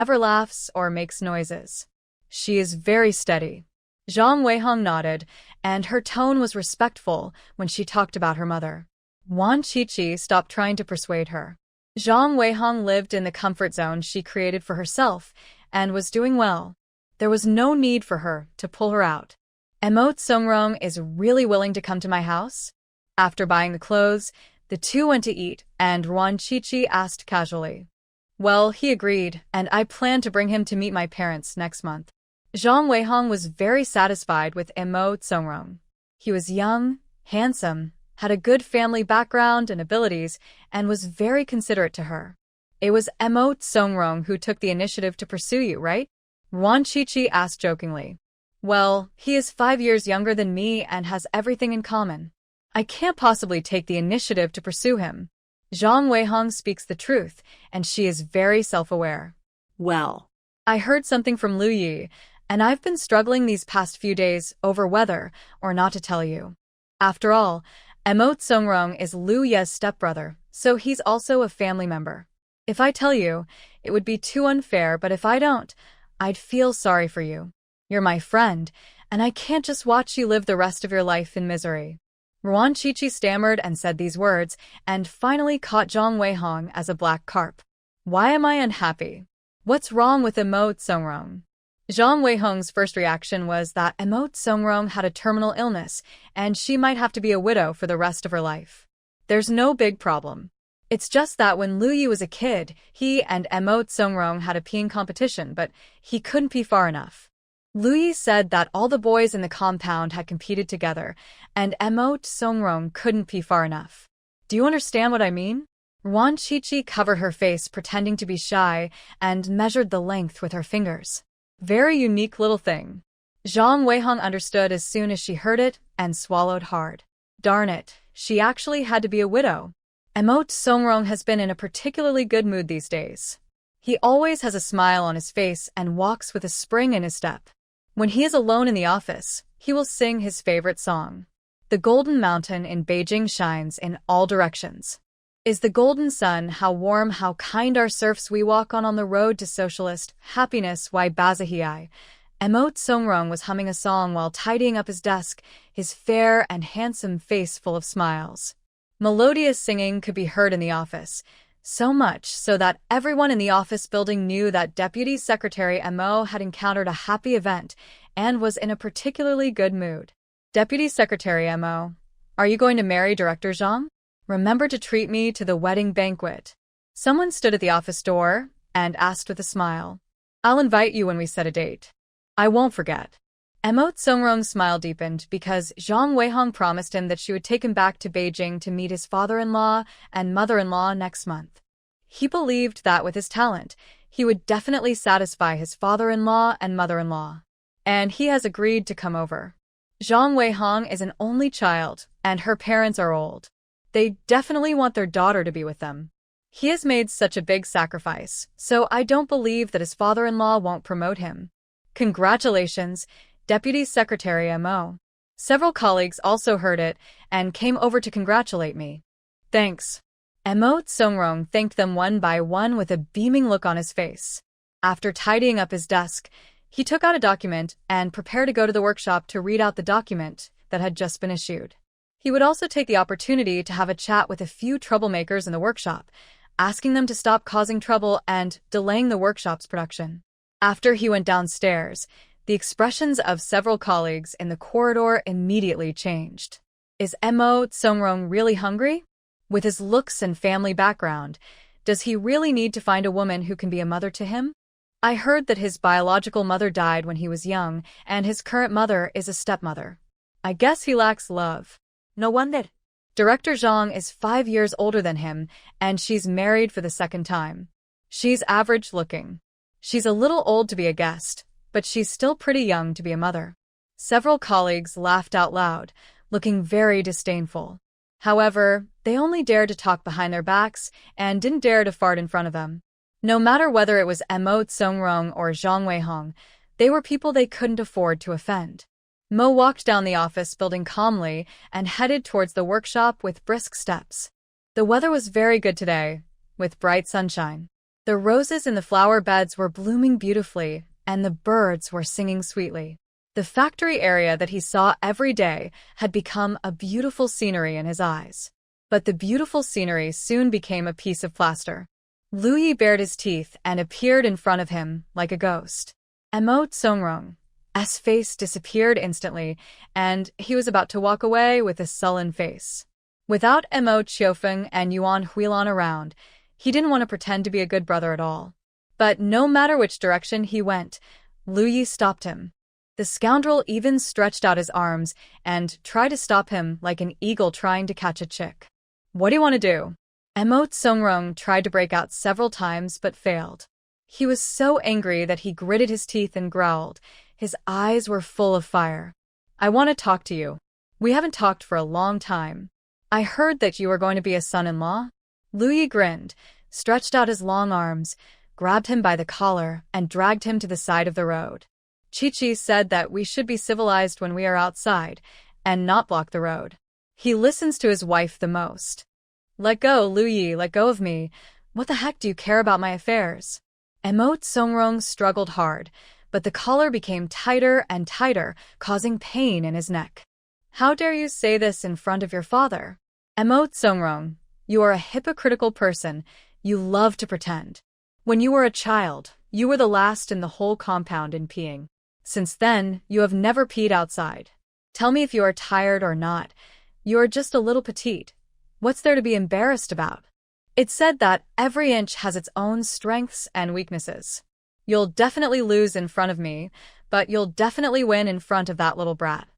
never laughs or makes noises. She is very steady. Zhang Weihong nodded, and her tone was respectful when she talked about her mother. Wan Qiqi stopped trying to persuade her. Zhang Weihong lived in the comfort zone she created for herself and was doing well. There was no need for her to pull her out. Emote Songrong is really willing to come to my house? After buying the clothes, the two went to eat, and Wan Qiqi asked casually. Well, he agreed, and I plan to bring him to meet my parents next month. Zhang Weihong was very satisfied with Emote Songrong. He was young, handsome, had a good family background and abilities, and was very considerate to her. It was Emote Songrong who took the initiative to pursue you, right? Wan Qiqi asked jokingly. Well, he is 5 years younger than me and has everything in common. I can't possibly take the initiative to pursue him. Zhang Weihong speaks the truth, and she is very self-aware. Well, I heard something from Lu Yi, and I've been struggling these past few days over whether or not to tell you. After all, Emote Songrong is Lu Ye's stepbrother, so he's also a family member. If I tell you, it would be too unfair, but if I don't, I'd feel sorry for you. You're my friend, and I can't just watch you live the rest of your life in misery. Wan Qiqi stammered and said these words, and finally caught Zhang Weihong as a black carp. Why am I unhappy? What's wrong with Emote Songrong? Zhang Weihong's first reaction was that Emote Songrong had a terminal illness, and she might have to be a widow for the rest of her life. There's no big problem. It's just that when Lu Yi was a kid, he and Emote Songrong had a peeing competition, but he couldn't pee far enough. Lu Yi said that all the boys in the compound had competed together, and Emote Songrong couldn't pee far enough. Do you understand what I mean? Wan Qiqi covered her face, pretending to be shy, and measured the length with her fingers. Very unique little thing. Zhang Weihong understood as soon as she heard it and swallowed hard. Darn it, she actually had to be a widow. Emote Songrong has been in a particularly good mood these days. He always has a smile on his face and walks with a spring in his step. When he is alone in the office, he will sing his favorite song. The golden mountain in Beijing shines in all directions. Is the golden sun, how warm, how kind our surfs we walk on the road to socialist happiness, why Bazahii. Emote Songrong was humming a song while tidying up his desk, his fair and handsome face full of smiles. Melodious singing could be heard in the office, so much so that everyone in the office building knew that Deputy Secretary Mo had encountered a happy event and was in a particularly good mood. Deputy Secretary Mo, are you going to marry Director Zhang? Remember to treat me to the wedding banquet. Someone stood at the office door and asked with a smile. I'll invite you when we set a date. I won't forget. Emote Songrong's smile deepened because Zhang Weihong promised him that she would take him back to Beijing to meet his father-in-law and mother-in-law next month. He believed that with his talent, he would definitely satisfy his father-in-law and mother-in-law. And he has agreed to come over. Zhang Weihong is an only child, and her parents are old. They definitely want their daughter to be with them. He has made such a big sacrifice, so I don't believe that his father-in-law won't promote him. Congratulations, Deputy Secretary Mo. Several colleagues also heard it and came over to congratulate me. Thanks. Emote Songrong thanked them one by one with a beaming look on his face. After tidying up his desk, he took out a document and prepared to go to the workshop to read out the document that had just been issued. He would also take the opportunity to have a chat with a few troublemakers in the workshop, asking them to stop causing trouble and delaying the workshop's production. After he went downstairs, the expressions of several colleagues in the corridor immediately changed. Is Emote Songrong really hungry? With his looks and family background, does he really need to find a woman who can be a mother to him? I heard that his biological mother died when he was young, and his current mother is a stepmother. I guess he lacks love. No wonder. Director Zhang is 5 years older than him, and she's married for the second time. She's average-looking. She's a little old to be a guest, but she's still pretty young to be a mother. Several colleagues laughed out loud, looking very disdainful. However, they only dared to talk behind their backs and didn't dare to fart in front of them. No matter whether it was Emote Songrong or Zhang Weihong, they were people they couldn't afford to offend. Mo walked down the office building calmly and headed towards the workshop with brisk steps. The weather was very good today, with bright sunshine. The The roses in the flower beds were blooming beautifully, and the birds were singing sweetly. The factory area that he saw every day had become a beautiful scenery in his eyes. But the beautiful scenery soon became a piece of plaster. Liu Yi bared his teeth and appeared in front of him like a ghost. Emo Songrong's face disappeared instantly, and he was about to walk away with a sullen face. Without Emo Qiufeng and Yuan Huilan around, he didn't want to pretend to be a good brother at all. But no matter which direction he went, Liu Yi stopped him. The scoundrel even stretched out his arms and tried to stop him like an eagle trying to catch a chick. What do you want to do? Emo Songrong tried to break out several times but failed. He was so angry that he gritted his teeth and growled. His eyes were full of fire. I want to talk to you. We haven't talked for a long time. I heard that you are going to be a son-in-law. Liu Yi grinned, stretched out his long arms, grabbed him by the collar, and dragged him to the side of the road. Chi-Chi said that we should be civilized when we are outside, and not block the road. He listens to his wife the most. Let go, Liu Yi, let go of me. What the heck do you care about my affairs? Emo Songrong struggled hard, but the collar became tighter and tighter, causing pain in his neck. How dare you say this in front of your father? Emo Songrong, you are a hypocritical person. You love to pretend. When you were a child, you were the last in the whole compound in peeing. Since then, you have never peed outside. Tell me if you are tired or not. You are just a little petite. What's there to be embarrassed about? It's said that every inch has its own strengths and weaknesses. You'll definitely lose in front of me, but you'll definitely win in front of that little brat.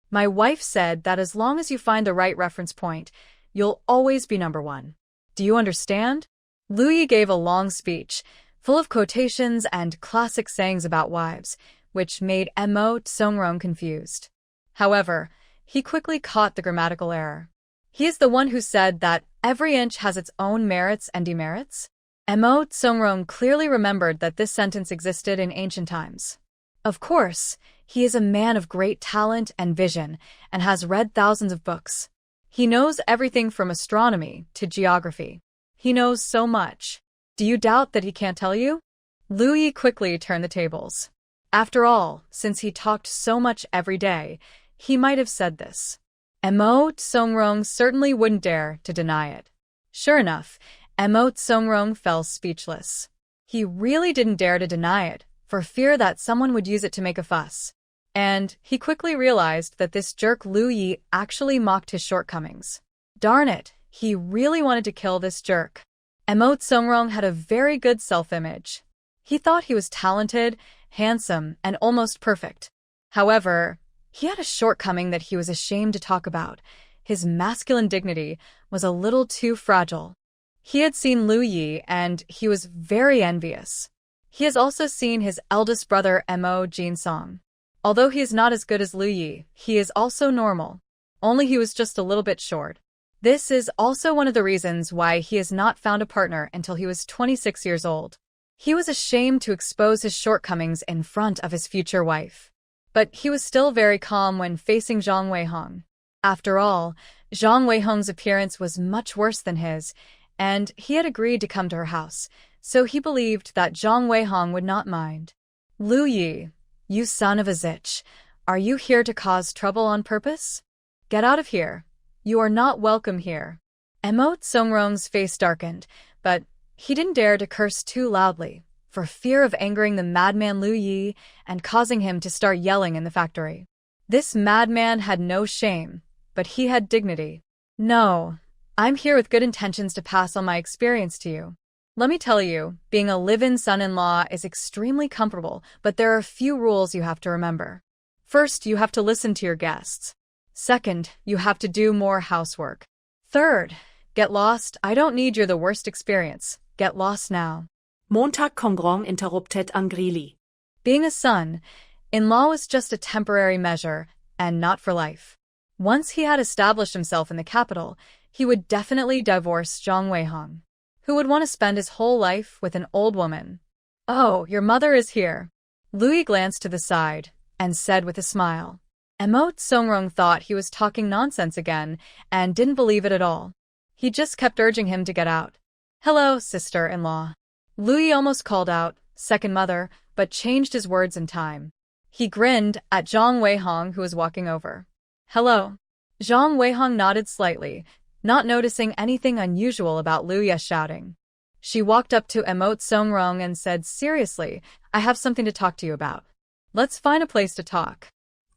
My wife said that as long as you find the right reference point, you'll always be number one. Do you understand? Liu Yi gave a long speech, full of quotations and classic sayings about wives, which made Emo Songrong confused. However, he quickly caught the grammatical error. He is the one who said that every inch has its own merits and demerits? Emo Songrong clearly remembered that this sentence existed in ancient times. Of course, he is a man of great talent and vision and has read thousands of books. He knows everything from astronomy to geography. He knows so much. Do you doubt that he can't tell you? Liu Yi quickly turned the tables. After all, since he talked so much every day, he might have said this. Emo Songrong certainly wouldn't dare to deny it. Sure enough, Emo Songrong fell speechless. He really didn't dare to deny it, for fear that someone would use it to make a fuss. And he quickly realized that this jerk Liu Yi actually mocked his shortcomings. Darn it, he really wanted to kill this jerk. Emo Songrong had a very good self-image. He thought he was talented, handsome, and almost perfect. However, he had a shortcoming that he was ashamed to talk about. His masculine dignity was a little too fragile. He had seen Liu Yi, and he was very envious. He has also seen his eldest brother Emo Jinsong. Although he is not as good as Liu Yi, he is also normal. Only he was just a little bit short. This is also one of the reasons why he has not found a partner until he was 26 years old. He was ashamed to expose his shortcomings in front of his future wife. But he was still very calm when facing Zhang Weihong. After all, Zhang Weihong's appearance was much worse than his, and he had agreed to come to her house, so he believed that Zhang Weihong would not mind. Liu Yi, you son of a zitch, are you here to cause trouble on purpose? Get out of here. You are not welcome here. Emo Songrong's face darkened, but he didn't dare to curse too loudly, for fear of angering the madman Liu Yi and causing him to start yelling in the factory. This madman had no shame, but he had dignity. No, I'm here with good intentions to pass on my experience to you. Let me tell you, being a live-in son-in-law is extremely comfortable, but there are a few rules you have to remember. First, you have to listen to your guests. Second, you have to do more housework. Third, get lost. I don't need your the worst experience. Get lost now. Montag Congrong interrupted angrily. Being a son-in-law was just a temporary measure, and not for life. Once he had established himself in the capital, he would definitely divorce Zhang Weihong. Who would want to spend his whole life with an old woman? Oh, your mother is here. Liu Yi glanced to the side and said with a smile. Emo Songrong thought he was talking nonsense again and didn't believe it at all. He just kept urging him to get out. Hello, sister-in-law. Lu Yi almost called out, second mother, but changed his words in time. He grinned at Zhang Weihong, who was walking over. Hello. Zhang Weihong nodded slightly, not noticing anything unusual about Lu Ye shouting. She walked up to Emote Songrong and said seriously, I have something to talk to you about. Let's find a place to talk.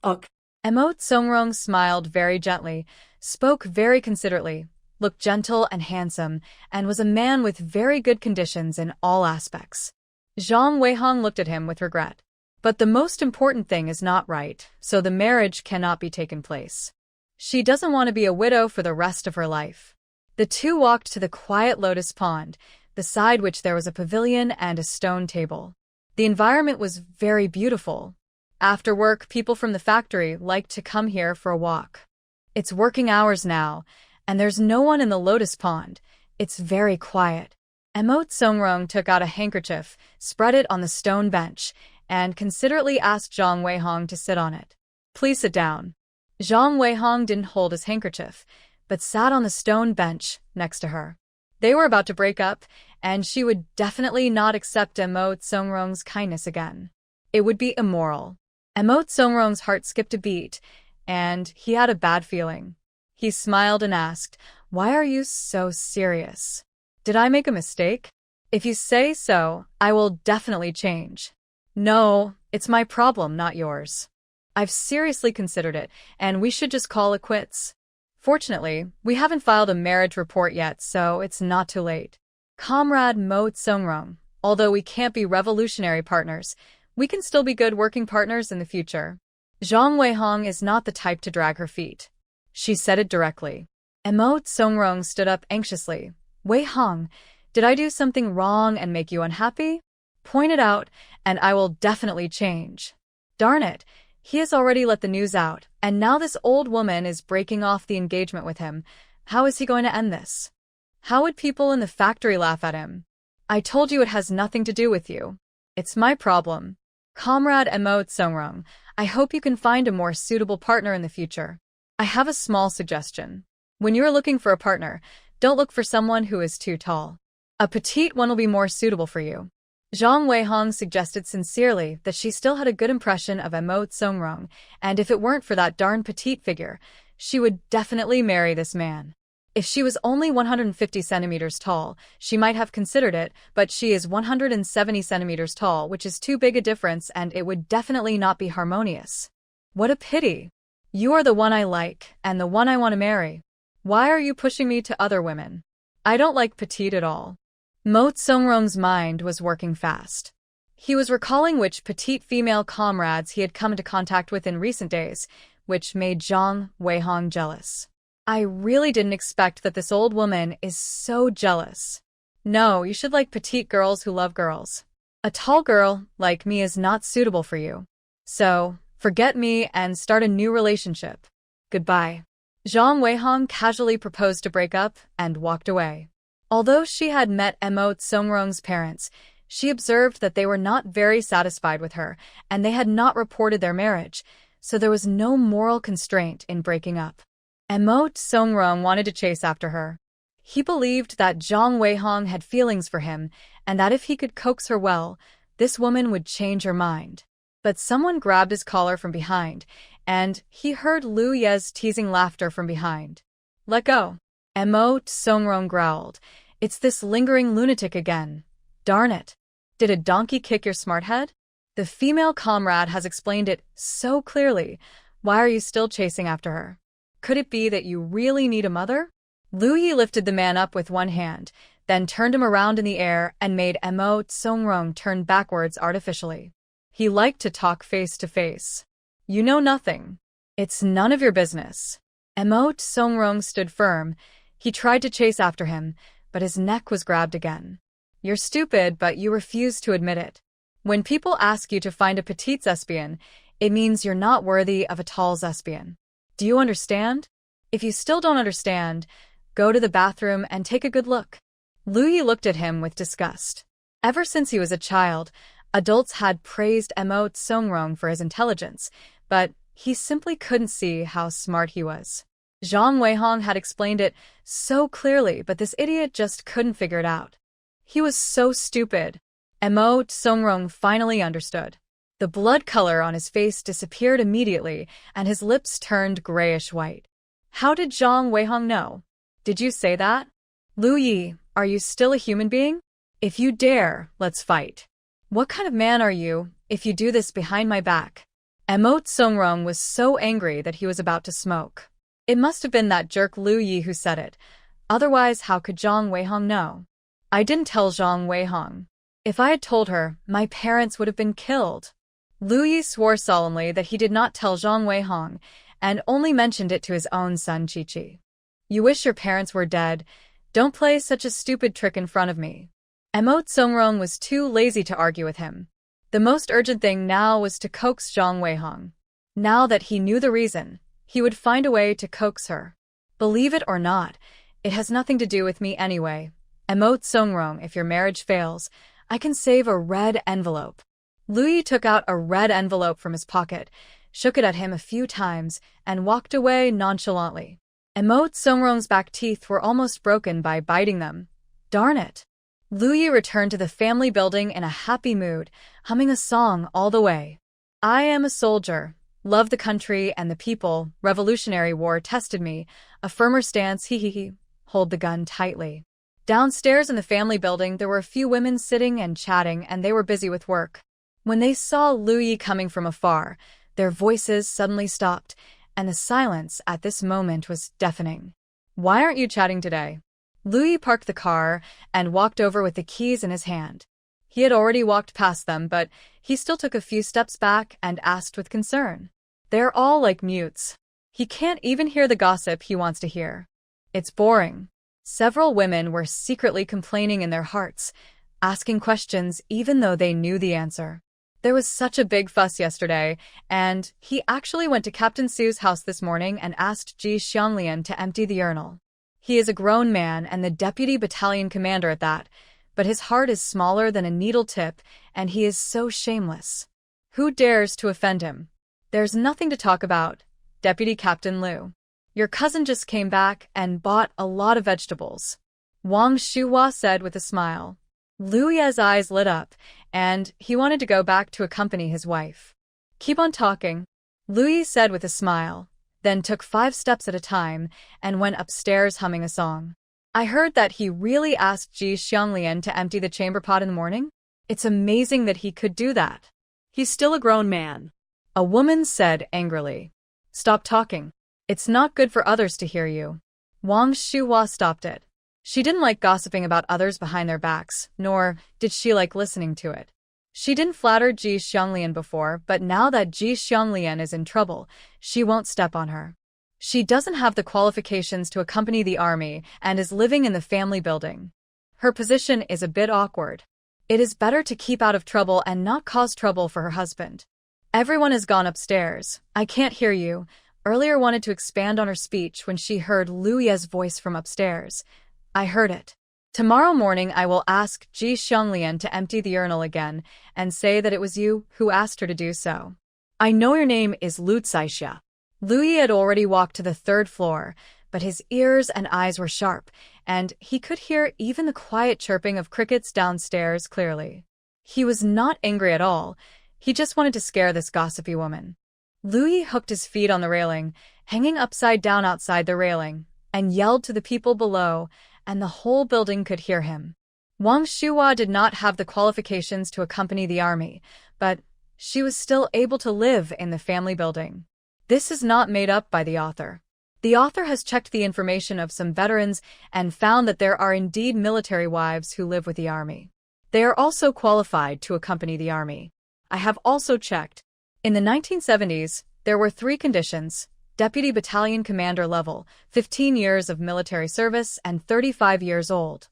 Ok. Emote Songrong smiled very gently, spoke very considerately, looked gentle and handsome, and was a man with very good conditions in all aspects. Zhang Weihong looked at him with regret. But the most important thing is not right, so the marriage cannot be taken place. She doesn't want to be a widow for the rest of her life. The two walked to the quiet lotus pond, beside which there was a pavilion and a stone table. The environment was very beautiful. After work, people from the factory liked to come here for a walk. It's working hours now, and there's no one in the lotus pond. It's very quiet. Emote Songrong took out a handkerchief, spread it on the stone bench, and considerately asked Zhang Weihong to sit on it. Please sit down. Zhang Weihong didn't hold his handkerchief, but sat on the stone bench next to her. They were about to break up, and she would definitely not accept Emote Songrong's kindness again. It would be immoral. Emote Songrong's heart skipped a beat, and he had a bad feeling. He smiled and asked, Why are you so serious? Did I make a mistake? If you say so, I will definitely change. No, it's my problem, not yours. I've seriously considered it, and we should just call it quits. Fortunately, we haven't filed a marriage report yet, so it's not too late. Comrade Mo Songrong, although we can't be revolutionary partners, we can still be good working partners in the future. Zhang Weihong is not the type to drag her feet. She said it directly. Emote Songrong stood up anxiously. Weihong, did I do something wrong and make you unhappy? Point it out, and I will definitely change. Darn it, he has already let the news out, and now this old woman is breaking off the engagement with him. How is he going to end this? How would people in the factory laugh at him? I told you it has nothing to do with you. It's my problem. Comrade Emote Songrong, I hope you can find a more suitable partner in the future. I have a small suggestion. When you're looking for a partner, don't look for someone who is too tall. A petite one will be more suitable for you. Zhang Weihong suggested sincerely that she still had a good impression of Emote Songrong, and if it weren't for that darn petite figure, she would definitely marry this man. If she was only 150 centimeters tall, she might have considered it, but she is 170 centimeters tall, which is too big a difference, and it would definitely not be harmonious. What a pity. You are the one I like, and the one I want to marry. Why are you pushing me to other women? I don't like petite at all. Mo Songrong's mind was working fast. He was recalling which petite female comrades he had come into contact with in recent days, which made Zhang Weihong jealous. I really didn't expect that this old woman is so jealous. No, you should like petite girls who love girls. A tall girl like me is not suitable for you. So, forget me and start a new relationship. Goodbye. Zhang Weihong casually proposed to break up and walked away. Although she had met Emote Songrong's parents, she observed that they were not very satisfied with her, and they had not reported their marriage, so there was no moral constraint in breaking up. Emote Songrong wanted to chase after her. He believed that Zhang Weihong had feelings for him, and that if he could coax her well, this woman would change her mind. But someone grabbed his collar from behind, and he heard Lu Ye's teasing laughter from behind. Let go. Emote Songrong growled. It's this lingering lunatic again. Darn it. Did a donkey kick your smart head? The female comrade has explained it so clearly. Why are you still chasing after her? Could it be that you really need a mother? Lu Yi lifted the man up with one hand, then turned him around in the air and made Emote Songrong turn backwards artificially. He liked to talk face to face. You know nothing. It's none of your business. Emote Songrong stood firm. He tried to chase after him, but his neck was grabbed again. You're stupid, but you refuse to admit it. When people ask you to find a petite thespian, it means you're not worthy of a tall thespian. Do you understand? If you still don't understand, go to the bathroom and take a good look. Lu Yi looked at him with disgust. Ever since he was a child, adults had praised Emote Songrong for his intelligence, but he simply couldn't see how smart he was. Zhang Weihong had explained it so clearly, but this idiot just couldn't figure it out. He was so stupid. Mo Songrong finally understood. The blood color on his face disappeared immediately, and his lips turned grayish-white. How did Zhang Weihong know? Did you say that? Lu Yi, are you still a human being? If you dare, let's fight. What kind of man are you, if you do this behind my back? Mo Songrong was so angry that he was about to smoke. It must have been that jerk Lu Yi who said it. Otherwise, how could Zhang Weihong know? I didn't tell Zhang Weihong. If I had told her, my parents would have been killed. Lu Yi swore solemnly that he did not tell Zhang Weihong, and only mentioned it to his own son Qiqi. You wish your parents were dead. Don't play such a stupid trick in front of me. Mo Songrong was too lazy to argue with him. The most urgent thing now was to coax Zhang Weihong. Now that he knew the reason, he would find a way to coax her. Believe it or not, it has nothing to do with me anyway. Mo Songrong, if your marriage fails, I can save a red envelope. Lu Yi took out a red envelope from his pocket, shook it at him a few times, and walked away nonchalantly. Mo Songrong's back teeth were almost broken by biting them. Darn it! Lu Yi returned to the family building in a happy mood, humming a song all the way. I am a soldier, love the country and the people, Revolutionary War tested me, a firmer stance, hee, hold the gun tightly. Downstairs in the family building there were a few women sitting and chatting, and they were busy with work. When they saw Lu Yi coming from afar, their voices suddenly stopped, and the silence at this moment was deafening. Why aren't you chatting today? Lu Yi parked the car and walked over with the keys in his hand. He had already walked past them, but he still took a few steps back and asked with concern. They're all like mutes. He can't even hear the gossip he wants to hear. It's boring. Several women were secretly complaining in their hearts, asking questions even though they knew the answer. There was such a big fuss yesterday, and he actually went to Captain Su's house this morning and asked Ji Xianglian to empty the urinal. He is a grown man and the deputy battalion commander at that, but his heart is smaller than a needle tip, and he is so shameless. Who dares to offend him? There's nothing to talk about, Deputy Captain Liu. Your cousin just came back and bought a lot of vegetables, Wang Shuhua said with a smile. Lu Ye's eyes lit up, and he wanted to go back to accompany his wife. Keep on talking, Lu Yi said with a smile, then took 5 steps at a time and went upstairs humming a song. I heard that he really asked Ji Xianglian to empty the chamber pot in the morning. It's amazing that he could do that. He's still a grown man. A woman said angrily. Stop talking. It's not good for others to hear you. Wang Shuhua stopped it. She didn't like gossiping about others behind their backs, nor did she like listening to it. She didn't flatter Ji Xianglian before, but now that Ji Xianglian is in trouble, she won't step on her. She doesn't have the qualifications to accompany the army and is living in the family building. Her position is a bit awkward. It is better to keep out of trouble and not cause trouble for her husband. Everyone has gone upstairs. I can't hear you. Earlier wanted to expand on her speech when she heard Lu Ye's voice from upstairs. I heard it. Tomorrow morning I will ask Ji Xianglian to empty the urinal again and say that it was you who asked her to do so. I know your name is Lu Caixia. Lu Yi had already walked to the 3rd floor, but his ears and eyes were sharp, and he could hear even the quiet chirping of crickets downstairs clearly. He was not angry at all. He just wanted to scare this gossipy woman. Lu Yi hooked his feet on the railing, hanging upside down outside the railing, and yelled to the people below, and the whole building could hear him. Wang Shuhua did not have the qualifications to accompany the army, but she was still able to live in the family building. This is not made up by the author. The author has checked the information of some veterans and found that there are indeed military wives who live with the army. They are also qualified to accompany the army. I have also checked. In the 1970s, there were 3 conditions: Deputy Battalion Commander level, 15 years of military service, and 35 years old.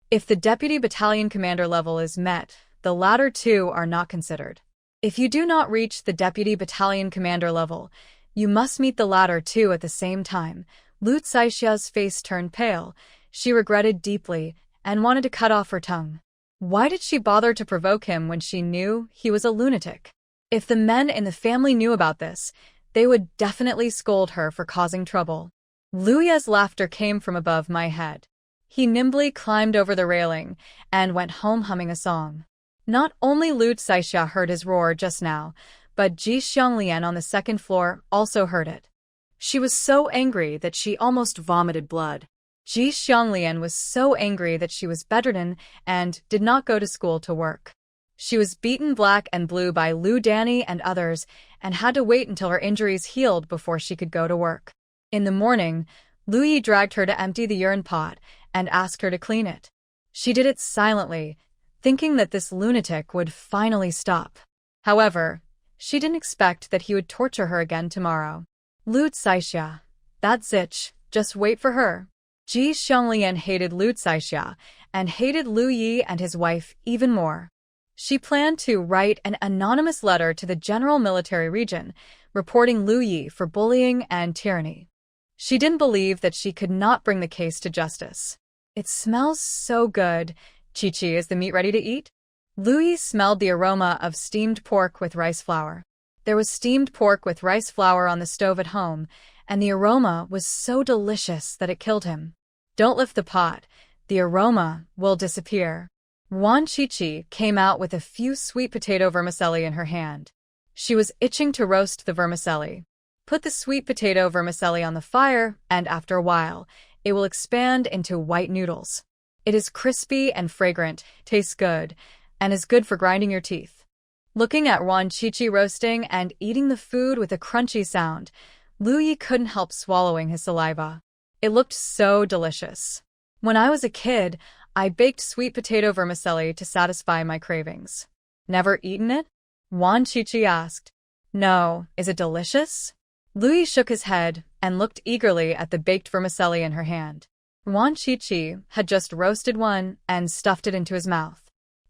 If the Deputy Battalion Commander level is met, the latter 2 are not considered. If you do not reach the Deputy Battalion Commander level, you must meet the latter 2 at the same time. Lu Caixia's face turned pale. She regretted deeply and wanted to cut off her tongue. Why did she bother to provoke him when she knew he was a lunatic? If the men in the family knew about this, they would definitely scold her for causing trouble. Lu Ye's laughter came from above my head. He nimbly climbed over the railing and went home humming a song. Not only Lu Caixia heard his roar just now, but Ji Xianglian on the second floor also heard it. She was so angry that she almost vomited blood. Ji Xianglian was so angry that she was bedridden and did not go to school to work. She was beaten black and blue by Lu Danny and others and had to wait until her injuries healed before she could go to work. In the morning, Lu Yi dragged her to empty the urine pot and asked her to clean it. She did it silently, thinking that this lunatic would finally stop. However, she didn't expect that he would torture her again tomorrow. Lu Caixia, that's it, just wait for her. Ji Xianglian hated Lu Caixia and hated Lu Yi and his wife even more. She planned to write an anonymous letter to the General Military Region, reporting Lu Yi for bullying and tyranny. She didn't believe that she could not bring the case to justice. It smells so good. Chi-Chi, is the meat ready to eat? Lu Yi smelled the aroma of steamed pork with rice flour. There was steamed pork with rice flour on the stove at home, and the aroma was so delicious that it killed him. Don't lift the pot. The aroma will disappear. Wan Chi-Chi came out with a few sweet potato vermicelli in her hand. She was itching to roast the vermicelli. Put the sweet potato vermicelli on the fire, and after a while, it will expand into white noodles. It is crispy and fragrant, tastes good, and is good for grinding your teeth. Looking at Wan Chi-Chi roasting and eating the food with a crunchy sound, Lu Yi couldn't help swallowing his saliva. It looked so delicious. When I was a kid, I baked sweet potato vermicelli to satisfy my cravings. Never eaten it? Wan Chi-Chi asked. No, is it delicious? Lu Yi shook his head and looked eagerly at the baked vermicelli in her hand. Wan Chi-Chi had just roasted one and stuffed it into his mouth.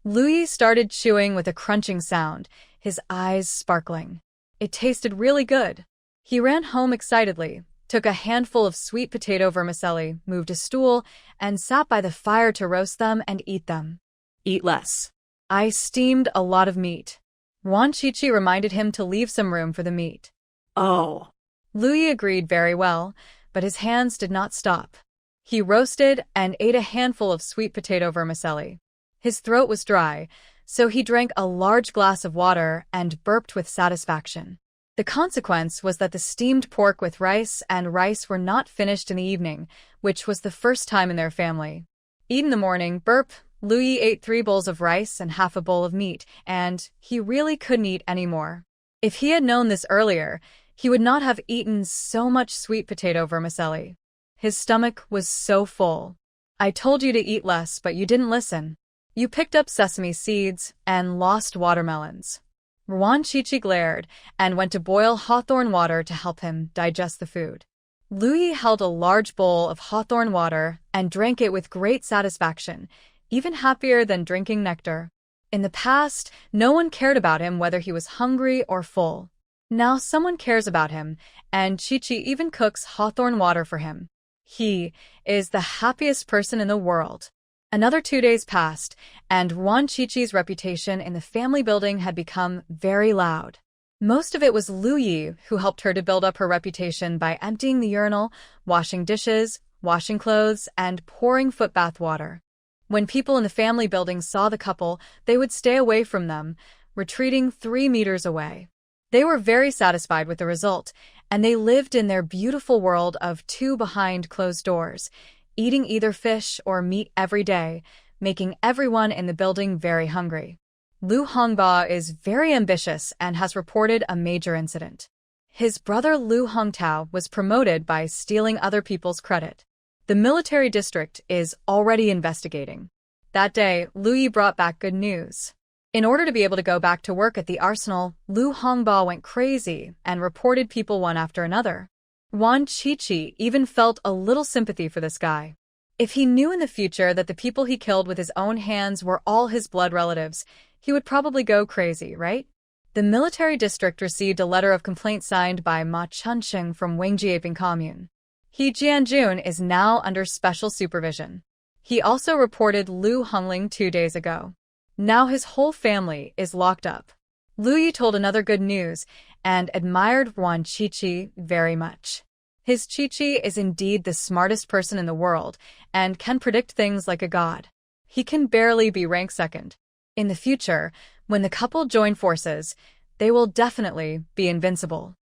Lu Yi started chewing with a crunching sound, his eyes sparkling. It tasted really good. He ran home excitedly, took a handful of sweet potato vermicelli, moved a stool, and sat by the fire to roast them and eat them. Eat less. I steamed a lot of meat. Wan Chi-Chi reminded him to leave some room for the meat. Oh. Lu Yi agreed very well, but his hands did not stop. He roasted and ate a handful of sweet potato vermicelli. His throat was dry, so he drank a large glass of water and burped with satisfaction. The consequence was that the steamed pork with rice and rice were not finished in the evening, which was the first time in their family. Eat in the morning, burp, Lu Yi ate 3 bowls of rice and half a bowl of meat, and he really couldn't eat any more. If he had known this earlier, he would not have eaten so much sweet potato vermicelli. His stomach was so full. I told you to eat less, but you didn't listen. You picked up sesame seeds and lost watermelons. Wan Chi-Chi glared and went to boil hawthorn water to help him digest the food. Lu Yi held a large bowl of hawthorn water and drank it with great satisfaction, even happier than drinking nectar. In the past, no one cared about him whether he was hungry or full. Now someone cares about him, and Chi-Chi even cooks hawthorn water for him. He is the happiest person in the world. Another 2 days passed, and Wan Chi-Chi's reputation in the family building had become very loud. Most of it was Lu Yi who helped her to build up her reputation by emptying the urinal, washing dishes, washing clothes, and pouring foot bath water. When people in the family building saw the couple, they would stay away from them, retreating 3 meters away. They were very satisfied with the result, and they lived in their beautiful world of 2 behind closed doors, eating either fish or meat every day, making everyone in the building very hungry. Lu Hongba is very ambitious and has reported a major incident. His brother Lu Hongtao was promoted by stealing other people's credit. The military district is already investigating. That day, Lu Yi brought back good news. In order to be able to go back to work at the arsenal, Lu Hongba went crazy and reported people one after another. Wan Chi-Chi even felt a little sympathy for this guy. If he knew in the future that the people he killed with his own hands were all his blood relatives, he would probably go crazy, right? The military district received a letter of complaint signed by Ma Chunsheng from Wangjiaping Commune. He Jianjun is now under special supervision. He also reported Lu Hongling 2 days ago. Now his whole family is locked up. Lu Yi told another good news and admired Wan Chi-Chi very much. His Chi-Chi is indeed the smartest person in the world and can predict things like a god. He can barely be ranked second. In the future, when the couple join forces, they will definitely be invincible.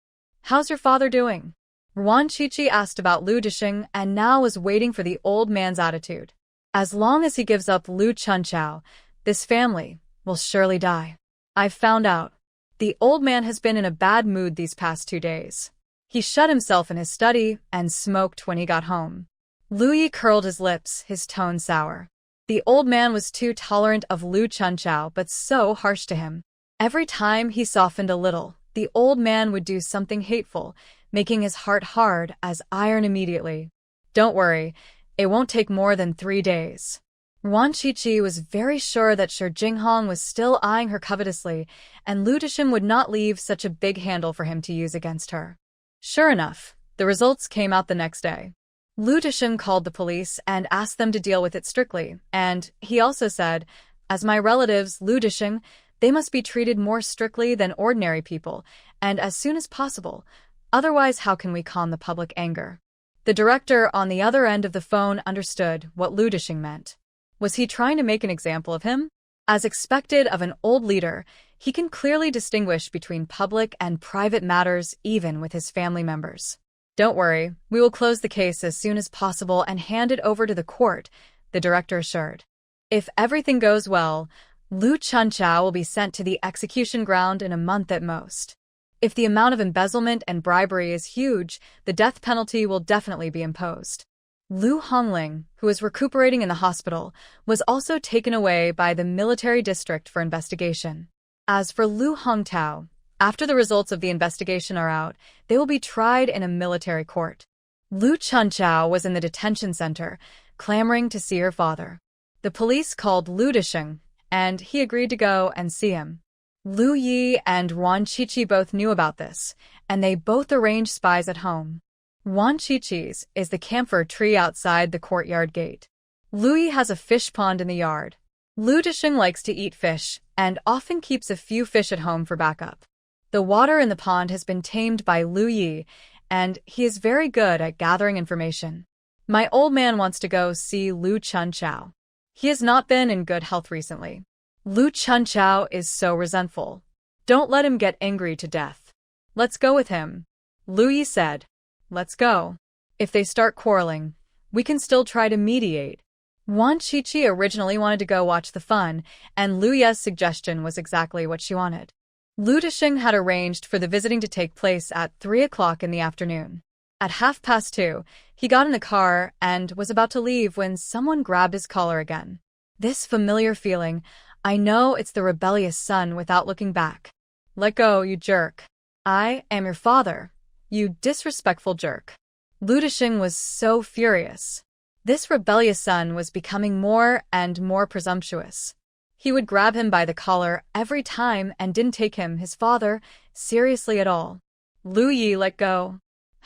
How's your father doing? Yuan Chi-Chi asked about Lu Disheng and now was waiting for the old man's attitude. As long as he gives up Lu Chunqiao, this family will surely die. I've found out. The old man has been in a bad mood these past 2 days. He shut himself in his study and smoked when he got home. Lu Yi curled his lips, his tone sour. The old man was too tolerant of Lu Chunqiao but so harsh to him. Every time he softened a little, the old man would do something hateful, making his heart hard as iron immediately. Don't worry, it won't take more than 3 days. Yuan Chi-Chi was very sure that Shi Jinghong was still eyeing her covetously, and Lu Disheng would not leave such a big handle for him to use against her. Sure enough, the results came out the next day. Lu Disheng called the police and asked them to deal with it strictly, and he also said, "As my relatives, Lu Disheng, they must be treated more strictly than ordinary people, and as soon as possible. Otherwise, how can we calm the public anger?" The director on the other end of the phone understood what Lu Disheng meant. Was he trying to make an example of him? As expected of an old leader, he can clearly distinguish between public and private matters even with his family members. "Don't worry, we will close the case as soon as possible and hand it over to the court," the director assured. If everything goes well, Lu Chunqiao will be sent to the execution ground in a month at most. If the amount of embezzlement and bribery is huge, the death penalty will definitely be imposed. Lu Hongling, who was recuperating in the hospital, was also taken away by the military district for investigation. As for Lu Hongtao, after the results of the investigation are out, they will be tried in a military court. Lu Chunqiao was in the detention center, clamoring to see her father. The police called Lu Disheng, and he agreed to go and see him. Lu Yi and Yuan Chi-Chi both knew about this, and they both arranged spies at home. Yuan Chi-Chi's is the camphor tree outside the courtyard gate. Lu Yi has a fish pond in the yard. Lu Disheng likes to eat fish, and often keeps a few fish at home for backup. The water in the pond has been tamed by Lu Yi, and he is very good at gathering information. My old man wants to go see Lu Chunqiao. He has not been in good health recently. Lu Chunqiao is so resentful. Don't let him get angry to death. Let's go with him. Lu Yi said. Let's go. If they start quarreling, we can still try to mediate. Yuan Chi-Chi originally wanted to go watch the fun, and Lu Ye's suggestion was exactly what she wanted. Lu Disheng had arranged for the visiting to take place at 3 o'clock in the afternoon. At 2:30, he got in the car and was about to leave when someone grabbed his collar again. This familiar feeling, I know it's the rebellious son without looking back. Let go, you jerk. I am your father. You disrespectful jerk. Lu Disheng was so furious. This rebellious son was becoming more and more presumptuous. He would grab him by the collar every time and didn't take him, his father, seriously at all. Lu Yi let go.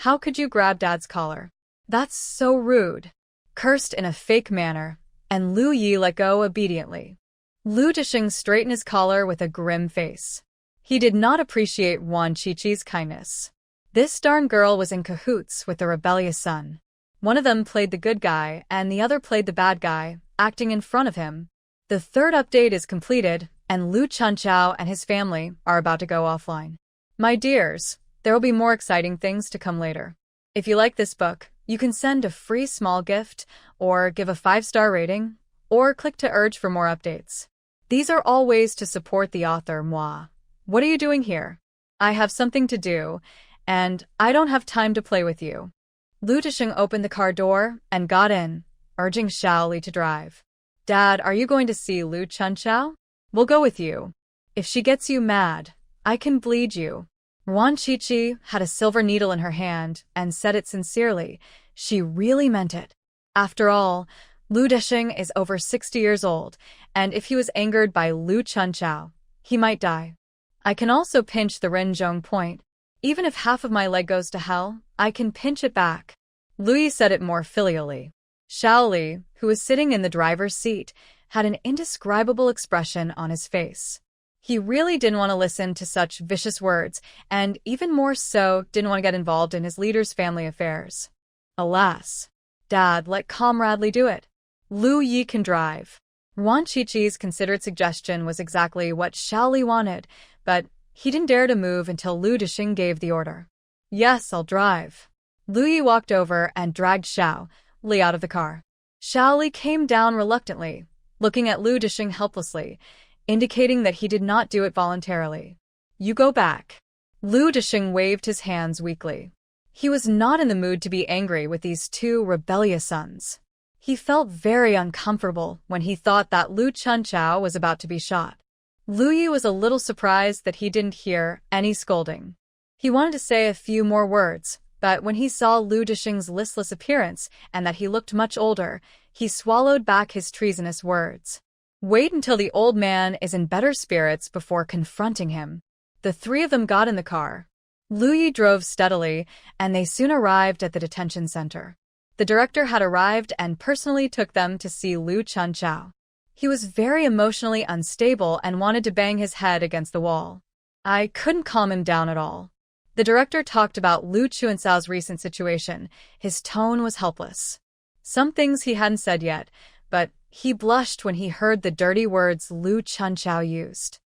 How could you grab Dad's collar? That's so rude. Cursed in a fake manner, and Lu Yi let go obediently. Lu Disheng straightened his collar with a grim face. He did not appreciate Yuan Chi-Chi's kindness. This darn girl was in cahoots with the rebellious son. One of them played the good guy and the other played the bad guy, acting in front of him. The third update is completed, and Lu Chunqiao and his family are about to go offline. My dears, there will be more exciting things to come later. If you like this book, you can send a free small gift, or give a 5-star rating, or click to urge for more updates. These are all ways to support the author, moi. What are you doing here? I have something to do, and I don't have time to play with you. Lu Disheng opened the car door and got in, urging Shaoli to drive. Dad, are you going to see Lu Chunqiao? We'll go with you. If she gets you mad, I can bleed you. Yuan Chi-Chi had a silver needle in her hand and said it sincerely. She really meant it. After all, Lu Disheng is over 60 years old, and if he was angered by Lu Chunqiao, he might die. I can also pinch the Ren-Zhong point. Even if half of my leg goes to hell, I can pinch it back. Lu Yi said it more filially. Shaoli, who was sitting in the driver's seat, had an indescribable expression on his face. He really didn't want to listen to such vicious words, and even more so, didn't want to get involved in his leader's family affairs. Alas, Dad, let comradely do it. Lu Yi can drive. Wan Qiqi's considered suggestion was exactly what Xiao Li wanted, but he didn't dare to move until Lu Dixing gave the order. Yes, I'll drive. Lu Yi walked over and dragged Xiao Li out of the car. Xiao Li came down reluctantly, looking at Lu Dixing helplessly, indicating that he did not do it voluntarily. You go back. Lu Dixing waved his hands weakly. He was not in the mood to be angry with these two rebellious sons. He felt very uncomfortable when he thought that Lu Chunchao was about to be shot. Lu Yi was a little surprised that he didn't hear any scolding. He wanted to say a few more words, but when he saw Lu Dixing's listless appearance and that he looked much older, he swallowed back his treasonous words. Wait until the old man is in better spirits before confronting him. The three of them got in the car. Lu Yi drove steadily, and they soon arrived at the detention center. The director had arrived and personally took them to see Lu Chunchao. He was very emotionally unstable and wanted to bang his head against the wall. I couldn't calm him down at all. The director talked about Lu Chuancao's recent situation. His tone was helpless. Some things he hadn't said yet, but he blushed when he heard the dirty words Lu Chunchao used.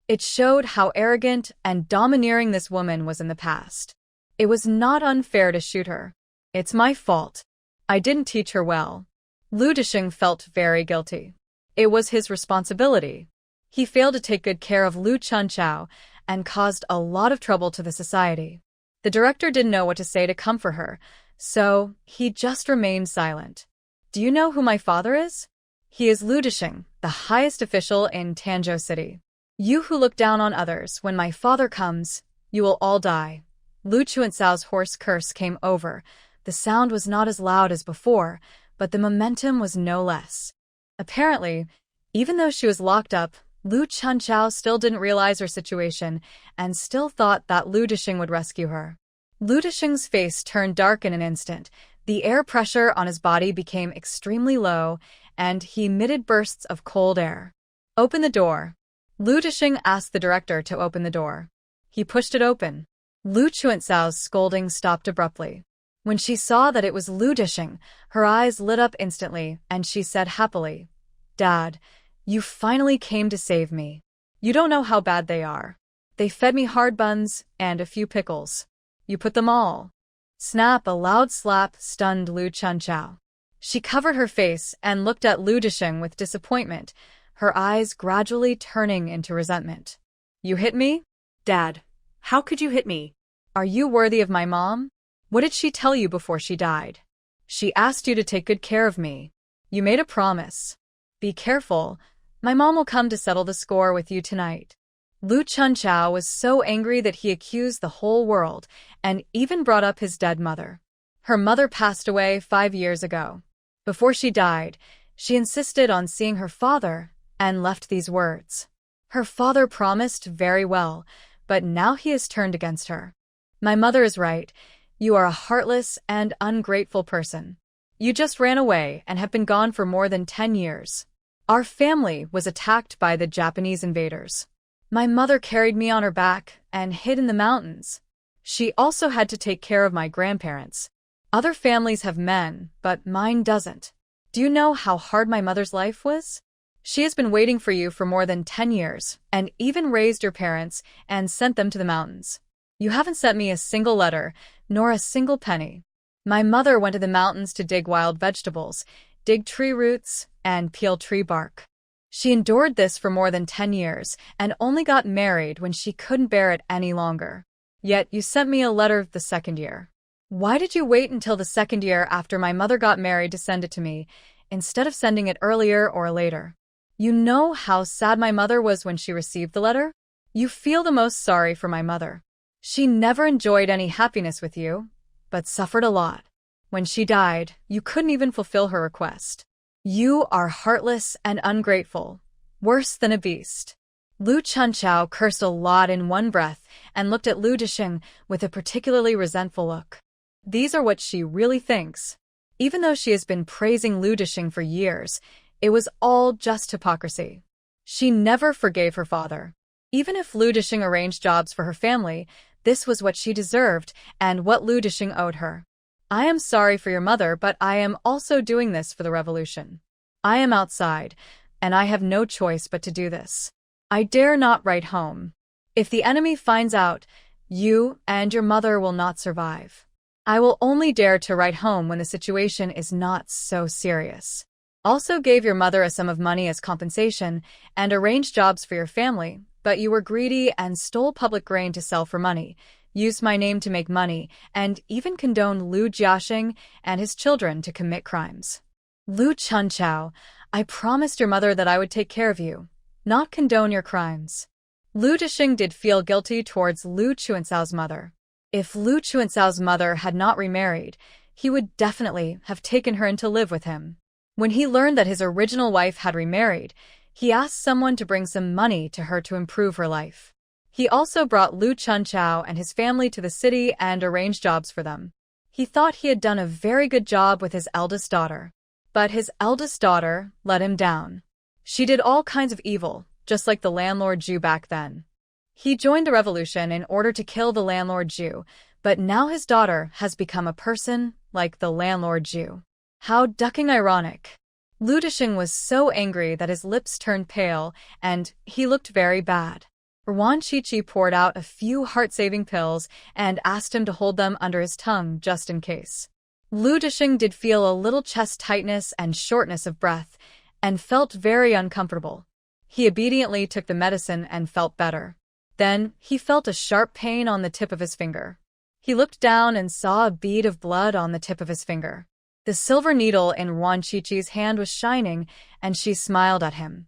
It showed how arrogant and domineering this woman was in the past. It was not unfair to shoot her. It's my fault. I didn't teach her well. Lu Dixing felt very guilty. It was his responsibility. He failed to take good care of Lu Chunchao and caused a lot of trouble to the society. The director didn't know what to say to comfort her, so he just remained silent. Do you know who my father is? He is Lu Dixing, the highest official in Tanzhou City. You who look down on others, when my father comes, you will all die. Lu Chuancao's hoarse curse came over. The sound was not as loud as before, but the momentum was no less. Apparently, even though she was locked up, Lu Chunchao still didn't realize her situation and still thought that Lu Dixing would rescue her. Lu Dixing's face turned dark in an instant. The air pressure on his body became extremely low, and he emitted bursts of cold air. Open the door. Lu Dixing asked the director to open the door. He pushed it open. Lu Chuancao's scolding stopped abruptly. When she saw that it was Lu Dixing, her eyes lit up instantly, and she said happily, Dad, you finally came to save me. You don't know how bad they are. They fed me hard buns and a few pickles. You put them all. Snap! A loud slap stunned Lu Chunchao. She covered her face and looked at Lu Dixing with disappointment, her eyes gradually turning into resentment. You hit me? Dad, how could you hit me? Are you worthy of my mom? What did she tell you before she died? She asked you to take good care of me. You made a promise. Be careful. My mom will come to settle the score with you tonight. Lu Chunchao was so angry that he accused the whole world and even brought up his dead mother. Her mother passed away 5 years ago. Before she died, she insisted on seeing her father and left these words. Her father promised very well, but now he has turned against her. My mother is right. You are a heartless and ungrateful person. You just ran away and have been gone for more than 10 years. Our family was attacked by the Japanese invaders. My mother carried me on her back and hid in the mountains. She also had to take care of my grandparents. Other families have men, but mine doesn't. Do you know how hard my mother's life was? She has been waiting for you for more than 10 years and even raised your parents and sent them to the mountains. You haven't sent me a single letter, nor a single penny. My mother went to the mountains to dig wild vegetables, dig tree roots, and peel tree bark. She endured this for more than 10 years and only got married when she couldn't bear it any longer. Yet you sent me a letter the second year. Why did you wait until the second year after my mother got married to send it to me, instead of sending it earlier or later? You know how sad my mother was when she received the letter? You feel the most sorry for my mother. She never enjoyed any happiness with you, but suffered a lot. When she died, you couldn't even fulfill her request. You are heartless and ungrateful, worse than a beast. Lu Chunchao cursed a lot in one breath and looked at Lu Dixing with a particularly resentful look. These are what she really thinks. Even though she has been praising Lu Dixing for years, it was all just hypocrisy. She never forgave her father. Even if Lu Disheng arranged jobs for her family, this was what she deserved and what Lu Disheng owed her. I am sorry for your mother, but I am also doing this for the revolution. I am outside, and I have no choice but to do this. I dare not write home. If the enemy finds out, you and your mother will not survive. I will only dare to write home when the situation is not so serious. Also gave your mother a sum of money as compensation and arranged jobs for your family, but you were greedy and stole public grain to sell for money, used my name to make money, and even condoned Lu Jiaxing and his children to commit crimes. Lu Chunchao, I promised your mother that I would take care of you, not condone your crimes. Lu Disheng did feel guilty towards Lu Chuancao's mother. If Lu Chuancao's mother had not remarried, he would definitely have taken her in to live with him. When he learned that his original wife had remarried, he asked someone to bring some money to her to improve her life. He also brought Lu Chunchao and his family to the city and arranged jobs for them. He thought he had done a very good job with his eldest daughter. But his eldest daughter let him down. She did all kinds of evil, just like the landlord Jew back then. He joined the revolution in order to kill the landlord Jew, but now his daughter has become a person like the landlord Jew. How ducking ironic. Lu Disheng was so angry that his lips turned pale, and he looked very bad. Wan Chichi poured out a few heart-saving pills and asked him to hold them under his tongue just in case. Lu Disheng did feel a little chest tightness and shortness of breath, and felt very uncomfortable. He obediently took the medicine and felt better. Then, he felt a sharp pain on the tip of his finger. He looked down and saw a bead of blood on the tip of his finger. The silver needle in Wan Chichi's hand was shining, and she smiled at him.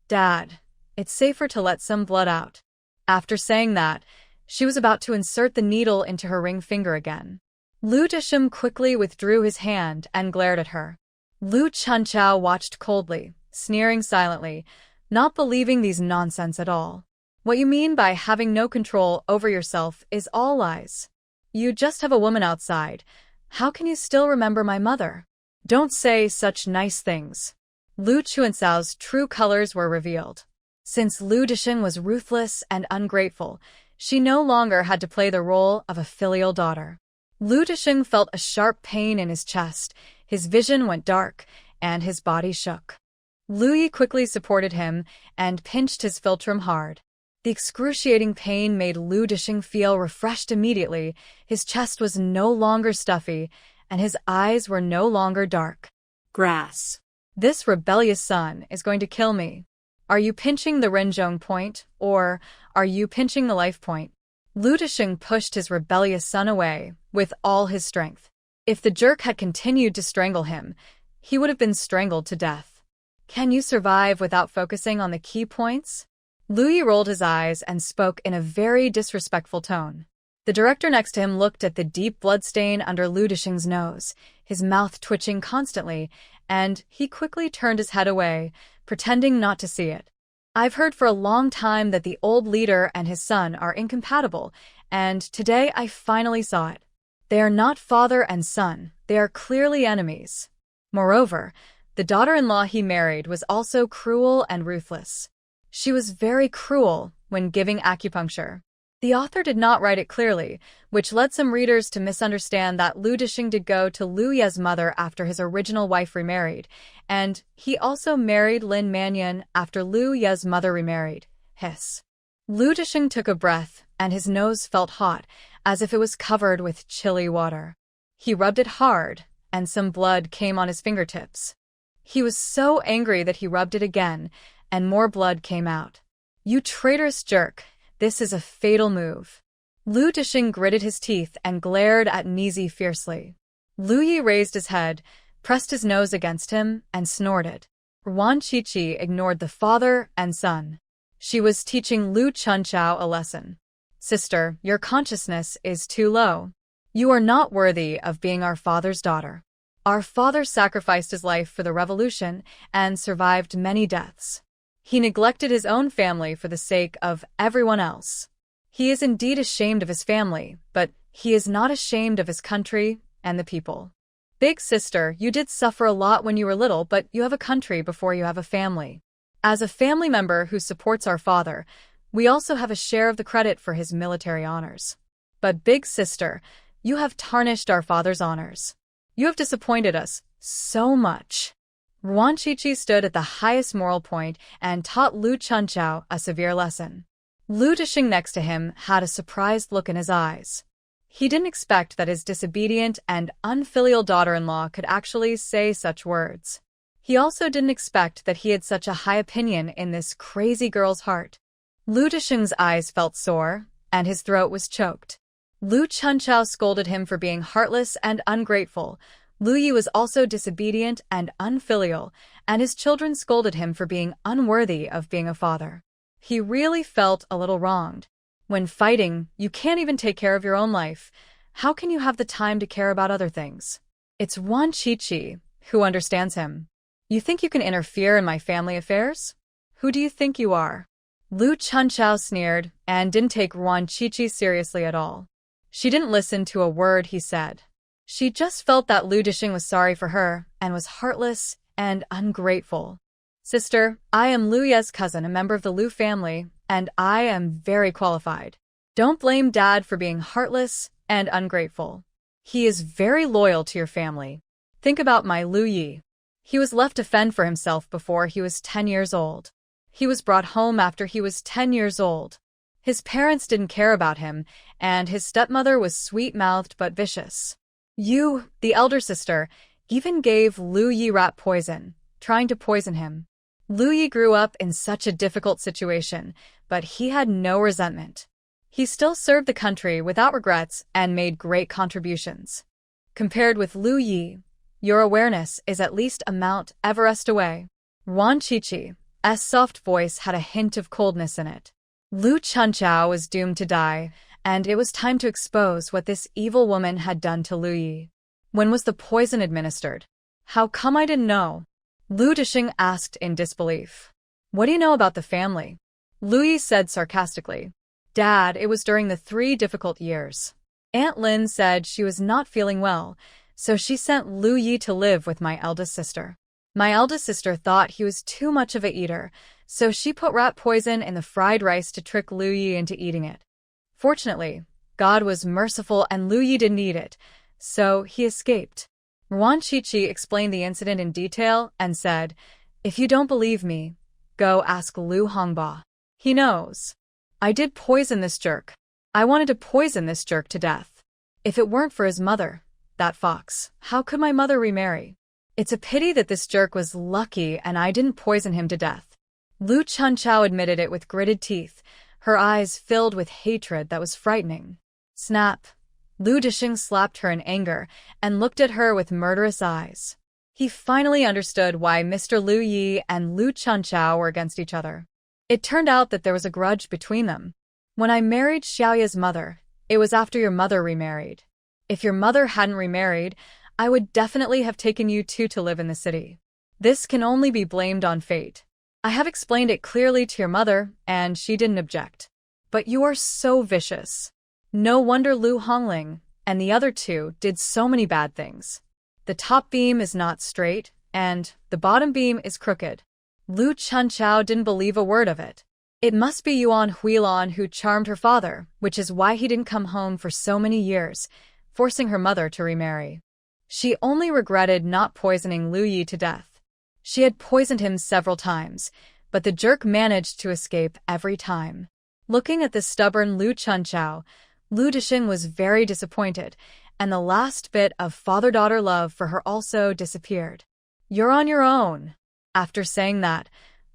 Dad, it's safer to let some blood out. After saying that, she was about to insert the needle into her ring finger again. Lu Disheng quickly withdrew his hand and glared at her. Lu Chunchao watched coldly, sneering silently, not believing these nonsense at all. What you mean by having no control over yourself is all lies. You just have a woman outside. How can you still remember my mother? Don't say such nice things. Lu Chuancao's true colors were revealed. Since Lu Disheng was ruthless and ungrateful, she no longer had to play the role of a filial daughter. Lu Disheng felt a sharp pain in his chest, his vision went dark, and his body shook. Lu Yi quickly supported him and pinched his philtrum hard. The excruciating pain made Lu Disheng feel refreshed immediately, his chest was no longer stuffy, and his eyes were no longer dark. Grass. This rebellious son is going to kill me. Are you pinching the Renzhong point, or are you pinching the life point? Lu Disheng pushed his rebellious son away with all his strength. If the jerk had continued to strangle him, he would have been strangled to death. Can you survive without focusing on the key points? Lu Yi rolled his eyes and spoke in a very disrespectful tone. The director next to him looked at the deep bloodstain under Lu Disheng's nose, his mouth twitching constantly, and he quickly turned his head away, pretending not to see it. I've heard for a long time that the old leader and his son are incompatible, and today I finally saw it. They are not father and son, they are clearly enemies. Moreover, the daughter-in-law he married was also cruel and ruthless. She was very cruel when giving acupuncture. The author did not write it clearly, which led some readers to misunderstand that Lu Disheng did go to Lu Ye's mother after his original wife remarried, and he also married Lin Mannion after Lu Ye's mother remarried. Hiss. Lu Disheng took a breath, and his nose felt hot, as if it was covered with chilly water. He rubbed it hard, and some blood came on his fingertips. He was so angry that he rubbed it again, and more blood came out. You traitorous jerk, this is a fatal move. Lu Disheng gritted his teeth and glared at Nizi fiercely. Lu Yi raised his head, pressed his nose against him, and snorted. Wan Chichi ignored the father and son. She was teaching Lu Chunchao a lesson. Sister, your consciousness is too low. You are not worthy of being our father's daughter. Our father sacrificed his life for the revolution and survived many deaths. He neglected his own family for the sake of everyone else. He is indeed ashamed of his family, but he is not ashamed of his country and the people. Big sister, you did suffer a lot when you were little, but you have a country before you have a family. As a family member who supports our father, We also have a share of the credit for his military honors. But big sister, you have tarnished our father's honors. You have disappointed us so much. Ruan Qiqi stood at the highest moral point and taught Lu Chunqiao a severe lesson. Lu Disheng next to him had a surprised look in his eyes. He didn't expect that his disobedient and unfilial daughter-in-law could actually say such words. He also didn't expect that he had such a high opinion in this crazy girl's heart. Lu Disheng's eyes felt sore, and his throat was choked. Lu Chunqiao scolded him for being heartless and ungrateful. Lu Yi was also disobedient and unfilial, and his children scolded him for being unworthy of being a father. He really felt a little wronged. When fighting, you can't even take care of your own life. How can you have the time to care about other things? It's Ruan Qiqi who understands him. You think you can interfere in my family affairs? Who do you think you are? Lu Chunqiao sneered and didn't take Ruan Qiqi seriously at all. She didn't listen to a word he said. She just felt that Lu Disheng was sorry for her and was heartless and ungrateful. Sister, I am Lu Ye's cousin, a member of the Lu family, and I am very qualified. Don't blame Dad for being heartless and ungrateful. He is very loyal to your family. Think about my Lu Yi. He was left to fend for himself before he was 10 years old. He was brought home after he was 10 years old. His parents didn't care about him, and his stepmother was sweet-mouthed but vicious. You, the elder sister, even gave Lu Yi rat poison, trying to poison him. Lu Yi grew up in such a difficult situation, but he had no resentment. He still served the country without regrets and made great contributions. Compared with Lu Yi, your awareness is at least a Mount Everest away. Ruan Qiqi's soft voice had a hint of coldness in it. Lu Chunqiao was doomed to die, and it was time to expose what this evil woman had done to Lu Yi. When was the poison administered? How come I didn't know? Lu Disheng asked in disbelief. What do you know about the family? Lu Yi said sarcastically. Dad, it was during the 3 difficult years. Aunt Lin said she was not feeling well, so she sent Lu Yi to live with my eldest sister. My eldest sister thought he was too much of a eater, so she put rat poison in the fried rice to trick Lu Yi into eating it. Fortunately, God was merciful and Lu Yi didn't eat it, so he escaped. Ruan Qiqi explained the incident in detail and said, If you don't believe me, go ask Lu Hongba. He knows. I did poison this jerk. I wanted to poison this jerk to death. If it weren't for his mother, that fox, how could my mother remarry? It's a pity that this jerk was lucky and I didn't poison him to death. Lu Chunqiao admitted it with gritted teeth, her eyes filled with hatred that was frightening. Snap! Lu Disheng slapped her in anger and looked at her with murderous eyes. He finally understood why Mr. Lu Yi and Lu Chunqiao were against each other. It turned out that there was a grudge between them. When I married Xiaoya's mother, it was after your mother remarried. If your mother hadn't remarried, I would definitely have taken you two to live in the city. This can only be blamed on fate. I have explained it clearly to your mother, and she didn't object. But you are so vicious. No wonder Lu Hongling and the other 2 did so many bad things. The top beam is not straight, and the bottom beam is crooked. Lu Chunqiao didn't believe a word of it. It must be Yuan Huilan who charmed her father, which is why he didn't come home for so many years, forcing her mother to remarry. She only regretted not poisoning Lu Yi to death. She had poisoned him several times, but the jerk managed to escape every time. Looking at the stubborn Lu Chunqiao, Lu Disheng was very disappointed, and the last bit of father-daughter love for her also disappeared. You're on your own. After saying that,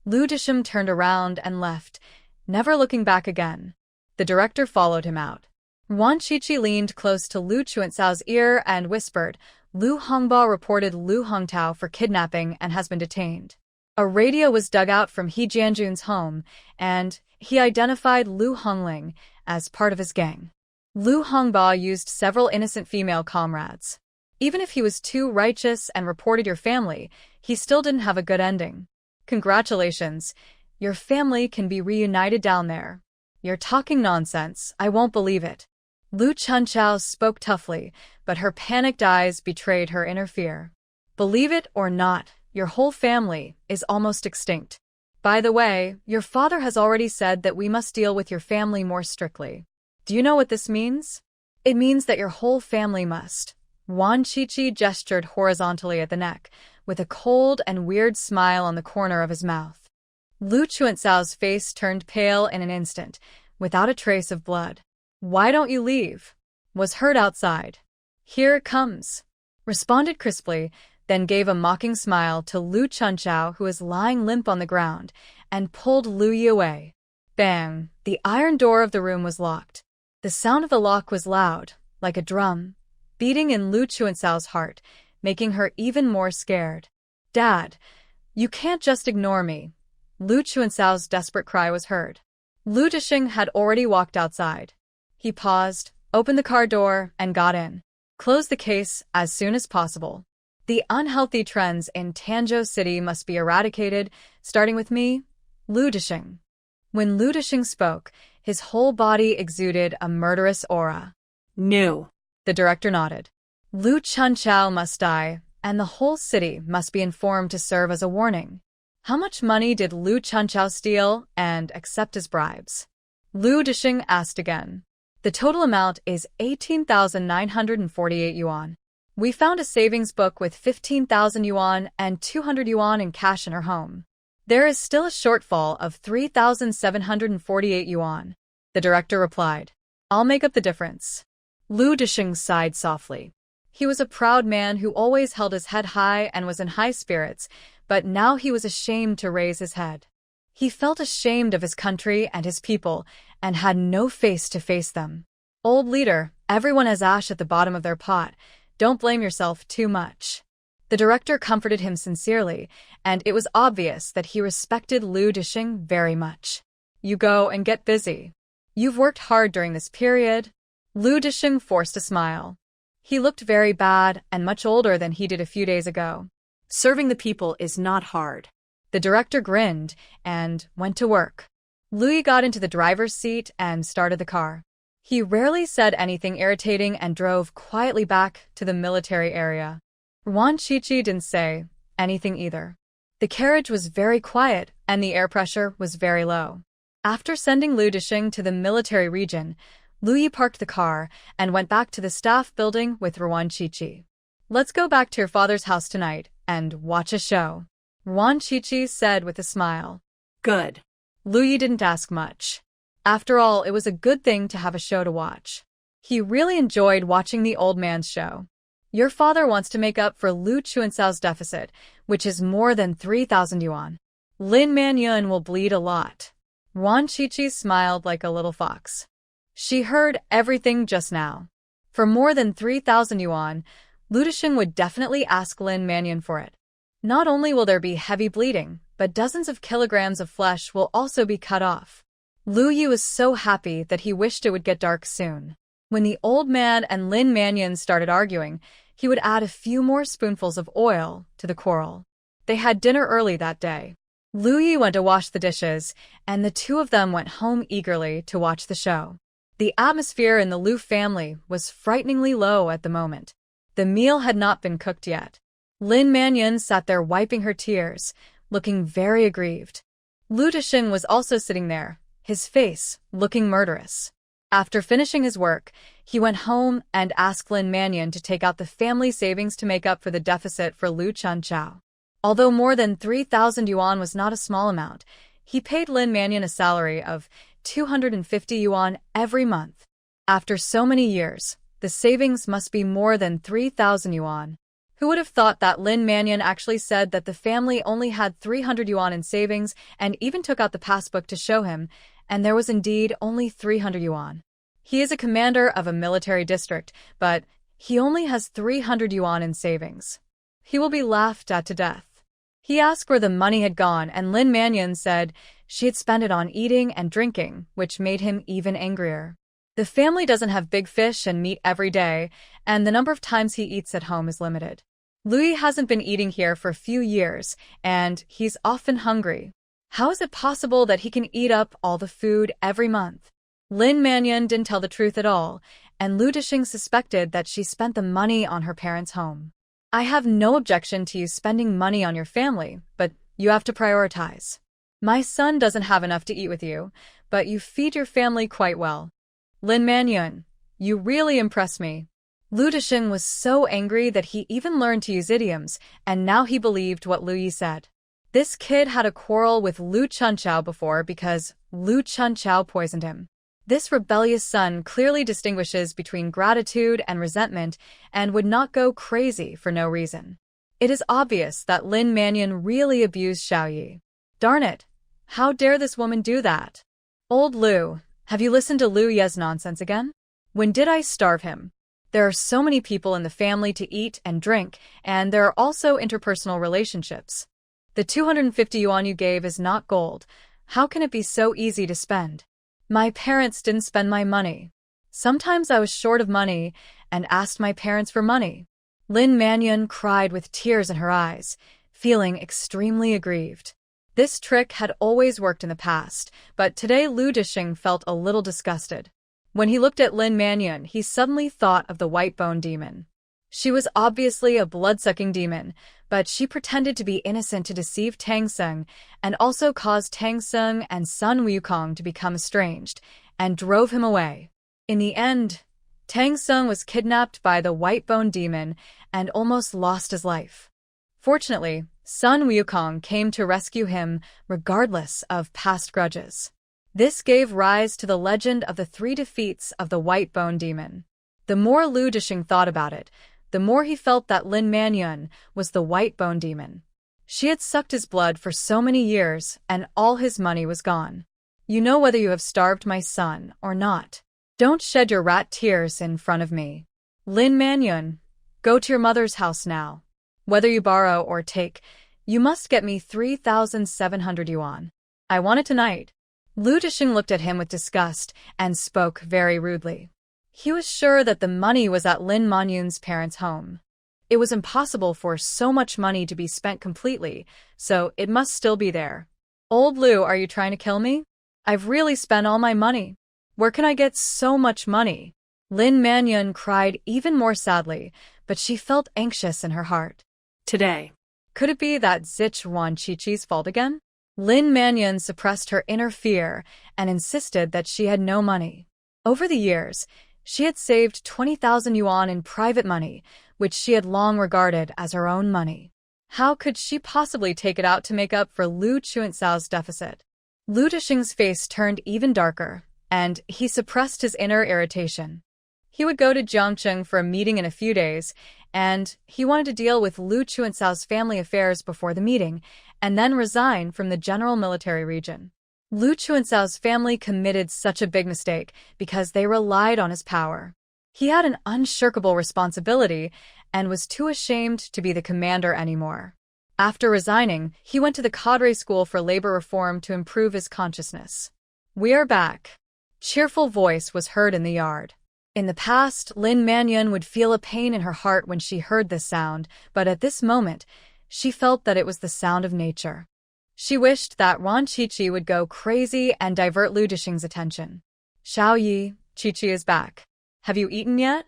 Lu Disheng turned around and left, never looking back again. The director followed him out. Ruan Qiqi leaned close to Lu Chuancao's ear and whispered, Lu Hongba reported Lu Hongtao for kidnapping and has been detained. A radio was dug out from He Jianjun's home, and he identified Lu Hongling as part of his gang. Lu Hongba used several innocent female comrades. Even if he was too righteous and reported your family, he still didn't have a good ending. Congratulations, your family can be reunited down there. You're talking nonsense, I won't believe it. Lu Chunqiao spoke toughly, but her panicked eyes betrayed her inner fear. Believe it or not, your whole family is almost extinct. By the way, your father has already said that we must deal with your family more strictly. Do you know what this means? It means that your whole family must. Wan Chichi gestured horizontally at the neck, with a cold and weird smile on the corner of his mouth. Lu Chuancao's face turned pale in an instant, without a trace of blood. "Why don't you leave?" was heard outside. "Here it comes," responded crisply, then gave a mocking smile to Lu Chuanchao, who was lying limp on the ground, and pulled Lu Yi away. Bang! The iron door of the room was locked. The sound of the lock was loud, like a drum, beating in Lu Chuancao's heart, making her even more scared. "Dad, you can't just ignore me." Lu Chuancao's desperate cry was heard. Lu Disheng had already walked outside. He paused, opened the car door, and got in. "Close the case as soon as possible. The unhealthy trends in Tanzhou City must be eradicated, starting with me, Lu Disheng." When Lu Disheng spoke, his whole body exuded a murderous aura. "No." The director nodded. "Lu Chuanchao must die, and the whole city must be informed to serve as a warning." How much money did Lu Chuanchao steal and accept as bribes? Lu Disheng asked again. "The total amount is 18,948 yuan. We found a savings book with 15,000 yuan and 200 yuan in cash in her home. There is still a shortfall of 3,748 yuan. The director replied. "I'll make up the difference." Lu Disheng sighed softly. He was a proud man who always held his head high and was in high spirits, but now he was ashamed to raise his head. He felt ashamed of his country and his people, and had no face to face them. "Old leader, everyone has ash at the bottom of their pot. Don't blame yourself too much." The director comforted him sincerely, and it was obvious that he respected Lu Disheng very much. "You go and get busy. You've worked hard during this period." Lu Disheng forced a smile. He looked very bad and much older than he did a few days ago. "Serving the people is not hard." The director grinned and went to work. Louis got into the driver's seat and started the car. He rarely said anything irritating and drove quietly back to the military area. Wan Chichi didn't say anything either. The carriage was very quiet and the air pressure was very low. After sending Lu Disheng to the military region, Louis parked the car and went back to the staff building with Wan Chichi. "Let's go back to your father's house tonight and watch a show," Wan Chichi said with a smile. "Good." Louis didn't ask much. After all, it was a good thing to have a show to watch. He really enjoyed watching the old man's show. "Your father wants to make up for Lu Chuancao's deficit, which is more than 3,000 yuan. Lin Manyun will bleed a lot." Wan Chichi smiled like a little fox. She heard everything just now. For more than 3,000 yuan, Lu Disheng would definitely ask Lin Manyun for it. Not only will there be heavy bleeding, but dozens of kilograms of flesh will also be cut off. Lu Yi was so happy that he wished it would get dark soon. When the old man and Lin Manyun started arguing, he would add a few more spoonfuls of oil to the quarrel. They had dinner early that day. Lu Yi went to wash the dishes, and the two of them went home eagerly to watch the show. The atmosphere in the Lu family was frighteningly low at the moment. The meal had not been cooked yet. Lin Manyun sat there wiping her tears, looking very aggrieved. Lu Disheng was also sitting there, his face looking murderous. After finishing his work, he went home and asked Lin Manyun to take out the family savings to make up for the deficit for Lu Chuanchao. Although more than 3,000 yuan was not a small amount, he paid Lin Manyun a salary of 250 yuan every month. After so many years, the savings must be more than 3,000 yuan. Who would have thought that Lin Manyun actually said that the family only had 300 yuan in savings and even took out the passbook to show him, and there was indeed only 300 yuan. He is a commander of a military district, but he only has 300 yuan in savings. He will be laughed at to death. He asked where the money had gone, and Lin Manyun said she had spent it on eating and drinking, which made him even angrier. The family doesn't have big fish and meat every day, and the number of times he eats at home is limited. Louis hasn't been eating here for a few years, and he's often hungry. How is it possible that he can eat up all the food every month? Lin Manyun didn't tell the truth at all, and Lu Disheng suspected that she spent the money on her parents' home. "I have no objection to you spending money on your family, but you have to prioritize." My son doesn't have enough to eat with you, but you feed your family quite well. Lin Manyun, you really impress me. Lu Disheng was so angry that he even learned to use idioms, and now he believed what Lu Yi said. This kid had a quarrel with Lu Chunchao before because Lu Chunchao poisoned him. This rebellious son clearly distinguishes between gratitude and resentment and would not go crazy for no reason. It is obvious that Lin Manyun really abused Xiaoyi. Darn it! How dare this woman do that? Old Lu, have you listened to Lu Ye's nonsense again? When did I starve him? There are so many people in the family to eat and drink, and there are also interpersonal relationships. The 250 yuan you gave is not gold. How can it be so easy to spend? My parents didn't spend my money. Sometimes I was short of money and asked my parents for money. Lin Manyun cried with tears in her eyes, feeling extremely aggrieved. This trick had always worked in the past, but today Lu Disheng felt a little disgusted. When he looked at Lin Manyun, he suddenly thought of the white bone demon. She was obviously a blood-sucking demon, but she pretended to be innocent to deceive Tang Sung and also caused Tang Sung and Sun Wukong to become estranged and drove him away. In the end, Tang Sung was kidnapped by the white bone demon and almost lost his life. Fortunately, Sun Wukong came to rescue him regardless of past grudges. This gave rise to the legend of the 3 defeats of the white bone demon. The more Lu Disheng thought about it, the more he felt that Lin Manyun was the white bone demon. She had sucked his blood for so many years, and all his money was gone. You know whether you have starved my son or not. Don't shed your rat tears in front of me. Lin Manyun, go to your mother's house now. Whether you borrow or take, you must get me 3,700 yuan. I want it tonight. Lu Disheng looked at him with disgust and spoke very rudely. He was sure that the money was at Lin Manyun's parents' home. It was impossible for so much money to be spent completely, so it must still be there. Old Lu, are you trying to kill me? I've really spent all my money. Where can I get so much money? Lin Manyun cried even more sadly, but she felt anxious in her heart. Today. Could it be that Sichuan Chi-Chi's fault again? Lin Manyun suppressed her inner fear and insisted that she had no money. Over the years, she had saved 20,000 yuan in private money, which she had long regarded as her own money. How could she possibly take it out to make up for Lu Chuancao's deficit? Lu Disheng's face turned even darker, and he suppressed his inner irritation. He would go to Jiangcheng for a meeting in a few days, and he wanted to deal with Lu Chuancao's family affairs before the meeting, and then resign from the general military region. Lu Chuancao's family committed such a big mistake because they relied on his power. He had an unshirkable responsibility and was too ashamed to be the commander anymore. After resigning, he went to the cadre school for labor reform to improve his consciousness. We are back. Cheerful voice was heard in the yard. In the past, Lin Manyun would feel a pain in her heart when she heard this sound, but at this moment, she felt that it was the sound of nature. She wished that Ran Chi-Chi would go crazy and divert Lu Disheng's attention. Xiaoyi, Chi-Chi is back. Have you eaten yet?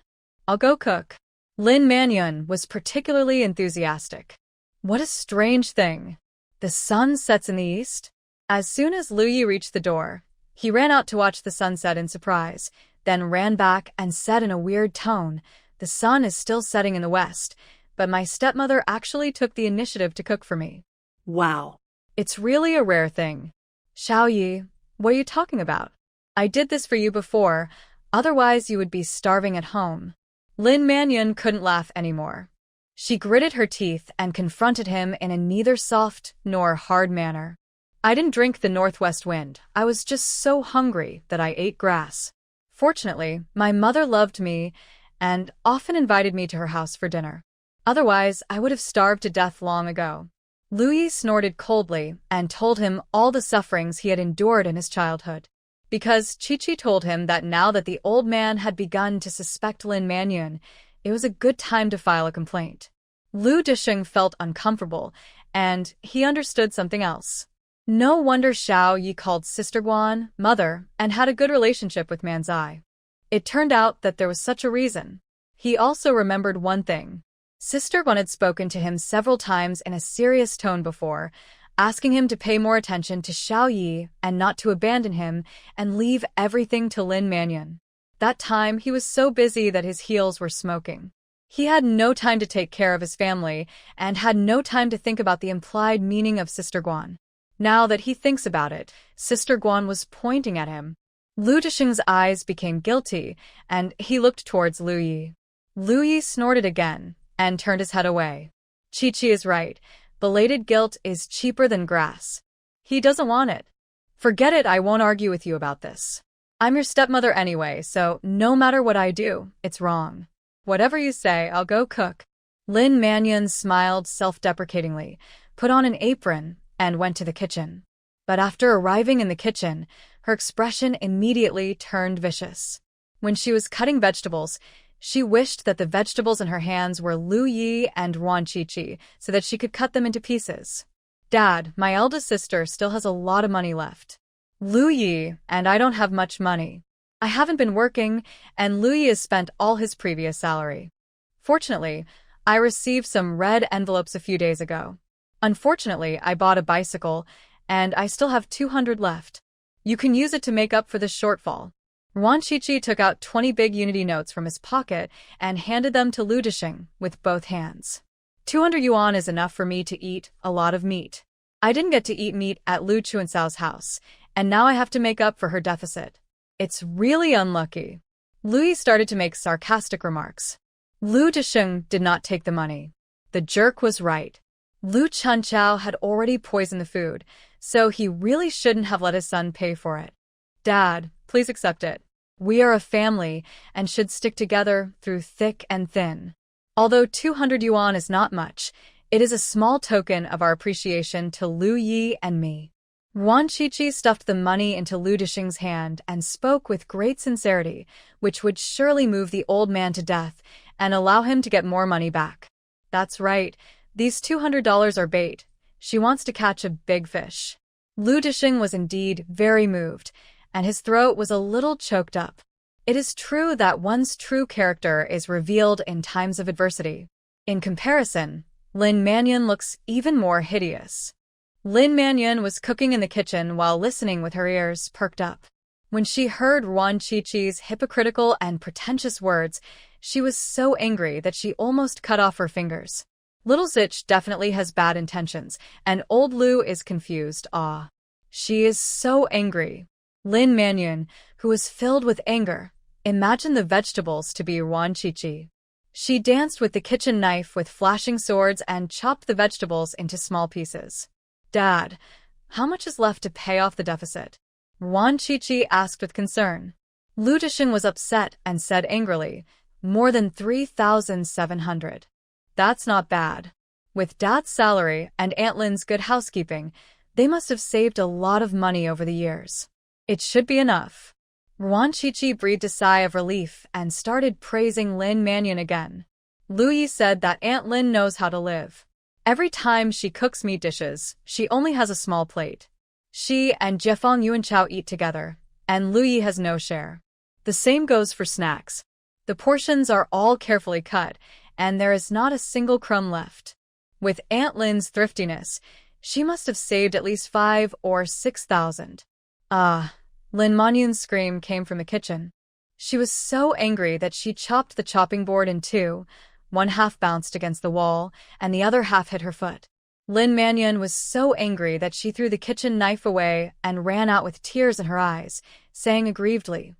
I'll go cook. Lin Manyun was particularly enthusiastic. What a strange thing. The sun sets in the east? As soon as Lu Yi reached the door, he ran out to watch the sunset in surprise, then ran back and said in a weird tone, "The sun is still setting in the west, but my stepmother actually took the initiative to cook for me." Wow. It's really a rare thing. Xiaoyi, what are you talking about? I did this for you before, otherwise you would be starving at home. Lin Manyun couldn't laugh anymore. She gritted her teeth and confronted him in a neither soft nor hard manner. I didn't drink the northwest wind. I was just so hungry that I ate grass. Fortunately, my mother loved me and often invited me to her house for dinner. Otherwise, I would have starved to death long ago. Lu Yi snorted coldly and told him all the sufferings he had endured in his childhood. Because Chi-Chi told him that now that the old man had begun to suspect Lin Manyun, it was a good time to file a complaint. Lu Disheng felt uncomfortable, and he understood something else. No wonder Xiaoyi called Sister Guan mother and had a good relationship with Manzai. It turned out that there was such a reason. He also remembered one thing. Sister Guan had spoken to him several times in a serious tone before, asking him to pay more attention to Xiao Yi and not to abandon him and leave everything to Lin Mannion. That time, he was so busy that his heels were smoking. He had no time to take care of his family and had no time to think about the implied meaning of Sister Guan. Now that he thinks about it, Sister Guan was pointing at him. Lu Disheng's eyes became guilty, and he looked towards Lu Yi. Lu Yi snorted again and turned his head away. Chi-Chi is right. Belated guilt is cheaper than grass. He doesn't want it. Forget it, I won't argue with you about this. I'm your stepmother anyway, so no matter what I do, it's wrong. Whatever you say, I'll go cook. Lin Mannion smiled self-deprecatingly, put on an apron, and went to the kitchen. But after arriving in the kitchen, her expression immediately turned vicious. When she was cutting vegetables, she wished that the vegetables in her hands were Lu Yi and Ruan Chi-Chi so that she could cut them into pieces. Dad, my eldest sister still has a lot of money left. Lu Yi and I don't have much money. I haven't been working, and Lu Yi has spent all his previous salary. Fortunately, I received some red envelopes a few days ago. Unfortunately, I bought a bicycle, and I still have 200 left. You can use it to make up for the shortfall. Ruan Chi-Chi took out 20 big Unity notes from his pocket and handed them to Lu Disheng with both hands. 200 yuan is enough for me to eat a lot of meat. I didn't get to eat meat at Lu Chuansao's house, and now I have to make up for her deficit. It's really unlucky. Lu Yi started to make sarcastic remarks. Lu Disheng did not take the money. The jerk was right. Lu Chunchao had already poisoned the food, so he really shouldn't have let his son pay for it. Dad, please accept it. We are a family and should stick together through thick and thin. Although 200 yuan is not much, it is a small token of our appreciation to Lu Yi and me. Ruan Chi-Chi stuffed the money into Lu Disheng's hand and spoke with great sincerity, which would surely move the old man to death and allow him to get more money back. That's right, these $200 are bait. She wants to catch a big fish. Lu Disheng was indeed very moved, and his throat was a little choked up. It is true that one's true character is revealed in times of adversity. In comparison, Lin Mannion looks even more hideous. Lin Mannion was cooking in the kitchen while listening with her ears perked up. When she heard Ruan Chi-Chi's hypocritical and pretentious words, she was so angry that she almost cut off her fingers. Little Zich definitely has bad intentions, and old Lu is confused. She is so angry. Lin Mannion, who was filled with anger, imagined the vegetables to be Ruan Chi-Chi. She danced with the kitchen knife with flashing swords and chopped the vegetables into small pieces. Dad, how much is left to pay off the deficit? Ruan Chi-Chi asked with concern. Lu Disheng was upset and said angrily, more than 3,700. That's not bad. With Dad's salary and Aunt Lin's good housekeeping, they must have saved a lot of money over the years. It should be enough. Ruan Chi-Chi breathed a sigh of relief and started praising Lin Mannion again. Lu Yi said that Aunt Lin knows how to live. Every time she cooks meat dishes, she only has a small plate. She and Jiefang Yuanchao eat together, and Lu Yi has no share. The same goes for snacks. The portions are all carefully cut, and there is not a single crumb left. With Aunt Lin's thriftiness, she must have saved at least 5,000 or 6,000. Lin Manyun's scream came from the kitchen. She was so angry that she chopped the chopping board in two. One half bounced against the wall, and the other half hit her foot. Lin Mannion was so angry that she threw the kitchen knife away and ran out with tears in her eyes, saying aggrievedly,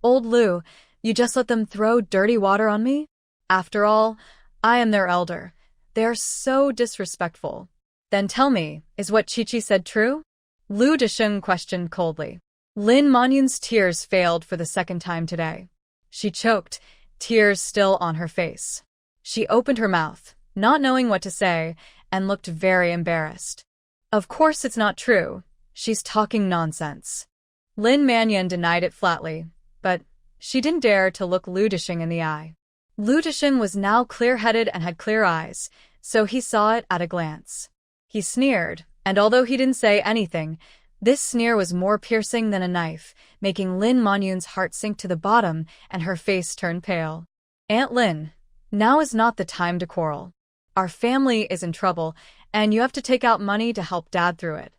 Old Lu, you just let them throw dirty water on me? After all, I am their elder. They are so disrespectful. Then tell me, is what Chi-Chi said true? Lu Disheng questioned coldly. Lin Manyun's tears failed for the second time today. She choked, tears still on her face. She opened her mouth, not knowing what to say, and looked very embarrassed. Of course it's not true. She's talking nonsense. Lin Mannion denied it flatly, but she didn't dare to look Lu Disheng in the eye. Lu Disheng was now clear-headed and had clear eyes, so he saw it at a glance. He sneered, and although he didn't say anything, this sneer was more piercing than a knife, making Lin Manyun's heart sink to the bottom and her face turn pale. Aunt Lin, now is not the time to quarrel. Our family is in trouble, and you have to take out money to help Dad through it.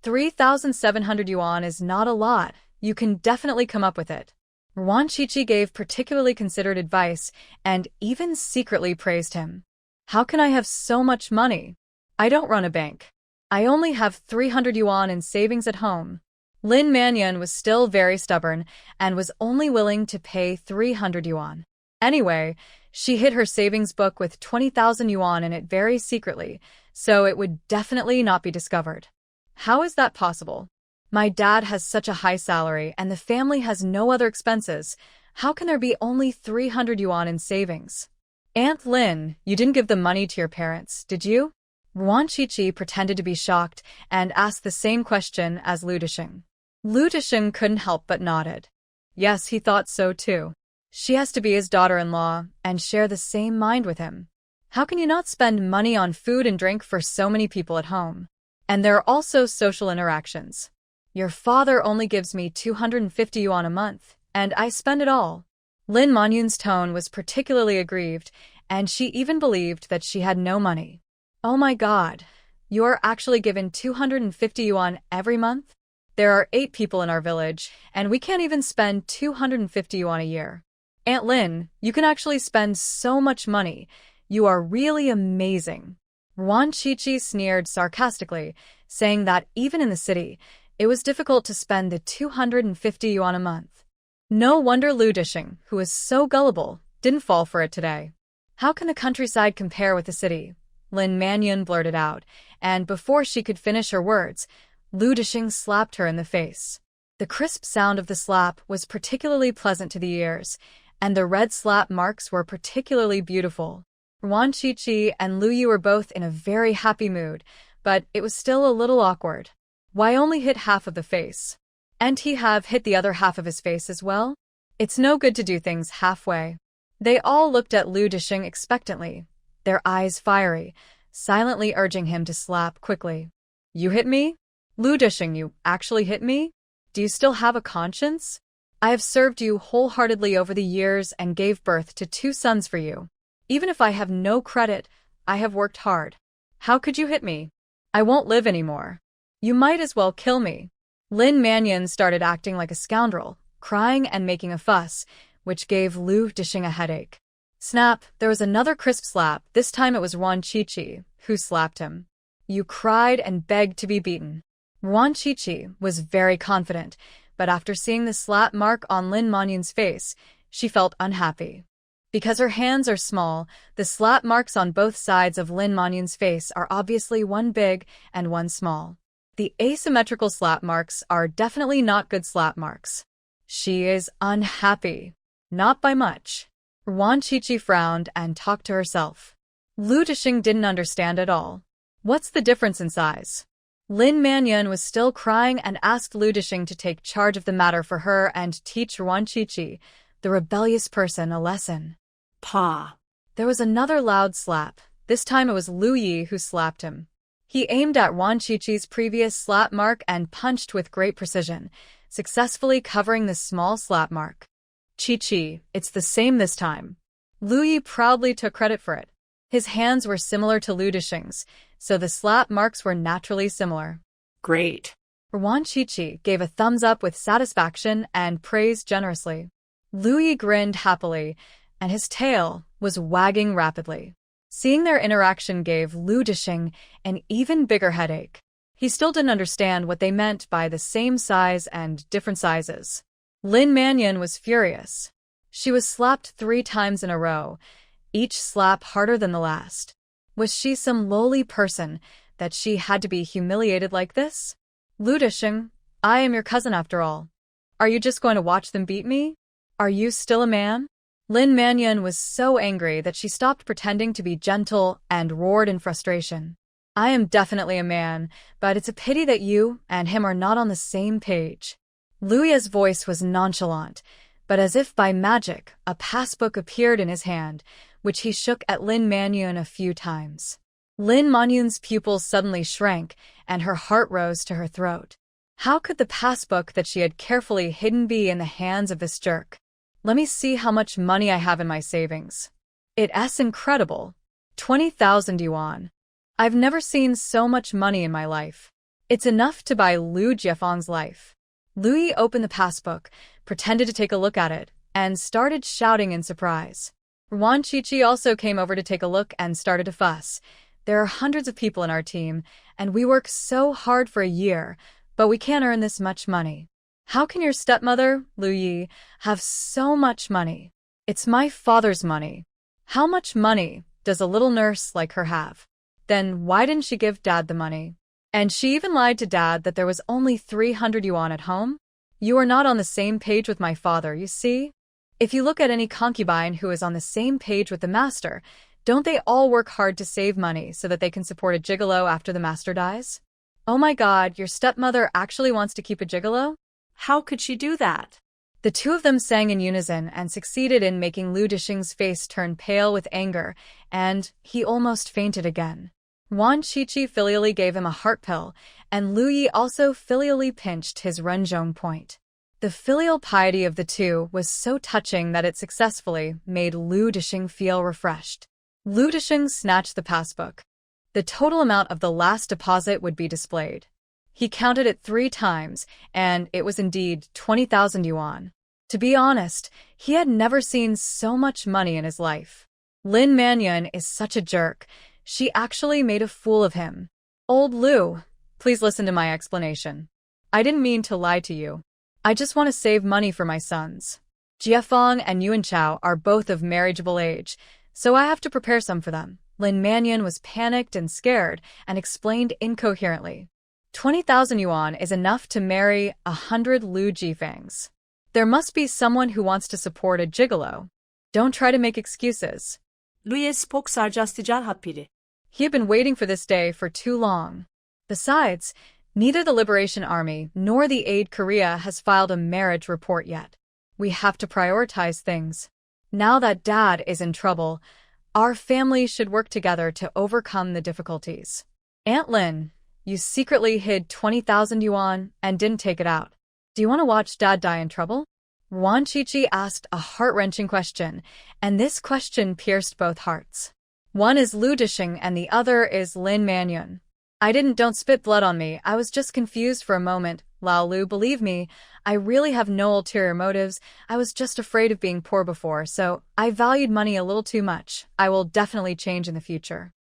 3,700 yuan is not a lot. You can definitely come up with it. Wan Qiqi gave particularly considered advice and even secretly praised him. How can I have so much money? I don't run a bank. I only have 300 yuan in savings at home. Lin Manyan was still very stubborn and was only willing to pay 300 yuan. Anyway, she hid her savings book with 20,000 yuan in it very secretly, so it would definitely not be discovered. How is that possible? My dad has such a high salary and the family has no other expenses. How can there be only 300 yuan in savings? Aunt Lin, you didn't give the money to your parents, did you? Wan Qiqi pretended to be shocked and asked the same question as Lu Disheng. Lu Disheng couldn't help but nodded. Yes, he thought so too. She has to be his daughter-in-law and share the same mind with him. How can you not spend money on food and drink for so many people at home? And there are also social interactions. Your father only gives me 250 yuan a month, and I spend it all. Lin Manyun's tone was particularly aggrieved, and she even believed that she had no money. Oh my God, you're actually given 250 yuan every month? There are 8 people in our village, and we can't even spend 250 yuan a year. Aunt Lin, you can actually spend so much money. You are really amazing. Wan Qiqi sneered sarcastically, saying that even in the city, it was difficult to spend the 250 yuan a month. No wonder Lu Disheng, who was so gullible, didn't fall for it today. How can the countryside compare with the city? Lin Manyun blurted out, and before she could finish her words, Lu Disheng slapped her in the face. The crisp sound of the slap was particularly pleasant to the ears, and the red slap marks were particularly beautiful. Wan Qiqi and Lu Yu were both in a very happy mood, but it was still a little awkward. Why only hit half of the face? And he have hit the other half of his face as well? It's no good to do things halfway. They all looked at Lu Disheng expectantly, their eyes fiery, silently urging him to slap quickly. You hit me? Lu Disheng, you actually hit me? Do you still have a conscience? I have served you wholeheartedly over the years and gave birth to 2 sons for you. Even if I have no credit, I have worked hard. How could you hit me? I won't live anymore. You might as well kill me. Lin Manyun started acting like a scoundrel, crying and making a fuss, which gave Lu Disheng a headache. Snap, there was another crisp slap. This time it was Wan Qiqi who slapped him. You cried and begged to be beaten. Wan Qiqi was very confident, but after seeing the slap mark on Lin Manyun's face, she felt unhappy. Because her hands are small, the slap marks on both sides of Lin Manyun's face are obviously one big and one small. The asymmetrical slap marks are definitely not good slap marks. She is unhappy. Not by much. Wan Qiqi frowned and talked to herself. Lu Disheng didn't understand at all. What's the difference in size? Lin Manyun was still crying and asked Lu Disheng to take charge of the matter for her and teach Wan Qiqi, the rebellious person, a lesson. Pa! There was another loud slap. This time it was Lu Yi who slapped him. He aimed at Wan Qiqi's previous slap mark and punched with great precision, successfully covering the small slap mark. Qiqi, it's the same this time. Lu Yi proudly took credit for it. His hands were similar to Lu Disheng's, so the slap marks were naturally similar. Great. Wan Qiqi gave a thumbs up with satisfaction and praised generously. Lu Yi grinned happily, and his tail was wagging rapidly. Seeing their interaction gave Lu Disheng an even bigger headache. He still didn't understand what they meant by the same size and different sizes. Lin Manyun was furious. She was slapped 3 times in a row, each slap harder than the last. Was she some lowly person that she had to be humiliated like this? Lu Disheng, I am your cousin after all. Are you just going to watch them beat me? Are you still a man? Lin Manyun was so angry that she stopped pretending to be gentle and roared in frustration. I am definitely a man, but it's a pity that you and him are not on the same page. Lu Yi's voice was nonchalant, but as if by magic, a passbook appeared in his hand, which he shook at Lin Manyun a few times. Lin Manyun's pupils suddenly shrank, and her heart rose to her throat. How could the passbook that she had carefully hidden be in the hands of this jerk? Let me see how much money I have in my savings. It's incredible. 20,000 yuan. I've never seen so much money in my life. It's enough to buy Lu Jiefeng's life. Lu Yi opened the passbook, pretended to take a look at it, and started shouting in surprise. Wan Qiqi also came over to take a look and started to fuss. There are hundreds of people in our team, and we work so hard for a year, but we can't earn this much money. How can your stepmother, Lu Yi, have so much money? It's my father's money. How much money does a little nurse like her have? Then why didn't she give Dad the money? And she even lied to Dad that there was only 300 yuan at home? You are not on the same page with my father, you see? If you look at any concubine who is on the same page with the master, don't they all work hard to save money so that they can support a gigolo after the master dies? Oh my God, your stepmother actually wants to keep a gigolo? How could she do that? The two of them sang in unison and succeeded in making Lu Disheng's face turn pale with anger, and he almost fainted again. Wan Qiqi filially gave him a heart pill, and Lu Yi also filially pinched his Renzhong point. The filial piety of the two was so touching that it successfully made Lu Disheng feel refreshed. Lu Disheng snatched the passbook. The total amount of the last deposit would be displayed. He counted it 3 times, and it was indeed 20,000 yuan. To be honest, he had never seen so much money in his life. Lin Manyan is such a jerk. She actually made a fool of him. Old Lu, please listen to my explanation. I didn't mean to lie to you. I just want to save money for my sons. Jiefeng and Yuan Chao are both of marriageable age, so I have to prepare some for them. Lin Manyan was panicked and scared and explained incoherently. 20,000 yuan is enough to marry 100 Lu Jiefengs. There must be someone who wants to support a gigolo. Don't try to make excuses. 루이의 스포크살자스티자 하필이. He had been waiting for this day for too long. Besides, neither the Liberation Army nor the Aid Korea has filed a marriage report yet. We have to prioritize things. Now that Dad is in trouble, our family should work together to overcome the difficulties. Aunt Lin, you secretly hid 20,000 yuan and didn't take it out. Do you want to watch Dad die in trouble? Wan Qiqi asked a heart-wrenching question, and this question pierced both hearts. One is Lu Disheng and the other is Lin Manyan. Don't spit blood on me. I was just confused for a moment. Lao Lu, believe me, I really have no ulterior motives. I was just afraid of being poor before, so I valued money a little too much. I will definitely change in the future.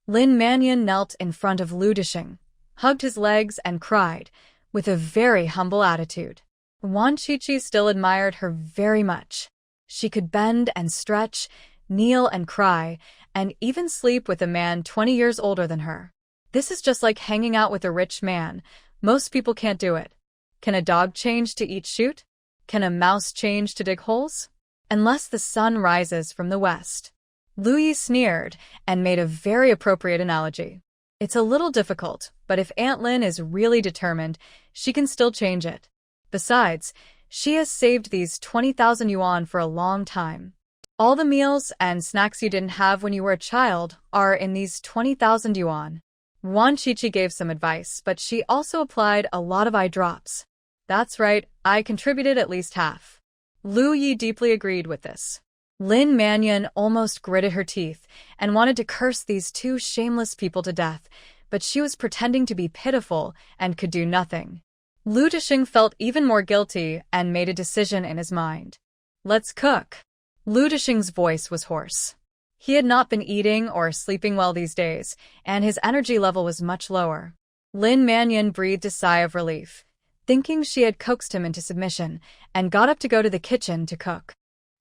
Lin Manyan knelt in front of Lu Disheng, hugged his legs and cried, with a very humble attitude. Wan Qiqi still admired her very much. She could bend and stretch, kneel and cry, and even sleep with a man 20 years older than her. This is just like hanging out with a rich man. Most people can't do it. Can a dog change to eat shoot? Can a mouse change to dig holes? Unless the sun rises from the west. Lu Yi sneered and made a very appropriate analogy. It's a little difficult, but if Aunt Lin is really determined, she can still change it. Besides, she has saved these 20,000 yuan for a long time. All the meals and snacks you didn't have when you were a child are in these 20,000 yuan. Wan Qiqi gave some advice, but she also applied a lot of eye drops. That's right, I contributed at least half. Lu Yi deeply agreed with this. Lin Manyan almost gritted her teeth and wanted to curse these two shameless people to death, but she was pretending to be pitiful and could do nothing. Lu Disheng felt even more guilty and made a decision in his mind. Let's cook. Lu Disheng's voice was hoarse. He had not been eating or sleeping well these days, and his energy level was much lower. Lin Manyan breathed a sigh of relief, thinking she had coaxed him into submission, and got up to go to the kitchen to cook.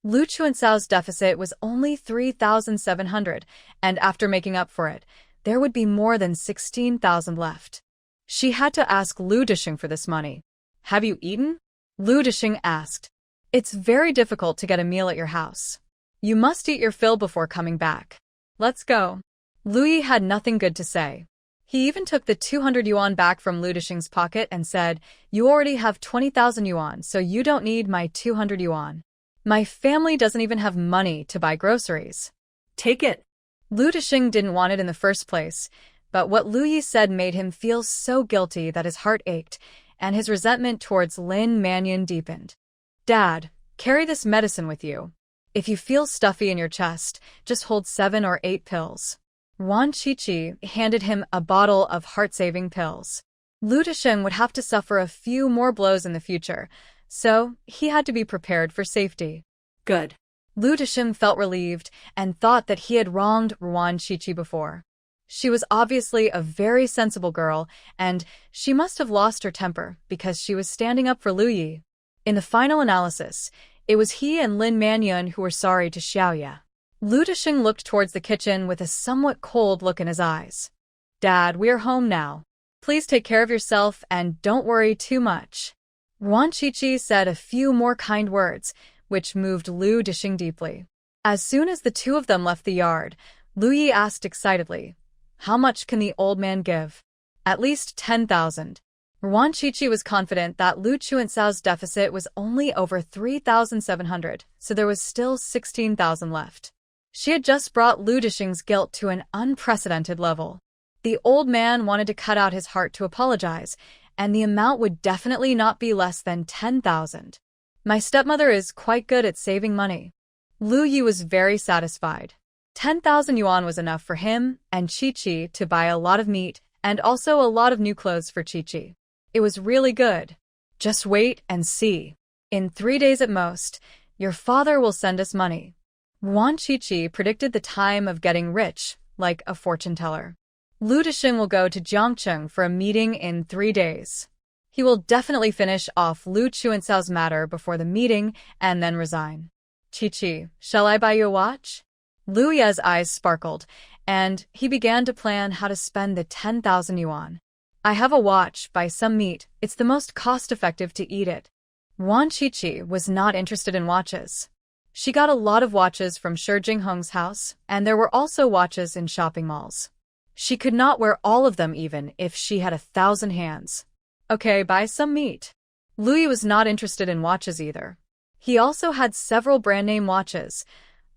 Lu Chuancao's deficit was only 3,700, and after making up for it, there would be more than 16,000 left. She had to ask Lu Disheng for this money. Have you eaten? Lu Disheng asked. It's very difficult to get a meal at your house. You must eat your fill before coming back. Let's go. Lu Yi had nothing good to say. He even took the 200 yuan back from Lu Disheng's pocket and said, You already have 20,000 yuan, so you don't need my 200 yuan. My family doesn't even have money to buy groceries. Take it. Lu Disheng didn't want it in the first place, but what Lu Yi said made him feel so guilty that his heart ached, and his resentment towards Lin Manyan deepened. Dad, carry this medicine with you. If you feel stuffy in your chest, just hold 7 or 8 pills. Yuan Qiqi handed him a bottle of heart-saving pills. Lu Disheng would have to suffer a few more blows in the future, so he had to be prepared for safety. Good. Lu Disheng felt relieved and thought that he had wronged Yuan Qiqi before. She was obviously a very sensible girl, and she must have lost her temper because she was standing up for Lu Yi. In the final analysis, it was he and Lin Manyun who were sorry to Xiaoya. Lu Disheng looked towards the kitchen with a somewhat cold look in his eyes. Dad, we're home now. Please take care of yourself and don't worry too much. Yuan Qiqi said a few more kind words, which moved Lu Disheng deeply. As soon as the two of them left the yard, Lu Yi asked excitedly, "How much can the old man give?" "At least 10,000. Yuan Qiqi was confident that Lu Chuancao's deficit was only over 3,700, so there was still 16,000 left. She had just brought Lu Disheng's guilt to an unprecedented level. The old man wanted to cut out his heart to apologize, and the amount would definitely not be less than 10,000. My stepmother is quite good at saving money. Lu Yi was very satisfied. 10,000 yuan was enough for him and Qiqi to buy a lot of meat and also a lot of new clothes for Qiqi. It was really good. Just wait and see. In 3 days at most, your father will send us money. Yuan Qiqi predicted the time of getting rich, like a fortune teller. Lu Disheng will go to Jiangcheng for a meeting in 3 days. He will definitely finish off Lu Chuancao's matter before the meeting and then resign. Qiqi, shall I buy you a watch? Lu Ye's eyes sparkled, and he began to plan how to spend the 10,000 yuan. I have a watch, buy some meat, it's the most cost-effective to eat it. Yuan Qiqi was not interested in watches. She got a lot of watches from Shi Jinghong's house, and there were also watches in shopping malls. She could not wear all of them even if she had 1,000 hands. Okay, buy some meat. Lu Yi was not interested in watches either. He also had several brand-name watches,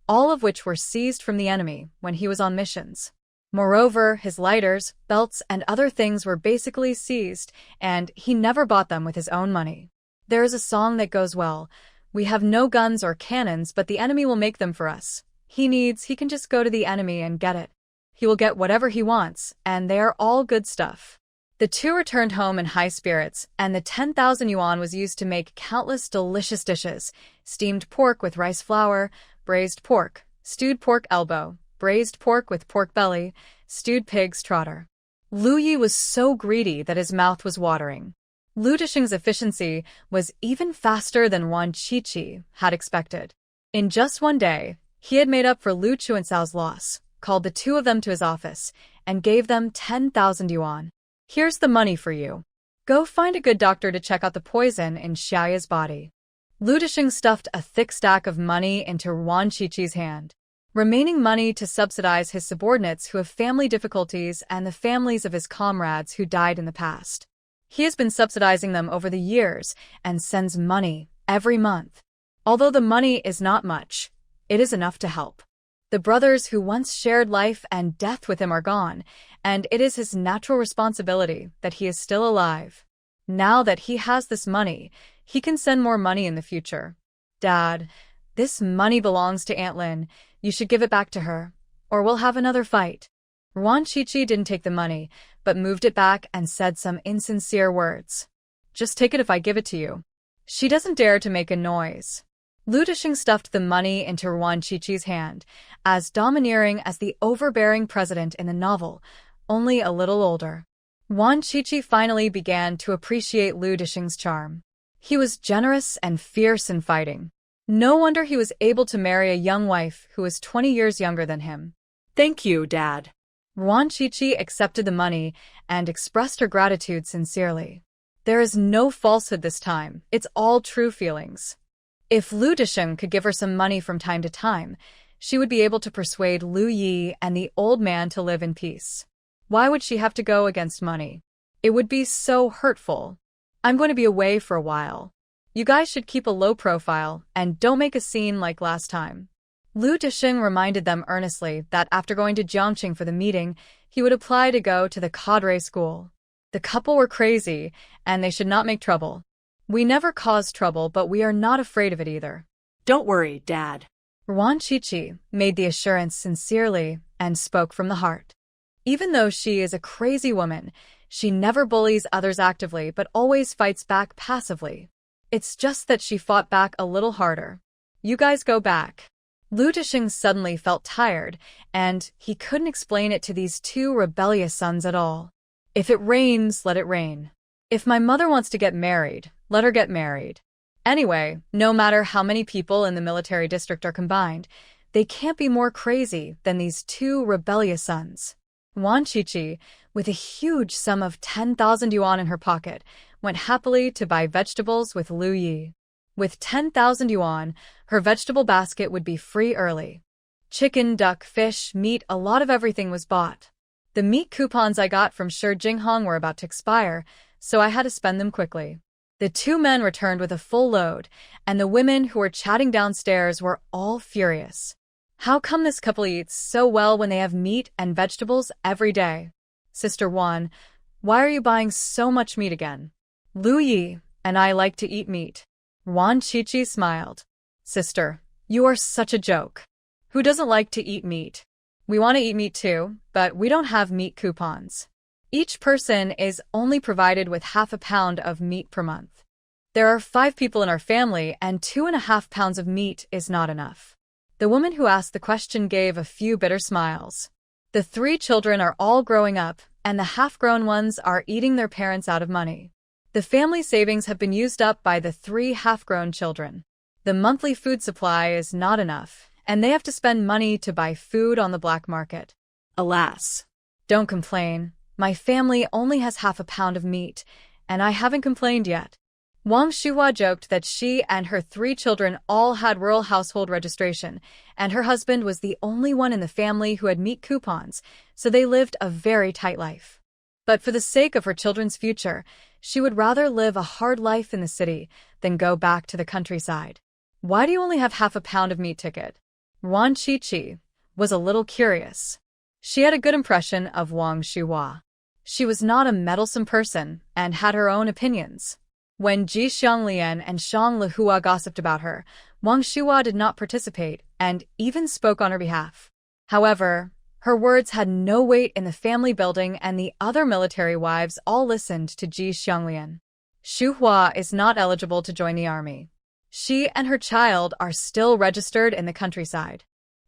all of which were seized from the enemy when he was on missions. Moreover, his lighters, belts, and other things were basically seized, and he never bought them with his own money. There is a song that goes well, "We have no guns or cannons, but the enemy will make them for us. He can just go to the enemy and get it. He will get whatever he wants, and they are all good stuff." The two returned home in high spirits, and the 10,000 yuan was used to make countless delicious dishes: steamed pork with rice flour, braised pork, stewed pork elbow, braised pork with pork belly, stewed pig's trotter. Lu Yi was so greedy that his mouth was watering. Lu Disheng's efficiency was even faster than Yuan Qiqi had expected. In just 1 day, he had made up for Lu Chuancao's loss, called the two of them to his office, and gave them 10,000 yuan. Here's the money for you. Go find a good doctor to check out the poison in Xiaoya's body. Lu Disheng stuffed a thick stack of money into Yuan Qiqi's hand, remaining money to subsidize his subordinates who have family difficulties and the families of his comrades who died in the past. He has been subsidizing them over the years and sends money every month. Although the money is not much, it is enough to help. The brothers who once shared life and death with him are gone, and it is his natural responsibility that he is still alive. Now that he has this money, he can send more money in the future. Dad, this money belongs to Aunt Lin. You should give it back to her, or we'll have another fight. Yuan Qiqi didn't take the money, but moved it back and said some insincere words. Just take it if I give it to you. She doesn't dare to make a noise. Lu Disheng stuffed the money into Yuan Qiqi's hand, as domineering as the overbearing president in the novel, only a little older. Yuan Qiqi finally began to appreciate Lu Disheng's charm. He was generous and fierce in fighting. No wonder he was able to marry a young wife who was 20 years younger than him. Thank you, Dad. Yuan Qiqi accepted the money and expressed her gratitude sincerely. There is no falsehood this time, it's all true feelings. If Lu Disheng could give her some money from time to time, she would be able to persuade Lu Yi and the old man to live in peace. Why would she have to go against money? It would be so hurtful. I'm going to be away for a while. You guys should keep a low profile and don't make a scene like last time. Lu Disheng reminded them earnestly that after going to Jiangcheng for the meeting, he would apply to go to the cadre school. The couple were crazy, and they should not make trouble. We never cause trouble, but we are not afraid of it either. Don't worry, Dad. Yuan Qiqi made the assurance sincerely and spoke from the heart. Even though she is a crazy woman, she never bullies others actively but always fights back passively. It's just that she fought back a little harder. You guys go back. Lu Disheng suddenly felt tired, and he couldn't explain it to these two rebellious sons at all. If it rains, let it rain. If my mother wants to get married, let her get married. Anyway, no matter how many people in the military district are combined, they can't be more crazy than these two rebellious sons. Wan Qiqi, with a huge sum of 10,000 yuan in her pocket, went happily to buy vegetables with Lu Yi. With 10,000 yuan, her vegetable basket would be free early. Chicken, duck, fish, meat, a lot of everything was bought. The meat coupons I got from Shi Jinghong were about to expire, so I had to spend them quickly. The two men returned with a full load, and the women who were chatting downstairs were all furious. How come this couple eats so well when they have meat and vegetables every day? Sister Wan, why are you buying so much meat again? Lu Yi and I like to eat meat. Wan Qiqi smiled. Sister, you are such a joke. Who doesn't like to eat meat? We want to eat meat too, but we don't have meat coupons. Each person is only provided with half a pound of meat per month. There are 5 people in our family, and 2.5 pounds of meat is not enough. The woman who asked the question gave a few bitter smiles. The 3 children are all growing up, and the half-grown ones are eating their parents out of money. The family savings have been used up by the 3 half-grown children. The monthly food supply is not enough, and they have to spend money to buy food on the black market. Alas. Don't complain. My family only has half a pound of meat, and I haven't complained yet. Wang Shuhua joked that she and her 3 children all had rural household registration, and her husband was the only one in the family who had meat coupons, so they lived a very tight life. But for the sake of her children's future, she would rather live a hard life in the city than go back to the countryside. Why do you only have half a pound of meat ticket? Wan Qiqi was a little curious. She had a good impression of Wang Shuhua. She was not a meddlesome person and had her own opinions. When Ji Xianglian and Shang Lehua gossiped about her, Wang Shuhua did not participate and even spoke on her behalf. However, her words had no weight in the family building, and the other military wives all listened to Ji Xianglian. Shuhua is not eligible to join the army. She and her child are still registered in the countryside.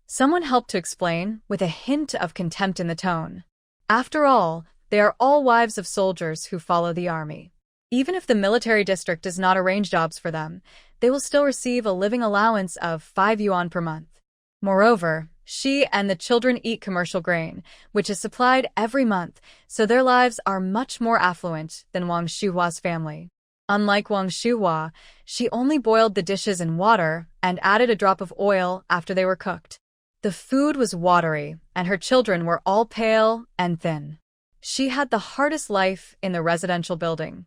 Someone helped to explain, with a hint of contempt in the tone. After all, they are all wives of soldiers who follow the army. Even if the military district does not arrange jobs for them, they will still receive a living allowance of 5 yuan per month. Moreover, she and the children eat commercial grain, which is supplied every month, so their lives are much more affluent than Wang Shuhua's family. Unlike Wang Shuhua, she only boiled the dishes in water and added a drop of oil after they were cooked. The food was watery, and her children were all pale and thin. She had the hardest life in the residential building.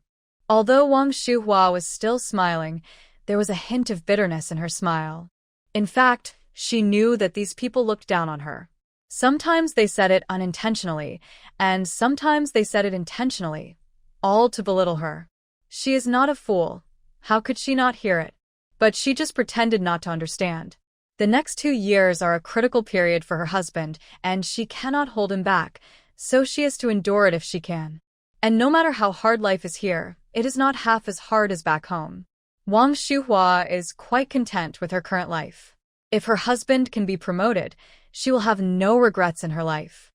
Although Wang Shuhua was still smiling, there was a hint of bitterness in her smile. In fact, she knew that these people looked down on her. Sometimes they said it unintentionally, and sometimes they said it intentionally, all to belittle her. She is not a fool. How could she not hear it? But she just pretended not to understand. The next 2 years are a critical period for her husband, and she cannot hold him back, so she has to endure it if she can. And no matter how hard life is here, it is not half as hard as back home. Wang Shuhua is quite content with her current life. If her husband can be promoted, she will have no regrets in her life.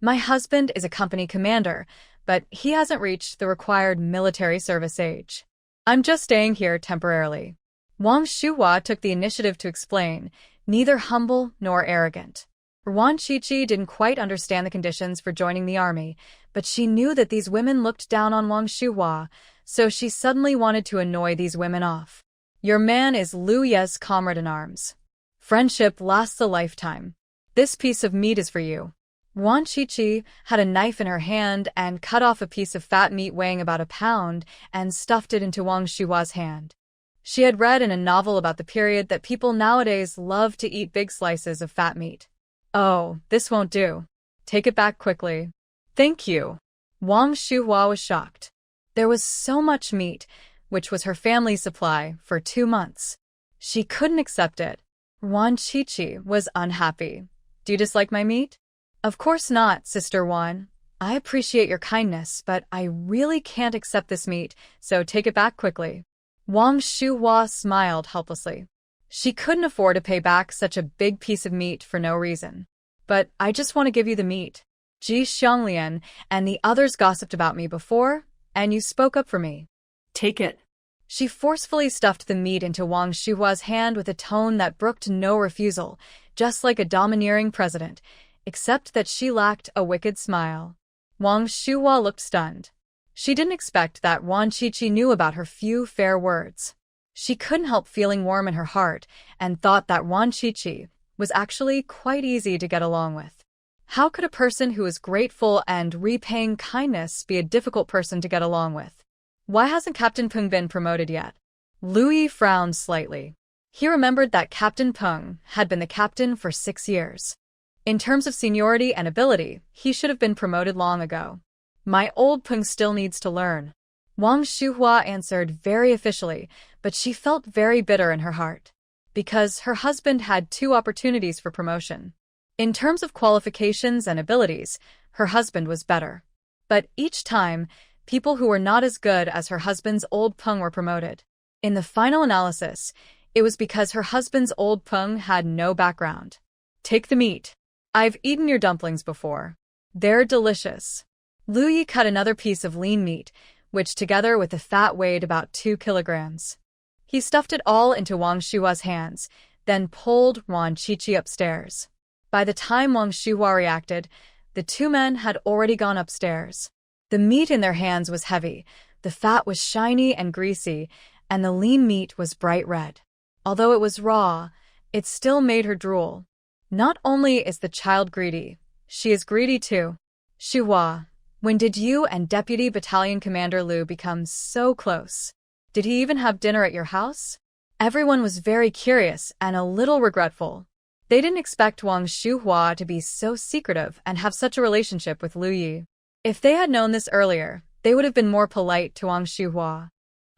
My husband is a company commander, but he hasn't reached the required military service age. I'm just staying here temporarily. Wang Shuhua took the initiative to explain, neither humble nor arrogant. Wan Qiqi didn't quite understand the conditions for joining the army, but she knew that these women looked down on Wang Shuhua, so she suddenly wanted to annoy these women off. Your man is Lu Ye's comrade-in-arms. Friendship lasts a lifetime. This piece of meat is for you. Wan Qiqi had a knife in her hand and cut off a piece of fat meat weighing about a pound and stuffed it into Wang Shuhua's hand. She had read in a novel about the period that people nowadays love to eat big slices of fat meat. Oh, this won't do. Take it back quickly. Thank you. Wang Shuhua was shocked. There was so much meat, which was her family's supply, for 2 months. She couldn't accept it. Wan Qiqi was unhappy. Do you dislike my meat? Of course not, Sister Wan. I appreciate your kindness, but I really can't accept this meat, so take it back quickly. Wang Shuhua smiled helplessly. She couldn't afford to pay back such a big piece of meat for no reason. But I just want to give you the meat. Ji Xianglian and the others gossiped about me before, and you spoke up for me. Take it. She forcefully stuffed the meat into Wang Shuhua's hand with a tone that brooked no refusal, just like a domineering president, except that she lacked a wicked smile. Wang Shuhua looked stunned. She didn't expect that Wan Qiqi knew about her few fair words. She couldn't help feeling warm in her heart and thought that Wan Qiqi was actually quite easy to get along with. How could a person who is grateful and repaying kindness be a difficult person to get along with? Why hasn't Captain Peng been promoted yet? Lu Yi frowned slightly. He remembered that Captain Peng had been the captain for 6 years. In terms of seniority and ability, he should have been promoted long ago. My old Peng still needs to learn. Wang Shuhua answered very officially, but she felt very bitter in her heart. Because her husband had 2 opportunities for promotion. In terms of qualifications and abilities, her husband was better. But each time, people who were not as good as her husband's old Peng were promoted. In the final analysis, it was because her husband's old Peng had no background. Take the meat. I've eaten your dumplings before. They're delicious. Lu Yi cut another piece of lean meat, which together with the fat weighed about 2 kilograms. He stuffed it all into Wang Shuhua's hands, then pulled Wan Qiqi upstairs. By the time Wang Shuhua reacted, the 2 men had already gone upstairs. The meat in their hands was heavy, the fat was shiny and greasy, and the lean meat was bright red. Although it was raw, it still made her drool. Not only is the child greedy, she is greedy too. Shuhua, when did you and Deputy Battalion Commander Lu become so close? Did he even have dinner at your house? Everyone was very curious and a little regretful. They didn't expect Wang Shuhua to be so secretive and have such a relationship with Lu Yi. If they had known this earlier, they would have been more polite to Wang Shuhua.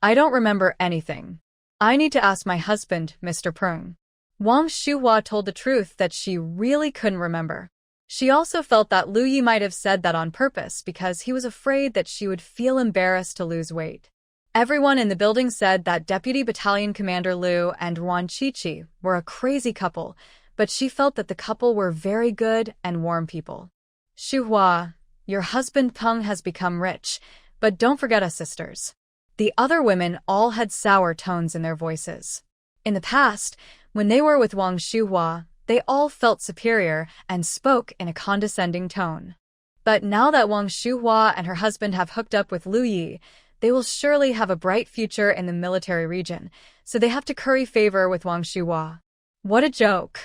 I don't remember anything. I need to ask my husband, Mr. Peng. Wang Shuhua told the truth that she really couldn't remember. She also felt that Lu Yi might have said that on purpose because he was afraid that she would feel embarrassed to lose weight. Everyone in the building said that Deputy Battalion Commander Lu and Wan Qiqi were a crazy couple, but she felt that the couple were very good and warm people. Shuhua, your husband Peng has become rich, but don't forget us sisters. The other women all had sour tones in their voices. In the past, when they were with Wang Shuhua, they all felt superior and spoke in a condescending tone. But now that Wang Shuhua and her husband have hooked up with Lu Yi, they will surely have a bright future in the military region, so they have to curry favor with Wang Shuhua. What a joke!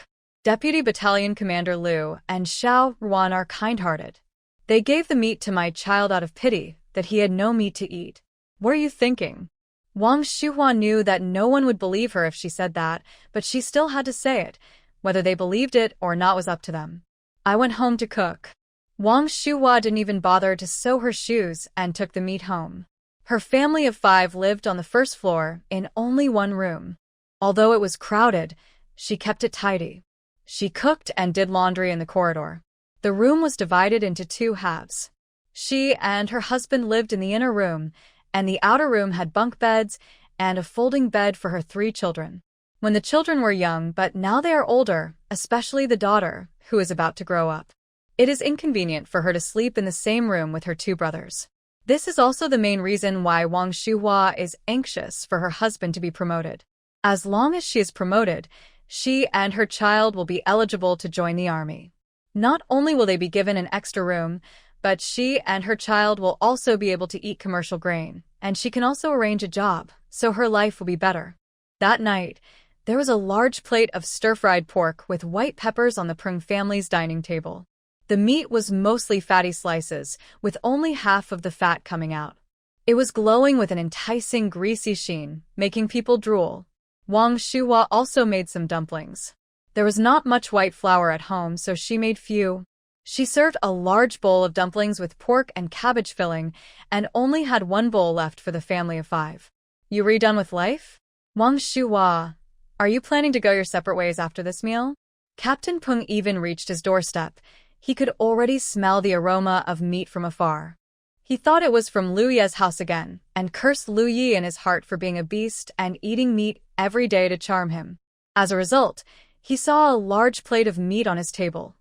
Deputy Battalion Commander Lu and Xiao Ruan are kind-hearted. They gave the meat to my child out of pity that he had no meat to eat. What are you thinking? Wang Shuhua knew that no one would believe her if she said that, but she still had to say it. Whether they believed it or not was up to them. I went home to cook. Wang Shuhua didn't even bother to sew her shoes and took the meat home. Her family of 5 lived on the first floor in only one room. Although it was crowded, she kept it tidy. She cooked and did laundry in the corridor. The room was divided into 2 halves. She and her husband lived in the inner room, and the outer room had bunk beds and a folding bed for her 3 children. When the children were young, but now they are older, especially the daughter, who is about to grow up. It is inconvenient for her to sleep in the same room with her 2 brothers. This is also the main reason why Wang Shuhua is anxious for her husband to be promoted. As long as she is promoted, she and her child will be eligible to join the army. Not only will they be given an extra room, but she and her child will also be able to eat commercial grain, and she can also arrange a job, so her life will be better. That night, there was a large plate of stir-fried pork with white peppers on the Peng family's dining table. The meat was mostly fatty slices, with only half of the fat coming out. It was glowing with an enticing greasy sheen, making people drool. Wang Shuhua also made some dumplings. There was not much white flour at home, so she made few. She served a large bowl of dumplings with pork and cabbage filling, and only had 1 bowl left for the family of 5. You redone with life? Wang Shuhua, are you planning to go your separate ways after this meal? Captain Peng even reached his doorstep. He could already smell the aroma of meat from afar. He thought it was from Liu Ye's house again, and cursed Liu Ye in his heart for being a beast and eating meat every day to charm him. As a result, he saw a large plate of meat on his table,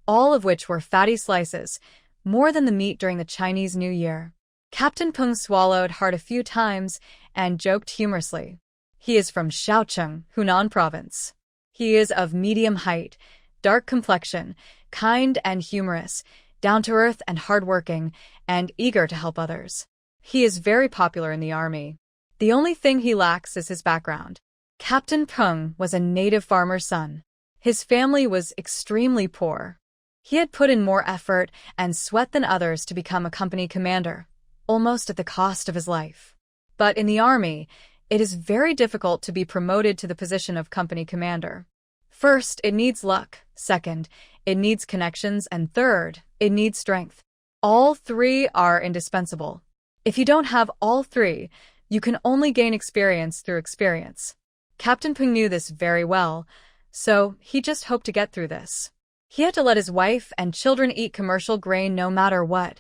all of which were fatty slices, more than the meat during the Chinese New Year. Captain Peng swallowed hard a few times and joked humorously. He is from Shaocheng, Hunan province. He is of medium height, dark complexion, kind and humorous, down-to-earth and hard-working, and eager to help others. He is very popular in the army. The only thing he lacks is his background. Captain Peng was a native farmer's son. His family was extremely poor. He had put in more effort and sweat than others to become a company commander, almost at the cost of his life. But in the army, it is very difficult to be promoted to the position of company commander. First, it needs luck. Second, it needs connections. And third, it needs strength. All three are indispensable. If you don't have all three, you can only gain experience through experience. Captain Peng knew this very well, so he just hoped to get through this. He had to let his wife and children eat commercial grain no matter what,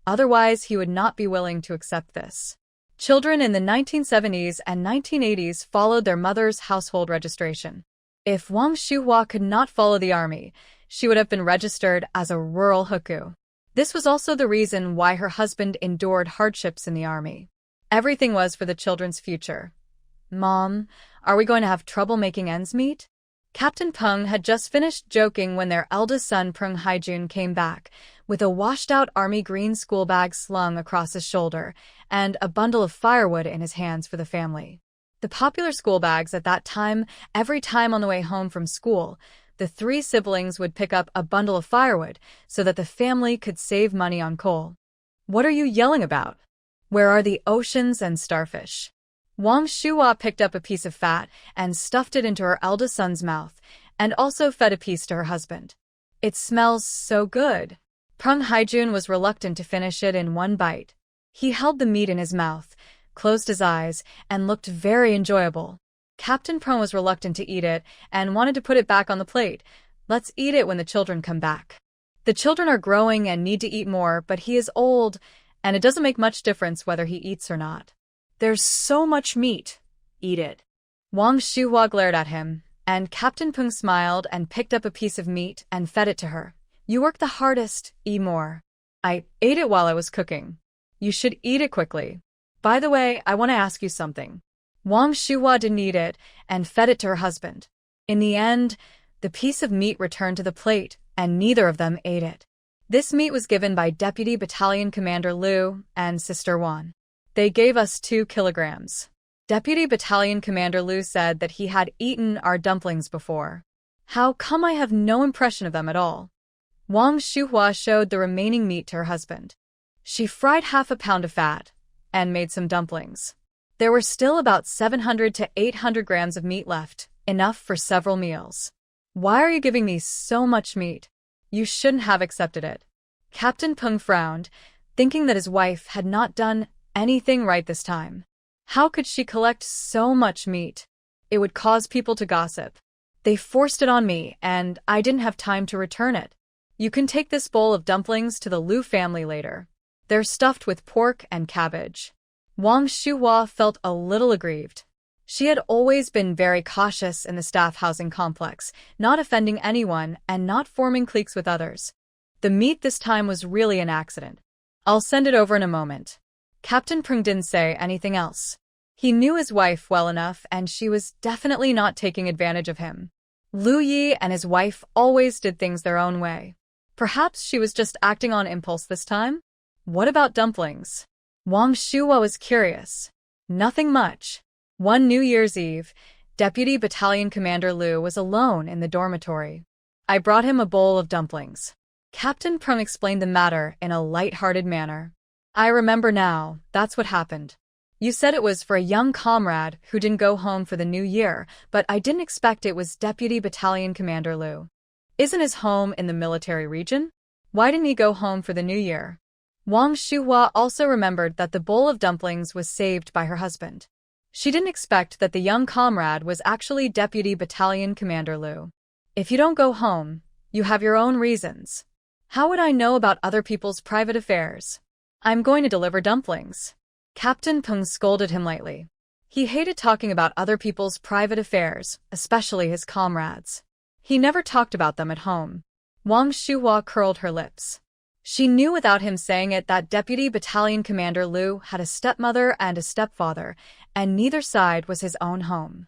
otherwise he would not be willing to accept this. Children in the 1970s and 1980s followed their mother's household registration. If Wang Shuhua could not follow the army, she would have been registered as a rural hukou. This was also the reason why her husband endured hardships in the army. Everything was for the children's future. Mom, are we going to have trouble making ends meet? Captain Peng had just finished joking when their eldest son Peng Haijun came back, with a washed-out army green school bag slung across his shoulder and a bundle of firewood in his hands for the family. The popular school bags at that time, every time on the way home from school, the three siblings would pick up a bundle of firewood so that the family could save money on coal. What are you yelling about? Where are the oceans and starfish? Wang Shuhua picked up a piece of fat and stuffed it into her eldest son's mouth, and also fed a piece to her husband. It smells so good. Peng Haijun was reluctant to finish it in one bite. He held the meat in his mouth, closed his eyes, and looked very enjoyable. Captain Peng was reluctant to eat it and wanted to put it back on the plate. Let's eat it when the children come back. The children are growing and need to eat more, but he is old, and it doesn't make much difference whether he eats or not. There's so much meat. Eat it. Wang Shuhua glared at him, and Captain Peng smiled and picked up a piece of meat and fed it to her. You work the hardest, eat more. I ate it while I was cooking. You should eat it quickly. By the way, I want to ask you something. Wang Shuhua didn't eat it and fed it to her husband. In the end, the piece of meat returned to the plate, and neither of them ate it. This meat was given by Deputy Battalion Commander Liu and Sister Wan. They gave us 2 kilograms. Deputy Battalion Commander Liu said that he had eaten our dumplings before. How come I have no impression of them at all? Wang Shuhua showed the remaining meat to her husband. She fried half a pound of fat and made some dumplings. There were still about 700 to 800 grams of meat left, enough for several meals. Why are you giving me so much meat? You shouldn't have accepted it. Captain Peng frowned, thinking that his wife had not done anything right this time. How could she collect so much meat? It would cause people to gossip. They forced it on me, and I didn't have time to return it. You can take this bowl of dumplings to the Liu family later. They're stuffed with pork and cabbage. Wang Shuhua felt a little aggrieved. She had always been very cautious in the staff housing complex, not offending anyone and not forming cliques with others. The meat this time was really an accident. I'll send it over in a moment. Captain Peng didn't say anything else. He knew his wife well enough, and she was definitely not taking advantage of him. Liu Yi and his wife always did things their own way. Perhaps she was just acting on impulse this time? What about dumplings? Wang Shuhua was curious. Nothing much. One New Year's Eve, Deputy Battalion Commander Liu was alone in the dormitory. I brought him a bowl of dumplings. Captain Peng explained the matter in a light-hearted manner. I remember now, that's what happened. You said it was for a young comrade who didn't go home for the new year, but I didn't expect it was Deputy Battalion Commander Liu. Isn't his home in the military region? Why didn't he go home for the new year? Wang Shuhua also remembered that the bowl of dumplings was saved by her husband. She didn't expect that the young comrade was actually Deputy Battalion Commander Liu. If you don't go home, you have your own reasons. How would I know about other people's private affairs? I'm going to deliver dumplings. Captain Peng scolded him lightly. He hated talking about other people's private affairs, especially his comrades. He never talked about them at home. Wang Shuhua curled her lips. She knew without him saying it that Deputy Battalion Commander Liu had a stepmother and a stepfather, and neither side was his own home.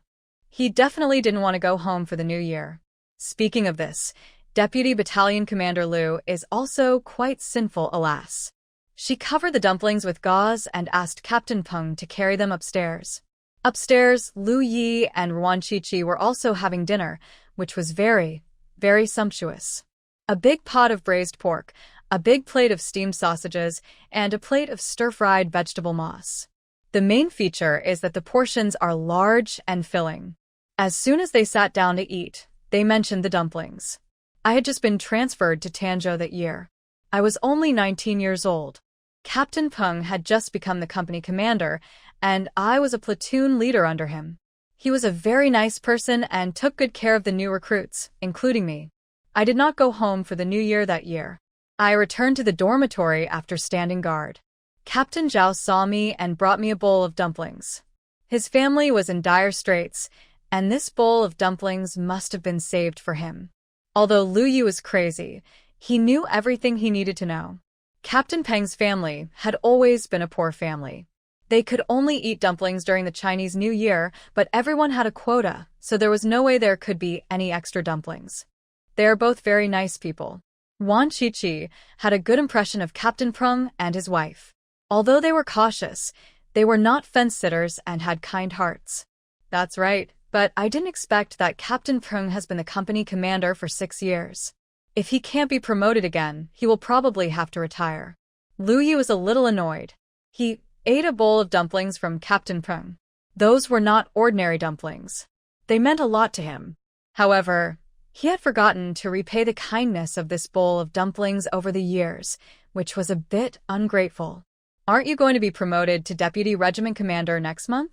He definitely didn't want to go home for the new year. Speaking of this, Deputy Battalion Commander Liu is also quite sinful, alas. She covered the dumplings with gauze and asked Captain Peng to carry them upstairs. Upstairs, Lu Yi and Ruan Qiqi were also having dinner, which was very, very sumptuous. A big pot of braised pork, a big plate of steamed sausages, and a plate of stir-fried vegetable moss. The main feature is that the portions are large and filling. As soon as they sat down to eat, they mentioned the dumplings. I had just been transferred to Tanzhou that year. I was only 19 years old. Captain Peng had just become the company commander, and I was a platoon leader under him. He was a very nice person and took good care of the new recruits, including me. I did not go home for the new year that year. I returned to the dormitory after standing guard. Captain Zhao saw me and brought me a bowl of dumplings. His family was in dire straits, and this bowl of dumplings must have been saved for him. Although Lu Yu was crazy, he knew everything he needed to know. Captain Peng's family had always been a poor family. They could only eat dumplings during the Chinese New Year, but everyone had a quota, so there was no way there could be any extra dumplings. They are both very nice people. Wan Qiqi had a good impression of Captain Peng and his wife. Although they were cautious, they were not fence-sitters and had kind hearts. That's right, but I didn't expect that Captain Peng has been the company commander for 6 years. If he can't be promoted again, he will probably have to retire. Lu Yu was a little annoyed. He ate a bowl of dumplings from Captain Peng. Those were not ordinary dumplings. They meant a lot to him. However, he had forgotten to repay the kindness of this bowl of dumplings over the years, which was a bit ungrateful. Aren't you going to be promoted to Deputy Regiment Commander next month?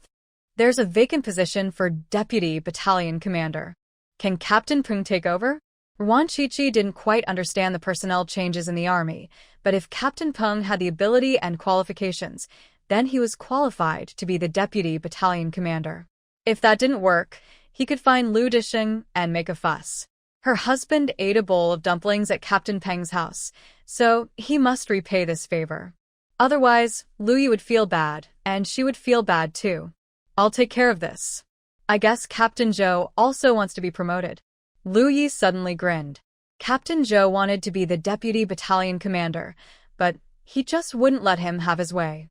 There's a vacant position for Deputy Battalion Commander. Can Captain Peng take over? Ruan Qiqi didn't quite understand the personnel changes in the army, but if Captain Peng had the ability and qualifications, then he was qualified to be the Deputy Battalion Commander. If that didn't work, he could find Lu Disheng and make a fuss. Her husband ate a bowl of dumplings at Captain Peng's house, so he must repay this favor. Otherwise, Lu Yi would feel bad, and she would feel bad too. I'll take care of this. I guess Captain Zhou also wants to be promoted. Lu Yi suddenly grinned. Captain Zhou wanted to be the Deputy Battalion Commander, but he just wouldn't let him have his way.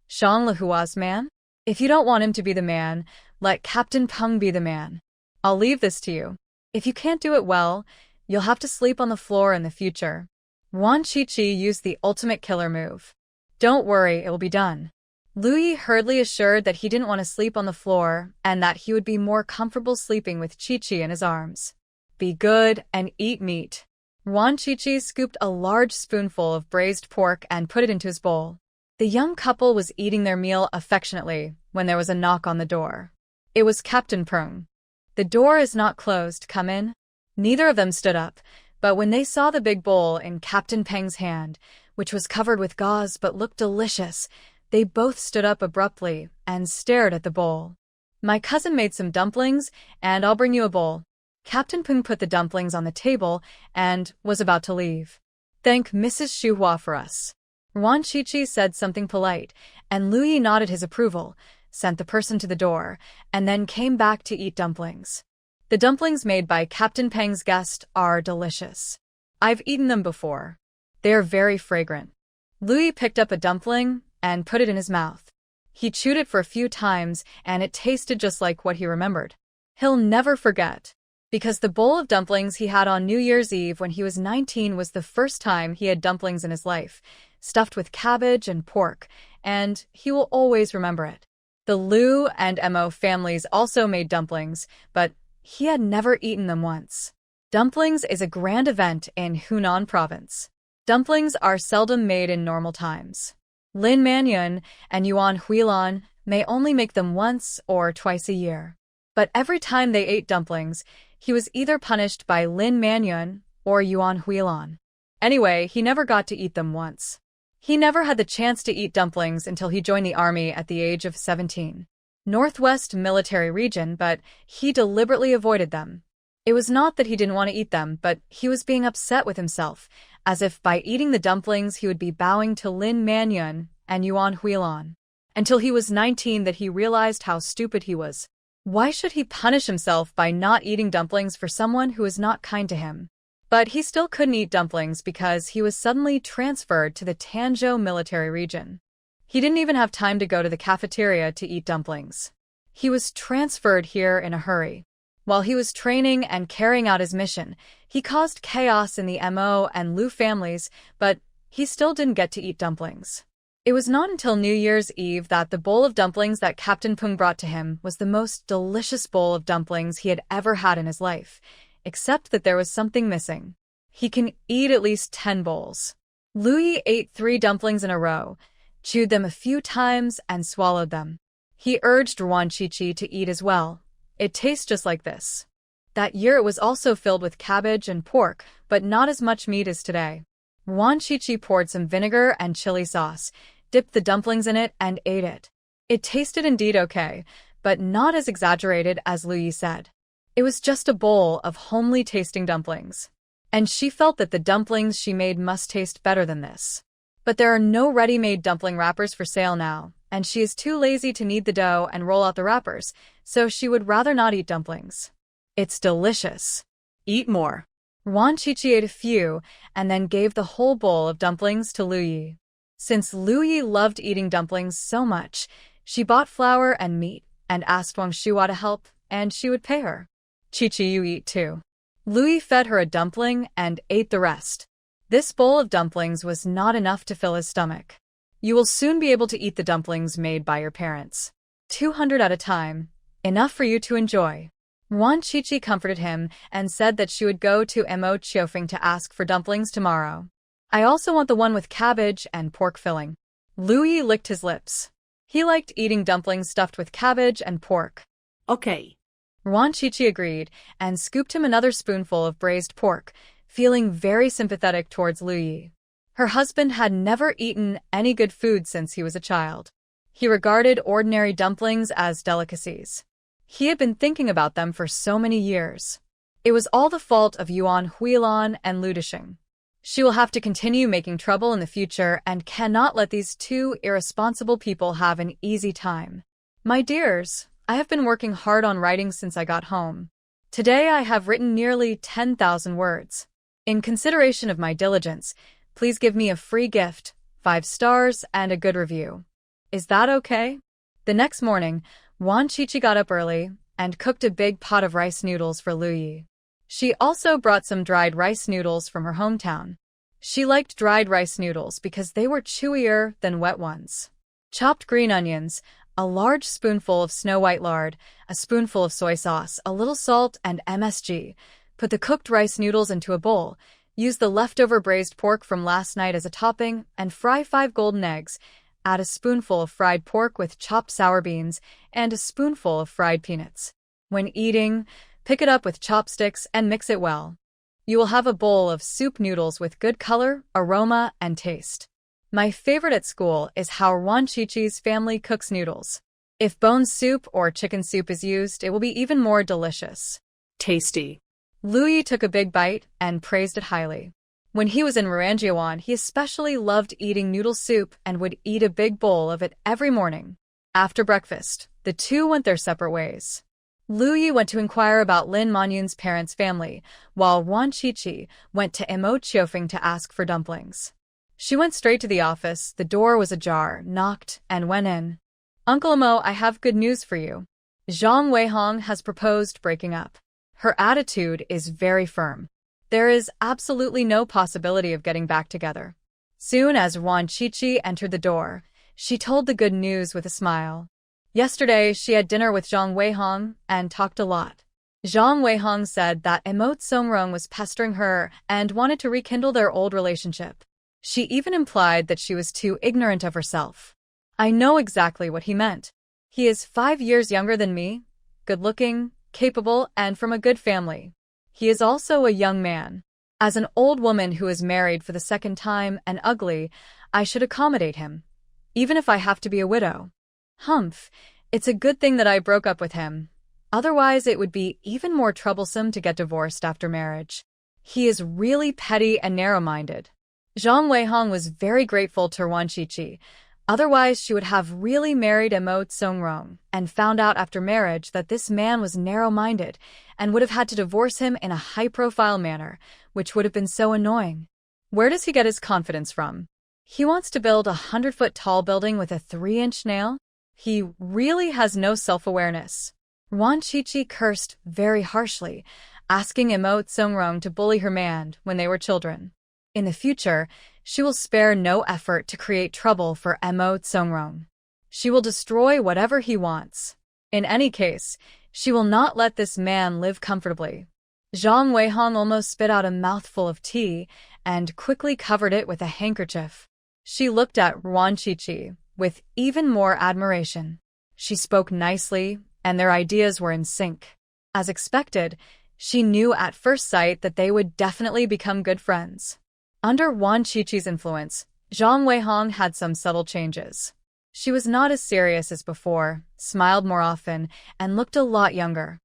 Shang Lehua's man? If you don't want him to be the man, let Captain Peng be the man. I'll leave this to you. If you can't do it well, you'll have to sleep on the floor in the future. Wan Qiqi used the ultimate killer move. Don't worry, it will be done. Lu Yi hurriedly assured that he didn't want to sleep on the floor and that he would be more comfortable sleeping with Qiqi in his arms. Be good and eat meat. Wan Qiqi scooped a large spoonful of braised pork and put it into his bowl. The young couple was eating their meal affectionately when there was a knock on the door. It was Captain Peng. The door is not closed, come in. Neither of them stood up, but when they saw the big bowl in Captain Peng's hand, which was covered with gauze but looked delicious, they both stood up abruptly and stared at the bowl. My cousin made some dumplings, and I'll bring you a bowl. Captain Peng put the dumplings on the table and was about to leave. Thank Mrs. Shuhua for us. Wan Qiqi said something polite, and Lu Yi nodded his approval, sent the person to the door, and then came back to eat dumplings. The dumplings made by Captain Peng's guest are delicious. I've eaten them before. They are very fragrant. Lu Yi picked up a dumpling and put it in his mouth. He chewed it for a few times, and it tasted just like what he remembered. He'll never forget. Because the bowl of dumplings he had on New Year's Eve when he was 19 was the first time he had dumplings in his life, stuffed with cabbage and pork, and he will always remember it. The Liu and Mo families also made dumplings, but he had never eaten them once. Dumplings is a grand event in Hunan province. Dumplings are seldom made in normal times. Lin Manyun and Yuan Huilan may only make them once or twice a year. But every time they ate dumplings, he was either punished by Lin Manyun or Yuan Huilan. Anyway, he never got to eat them once. He never had the chance to eat dumplings until he joined the army at the age of 17. Northwest Military Region, but he deliberately avoided them. It was not that he didn't want to eat them, but he was being upset with himself, as if by eating the dumplings he would be bowing to Lin Manyun and Yuan Huilan. Until he was 19 that he realized how stupid he was. Why should he punish himself by not eating dumplings for someone who is not kind to him? But he still couldn't eat dumplings because he was suddenly transferred to the Tanzhou military region. He didn't even have time to go to the cafeteria to eat dumplings. He was transferred here in a hurry. While he was training and carrying out his mission, he caused chaos in the Mo and Lu families, but he still didn't get to eat dumplings. It was not until New Year's Eve that the bowl of dumplings that Captain Peng brought to him was the most delicious bowl of dumplings he had ever had in his life, except that there was something missing. He can eat at least 10 bowls. Lu Yi ate 3 dumplings in a row, chewed them a few times, and swallowed them. He urged Wan Qiqi to eat as well. It tastes just like this. That year it was also filled with cabbage and pork, but not as much meat as today. Wan Qiqi poured some vinegar and chili sauce, dipped the dumplings in it, and ate it. It tasted indeed okay, but not as exaggerated as Lu Yi said. It was just a bowl of homely tasting dumplings. And she felt that the dumplings she made must taste better than this. But there are no ready-made dumpling wrappers for sale now, and she is too lazy to knead the dough and roll out the wrappers, so she would rather not eat dumplings. It's delicious. Eat more. Wan Qiqi ate a few, and then gave the whole bowl of dumplings to Lu Yi. Since Lu Yi loved eating dumplings so much, she bought flour and meat, and asked Wang Shua to help, and she would pay her. Qiqi, you eat too. Lu Yi fed her a dumpling and ate the rest. This bowl of dumplings was not enough to fill his stomach. You will soon be able to eat the dumplings made by your parents. 200 at a time. Enough for you to enjoy. Wan Qiqi comforted him and said that she would go to Mo Chiofeng to ask for dumplings tomorrow. I also want the one with cabbage and pork filling. Lu Yi licked his lips. He liked eating dumplings stuffed with cabbage and pork. Okay. Wan Qiqi agreed and scooped him another spoonful of braised pork, feeling very sympathetic towards Lu Yi. Her husband had never eaten any good food since he was a child. He regarded ordinary dumplings as delicacies. He had been thinking about them for so many years. It was all the fault of Yuan Huilan and Lu Disheng. She will have to continue making trouble in the future and cannot let these two irresponsible people have an easy time. My dears, I have been working hard on writing since I got home. Today I have written nearly 10,000 words. In consideration of my diligence, please give me a free gift, 5 stars, and a good review. Is that okay? The next morning, Wan Qiqi got up early and cooked a big pot of rice noodles for Lu Yi. She also brought some dried rice noodles from her hometown. She liked dried rice noodles because they were chewier than wet ones. Chopped green onions, a large spoonful of snow-white lard, a spoonful of soy sauce, a little salt, and MSG. Put the cooked rice noodles into a bowl. Use the leftover braised pork from last night as a topping, and fry 5 golden eggs. Add a spoonful of fried pork with chopped sour beans and a spoonful of fried peanuts. When eating, pick it up with chopsticks and mix it well. You will have a bowl of soup noodles with good color, aroma, and taste. My favorite at school is how Wan Qiqi's family cooks noodles. If bone soup or chicken soup is used, it will be even more delicious. Tasty. Lu Yi took a big bite and praised it highly. When he was in Ranjiawan, he especially loved eating noodle soup and would eat a big bowl of it every morning. After breakfast, the two went their separate ways. Lu Yi went to inquire about Lin Manyun's parents' family, while Wan Qiqi went to Mo Chiofeng to ask for dumplings. She went straight to the office, the door was ajar, knocked, and went in. Uncle Mo, I have good news for you. Zhang Weihong has proposed breaking up. Her attitude is very firm. There is absolutely no possibility of getting back together. Soon as Wan Qiqi entered the door, she told the good news with a smile. Yesterday, she had dinner with Zhang Weihong and talked a lot. Zhang Weihong said that Mo Songrong was pestering her and wanted to rekindle their old relationship. She even implied that she was too ignorant of herself. I know exactly what he meant. He is 5 years younger than me, good-looking, capable, and from a good family. He is also a young man. As an old woman who is married for the second time and ugly, I should accommodate him, even if I have to be a widow. Humph, it's a good thing that I broke up with him. Otherwise, it would be even more troublesome to get divorced after marriage. He is really petty and narrow-minded. Zhang Weihong was very grateful to Wan Qiqi. Otherwise, she would have really married Emo Tsongrong and found out after marriage that this man was narrow-minded and would have had to divorce him in a high-profile manner, which would have been so annoying. Where does he get his confidence from? He wants to build a 100-foot-tall building with a 3-inch nail? He really has no self-awareness. Wan Qiqi cursed very harshly, asking Emo Tsongrong to bully her man when they were children. In the future, she will spare no effort to create trouble for Emo Tsongrong. She will destroy whatever he wants. In any case, she will not let this man live comfortably. Zhang Weihong almost spit out a mouthful of tea and quickly covered it with a handkerchief. She looked at Wan Qiqi with even more admiration. She spoke nicely, and their ideas were in sync. As expected, she knew at first sight that they would definitely become good friends. Under Wan Qiqi's influence, Zhang Weihong had some subtle changes. She was not as serious as before, smiled more often, and looked a lot younger.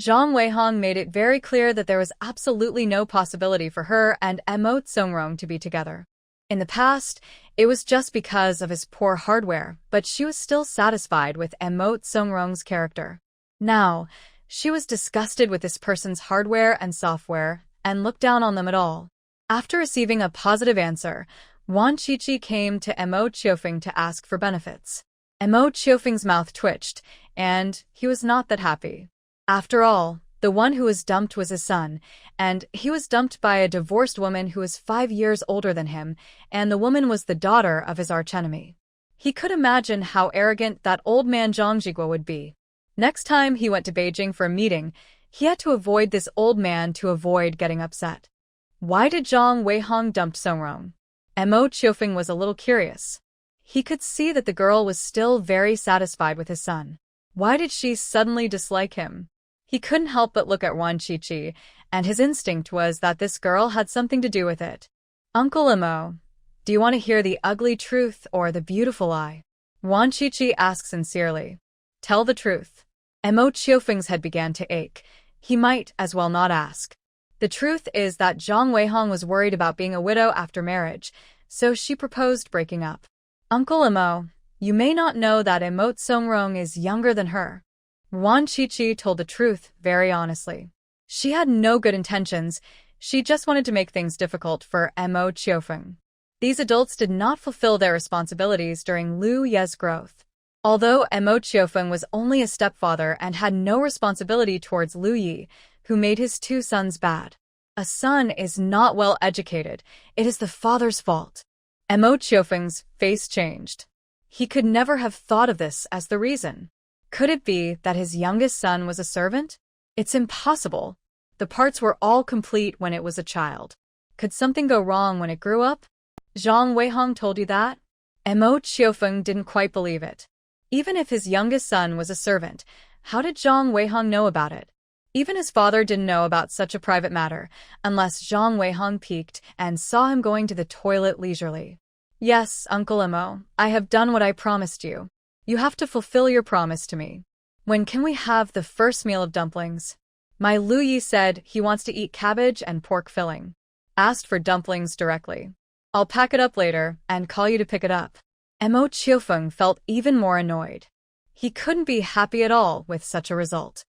Zhang Weihong made it very clear that there was absolutely no possibility for her and Emo Tsongrong to be together. In the past, it was just because of his poor hardware, but she was still satisfied with Emo Tsongrong's character. Now, she was disgusted with this person's hardware and software and looked down on them at all. After receiving a positive answer, Wan Qiqi came to Emo Qiufeng to ask for benefits. Emo Qiufeng's mouth twitched, and he was not that happy. After all, the one who was dumped was his son, and he was dumped by a divorced woman who was 5 years older than him, and the woman was the daughter of his archenemy. He could imagine how arrogant that old man Zhang Jigua would be. Next time he went to Beijing for a meeting, he had to avoid this old man to avoid getting upset. Why did Zhang Weihong dump Songrong? Emo Qiufeng was a little curious. He could see that the girl was still very satisfied with his son. Why did she suddenly dislike him? He couldn't help but look at Wan Qiqi, and his instinct was that this girl had something to do with it. Uncle Emo, do you want to hear the ugly truth or the beautiful lie? Wan Qiqi asked sincerely. Tell the truth. Emo Qiufeng's head began to ache. He might as well not ask. The truth is that Zhang Weihong was worried about being a widow after marriage, so she proposed breaking up. Uncle Emo, you may not know that Emo Tsongrong is younger than her. Wan Qiqi told the truth very honestly. She had no good intentions, she just wanted to make things difficult for Emo Qiufeng. These adults did not fulfill their responsibilities during Lu Ye's growth. Although Emo Qiufeng was only a stepfather and had no responsibility towards Lu Yi, who made his 2 sons bad. A son is not well educated. It is the father's fault. Emo Qiufeng's face changed. He could never have thought of this as the reason. Could it be that his youngest son was a servant? It's impossible. The parts were all complete when it was a child. Could something go wrong when it grew up? Zhang Weihong told you that? Emo Qiufeng didn't quite believe it. Even if his youngest son was a servant, how did Zhang Weihong know about it? Even his father didn't know about such a private matter, unless Zhang Weihong peeked and saw him going to the toilet leisurely. Yes, Uncle Emo, I have done what I promised you. You have to fulfill your promise to me. When can we have the first meal of dumplings? My Lu Yi said he wants to eat cabbage and pork filling. Asked for dumplings directly. I'll pack it up later and call you to pick it up. Emo Qiufeng felt even more annoyed. He couldn't be happy at all with such a result.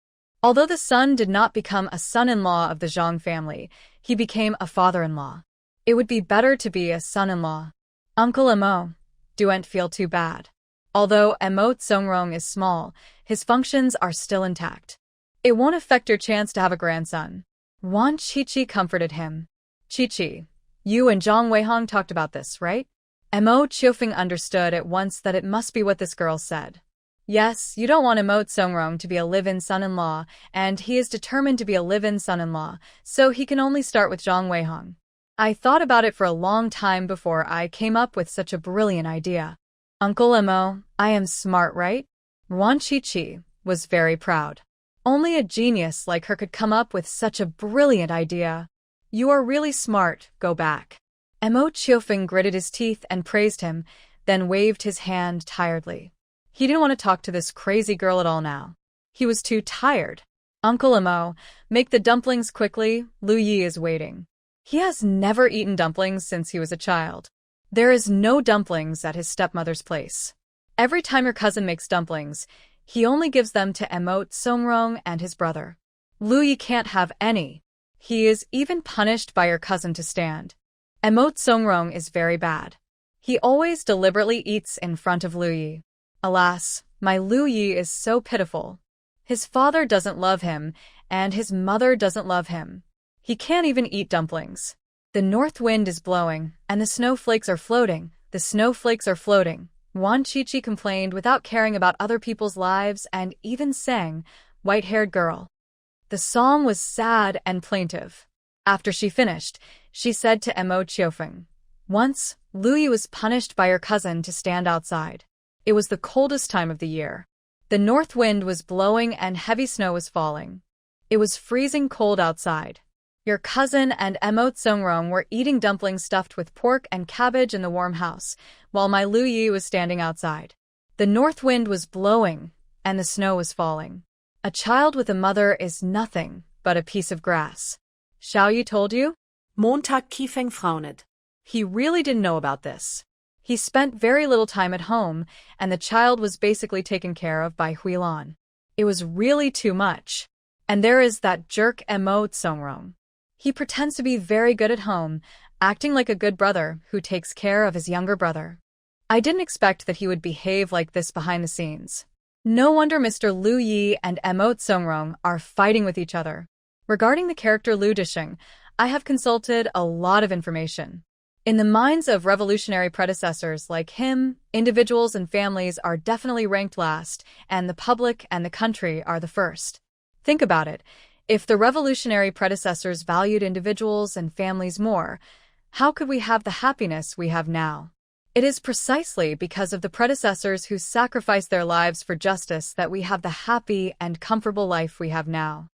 Although the son did not become a son-in-law of the Zhang family, he became a father-in-law. It would be better to be a son-in-law. Uncle Emo, don't feel too bad. Although Emo Tsongrong is small, his functions are still intact. It won't affect your chance to have a grandson. Wan Qiqi comforted him. Qiqi, you and Zhang Weihong talked about this, right? Emo Qiufeng understood at once that it must be what this girl said. Yes, you don't want Emo Tsongrong to be a live-in son-in-law, and he is determined to be a live-in son-in-law, so he can only start with Zhang Weihong. I thought about it for a long time before I came up with such a brilliant idea. Uncle Emo, I am smart, right? Wan Qiqi was very proud. Only a genius like her could come up with such a brilliant idea. You are really smart, go back. Mo Chiofeng gritted his teeth and praised him, then waved his hand tiredly. He didn't want to talk to this crazy girl at all now. He was too tired. Uncle Mo, make the dumplings quickly, Lu Yi is waiting. He has never eaten dumplings since he was a child. There is no dumplings at his stepmother's place. Every time your cousin makes dumplings, he only gives them to Emote Songrong and his brother. Lu Yi can't have any. He is even punished by your cousin to stand. Emote Songrong is very bad. He always deliberately eats in front of Lu Yi. Alas, my Lu Yi is so pitiful. His father doesn't love him, and his mother doesn't love him. He can't even eat dumplings. The north wind is blowing, and the snowflakes are floating. The snowflakes are floating. Wan Chichi complained without caring about other people's lives and even sang, White-haired girl. The song was sad and plaintive. After she finished, she said to Mo Chiofeng, once, Lu Yi was punished by her cousin to stand outside. It was the coldest time of the year. The north wind was blowing and heavy snow was falling. It was freezing cold outside. Your cousin and Emote Songrong were eating dumplings stuffed with pork and cabbage in the warm house, while my Lu Yi was standing outside. The north wind was blowing, and the snow was falling. A child with a mother is nothing but a piece of grass. Xiao Yi told you? Montag Kifeng frowned. He really didn't know about this. He spent very little time at home, and the child was basically taken care of by Huilan. It was really too much. And there is that jerk Emote Songrong. He pretends to be very good at home, acting like a good brother who takes care of his younger brother. I didn't expect that he would behave like this behind the scenes. No wonder Mr. Lu Yi and Emote Songrong are fighting with each other. Regarding the character Lu Disheng, I have consulted a lot of information. In the minds of revolutionary predecessors like him, individuals and families are definitely ranked last, and the public and the country are the first. Think about it. If the revolutionary predecessors valued individuals and families more, how could we have the happiness we have now? It is precisely because of the predecessors who sacrificed their lives for justice that we have the happy and comfortable life we have now.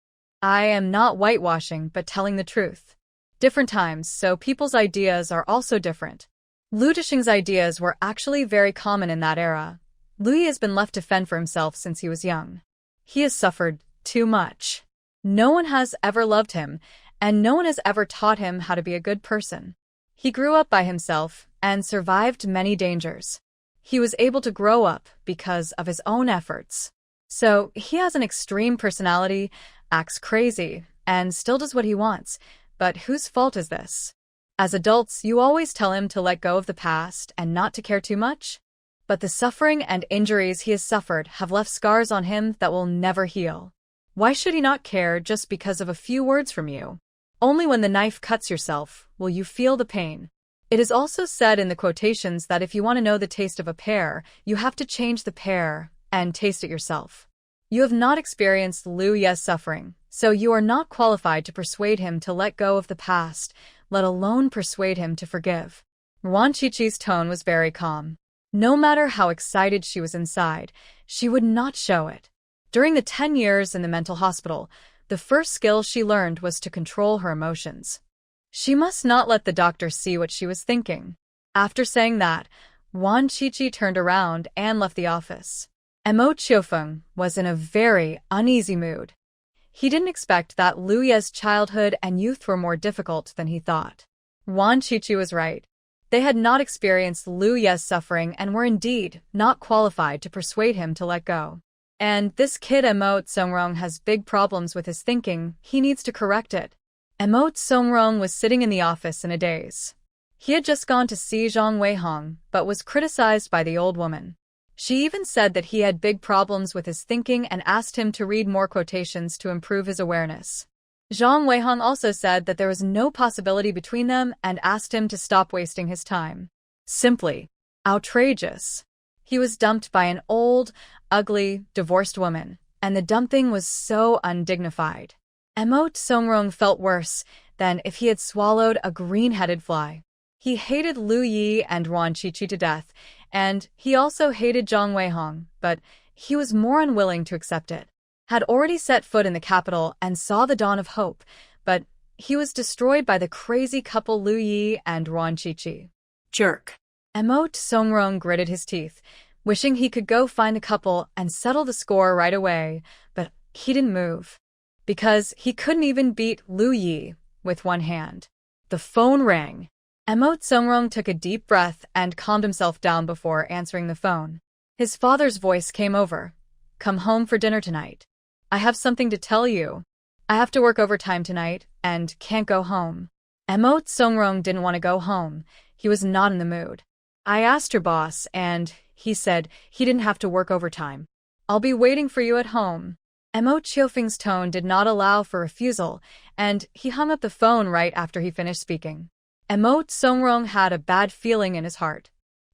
I am not whitewashing, but telling the truth. Different times, so people's ideas are also different. Lu Disheng's ideas were actually very common in that era. Lu Yi has been left to fend for himself since he was young. He has suffered too much. No one has ever loved him, and no one has ever taught him how to be a good person. He grew up by himself and survived many dangers. He was able to grow up because of his own efforts. So he has an extreme personality, acts crazy, and still does what he wants. But whose fault is this? As adults, you always tell him to let go of the past and not to care too much. But the suffering and injuries he has suffered have left scars on him that will never heal. Why should he not care just because of a few words from you? Only when the knife cuts yourself will you feel the pain. It is also said in the quotations that if you want to know the taste of a pear, you have to change the pear and taste it yourself. You have not experienced Lu Yi's suffering, so you are not qualified to persuade him to let go of the past, let alone persuade him to forgive. Wan Chichi's tone was very calm. No matter how excited she was inside, she would not show it. During the 10 years in the mental hospital, the first skill she learned was to control her emotions. She must not let the doctor see what she was thinking. After saying that, Wan Chichi turned around and left the office. Mo Chiofeng was in a very uneasy mood. He didn't expect that Lu Yi's childhood and youth were more difficult than he thought. Wan Chichi was right. They had not experienced Lu Yi's suffering and were indeed not qualified to persuade him to let go. And this kid Emote Songrong has big problems with his thinking. He needs to correct it. Emote Songrong was sitting in the office in a daze. He had just gone to see Zhang Weihong, but was criticized by the old woman. She even said that he had big problems with his thinking and asked him to read more quotations to improve his awareness. Zhang Weihong also said that there was no possibility between them and asked him to stop wasting his time. Simply outrageous. He was dumped by an old, ugly, divorced woman, and the dumping was so undignified. Emote Songrong felt worse than if he had swallowed a green-headed fly. He hated Lu Yi and Wan Chichi to death, and he also hated Zhang Weihong, but he was more unwilling to accept it. Had already set foot in the capital and saw the dawn of hope, but He was destroyed by the crazy couple Lu Yi and Ruan Chi. Jerk. Emote Songrong gritted his teeth, wishing he could go find the couple and settle the score right away, but he didn't move. Because he couldn't even beat Lu Yi with one hand. The phone rang. Emote Songrong took a deep breath and calmed himself down before answering the phone. His father's voice came over. "Come home for dinner tonight. I have something to tell you. I have to work overtime tonight and can't go home." Emote Songrong didn't want to go home. He was not in the mood. "I asked your boss and he said he didn't have to work overtime. I'll be waiting for you at home." Emote Qiufeng's tone did not allow for refusal, and he hung up the phone right after he finished speaking. Emote Songrong had a bad feeling in his heart.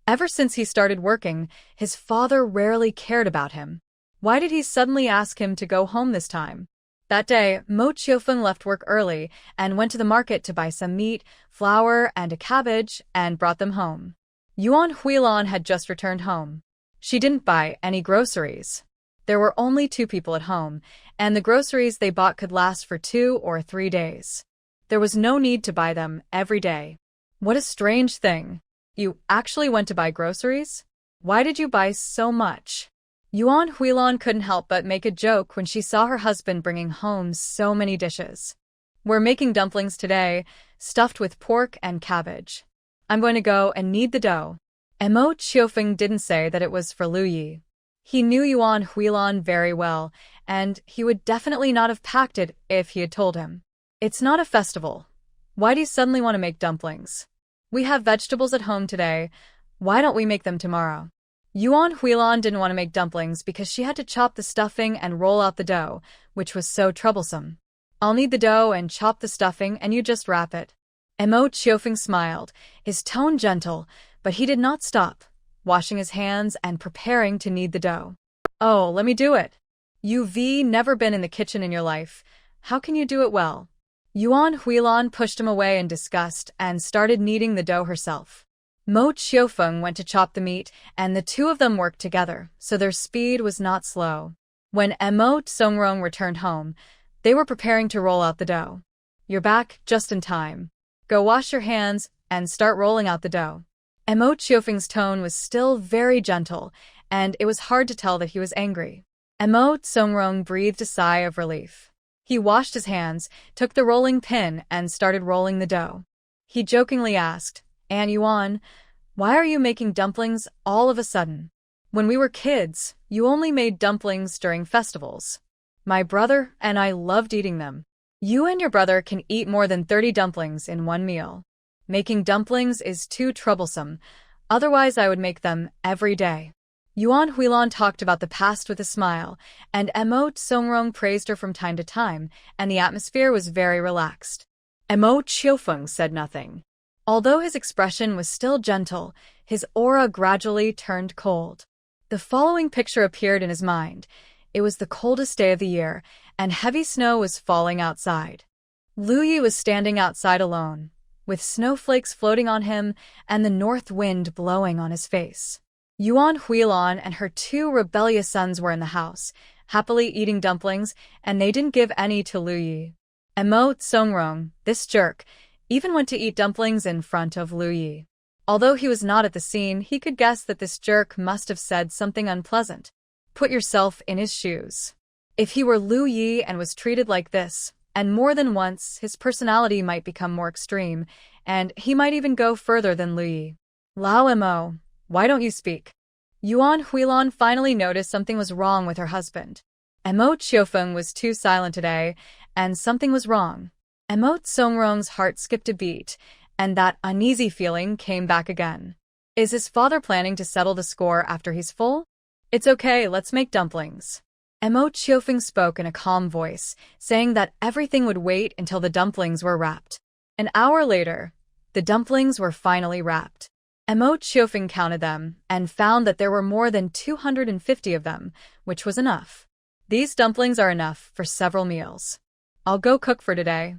Ever since he started working, his father rarely cared about him. Why did he suddenly ask him to go home this time? That day, Mo Qiufeng left work early and went to the market to buy some meat, flour, and a cabbage, and brought them home. Yuan Huilan had just returned home. She didn't buy any groceries. There were only 2 people at home, and the groceries they bought could last for 2 or 3 days. There was no need to buy them every day. What a strange thing. You actually went to buy groceries? Why did you buy so much? Yuan Huilan couldn't help but make a joke when she saw her husband bringing home so many dishes. "We're making dumplings today, stuffed with pork and cabbage. I'm going to go and knead the dough." Emote Qiufeng didn't say that it was for Lu Yi. He knew Yuan Huilan very well, and he would definitely not have packed it if he had told him. "It's not a festival. Why do you suddenly want to make dumplings? We have vegetables at home today. Why don't we make them tomorrow?" Yuan Huilan didn't want to make dumplings because she had to chop the stuffing and roll out the dough, which was so troublesome. "I'll knead the dough and chop the stuffing and you just wrap it." Emote Qiufeng smiled, his tone gentle, but he did not stop, washing his hands and preparing to knead the dough. "Oh, let me do it. You've never been in the kitchen in your life. How can you do it well?" Yuan Huilan pushed him away in disgust and started kneading the dough herself. Mo Qiufeng went to chop the meat, and the 2 of them worked together, so their speed was not slow. When Emote Songrong returned home, they were preparing to roll out the dough. "You're back just in time. Go wash your hands and start rolling out the dough." Emote Qiufeng's tone was still very gentle, and it was hard to tell that he was angry. Emote Songrong breathed a sigh of relief. He washed his hands, took the rolling pin, and started rolling the dough. He jokingly asked, "Aunt Yuan, why are you making dumplings all of a sudden? When we were kids, you only made dumplings during festivals. My brother and I loved eating them. You and your brother can eat more than 30 dumplings in one meal. Making dumplings is too troublesome, otherwise I would make them every day." Yuan Huilan talked about the past with a smile, and Emote Songrong praised her from time to time, and the atmosphere was very relaxed. Emote Qiufeng said nothing. Although his expression was still gentle, his aura gradually turned cold. The following picture appeared in his mind. It was the coldest day of the year, and heavy snow was falling outside. Lu Yi was standing outside alone, with snowflakes floating on him and the north wind blowing on his face. Yuan Huilan and her 2 rebellious sons were in the house, happily eating dumplings, and they didn't give any to Lu Yi. Emote Songrong, this jerk, even went to eat dumplings in front of Lu Yi. Although he was not at the scene, he could guess that this jerk must have said something unpleasant. Put yourself in his shoes. If he were Lu Yi and was treated like this, and more than once, his personality might become more extreme, and he might even go further than Lu Yi. "Lao Mo, why don't you speak?" Yuan Huilan finally noticed something was wrong with her husband. Emote Qiufeng was too silent today, and something was wrong. Emote Songrong's heart skipped a beat, and that uneasy feeling came back again. Is his father planning to settle the score after he's full? "It's okay, let's make dumplings." Emote Qiufeng spoke in a calm voice, saying that everything would wait until the dumplings were wrapped. An hour later, the dumplings were finally wrapped. Emote Qiufeng counted them and found that there were more than 250 of them, which was enough. "These dumplings are enough for several meals. I'll go cook for today."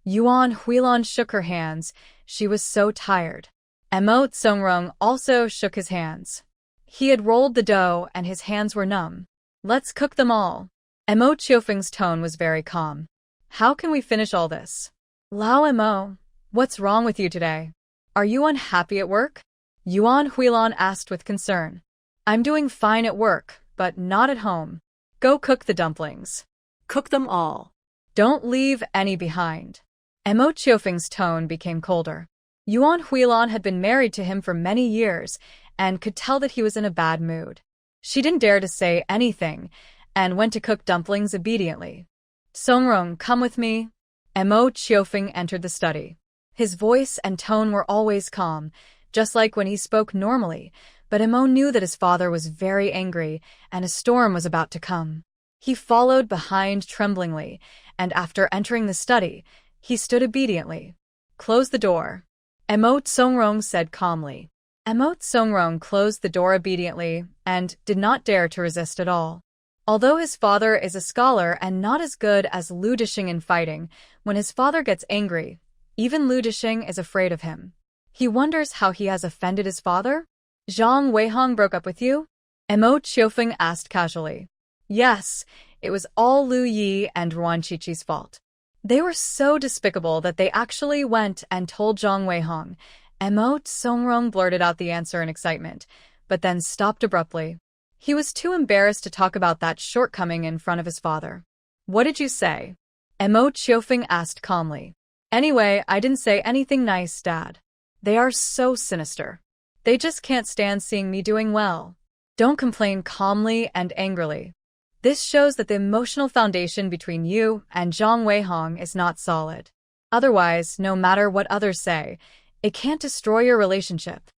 Yuan Huilan shook her hands. She was so tired. Emote Songrong also shook his hands. He had rolled the dough and his hands were numb. "Let's cook them all." Emote Qiufeng's tone was very calm. "How can we finish all this? Lao Mo, what's wrong with you today? Are you unhappy at work? Yuan Huilan asked with concern. I'm doing fine at work, but not at home. Go cook the dumplings. Cook them all. Don't leave any behind. Mo Chiofeng's tone became colder. Yuan Huilan had been married to him for many years and could tell that he was in a bad mood. She didn't dare to say anything and went to cook dumplings obediently. Songrong, come with me. Mo Chiofeng entered the study. His voice and tone were always calm, just like when he spoke normally, but Mo knew that his father was very angry and a storm was about to come. He followed behind tremblingly, and after entering the study, he stood obediently. Close the door. Mo Songrong said calmly. Mo Songrong closed the door obediently and did not dare to resist at all. Although his father is a scholar and not as good as Lu Dishing in fighting, when his father gets angry, even Lu Dishing is afraid of him. He wonders how he has offended his father? Zhang Weihong broke up with you? Mo Chiofeng asked casually. Yes, it was all Lu Yi and Ruan Qiqi's fault. They were so despicable that they actually went and told Zhang Weihong. Mo Songrong blurted out the answer in excitement, but then stopped abruptly. He was too embarrassed to talk about that shortcoming in front of his father. What did you say? Mo Chiofeng asked calmly. Anyway, I didn't say anything nice, Dad. They are so sinister. They just can't stand seeing me doing well. Don't complain calmly and angrily. This shows that the emotional foundation between you and Zhang Weihong is not solid. Otherwise, no matter what others say, it can't destroy your relationship.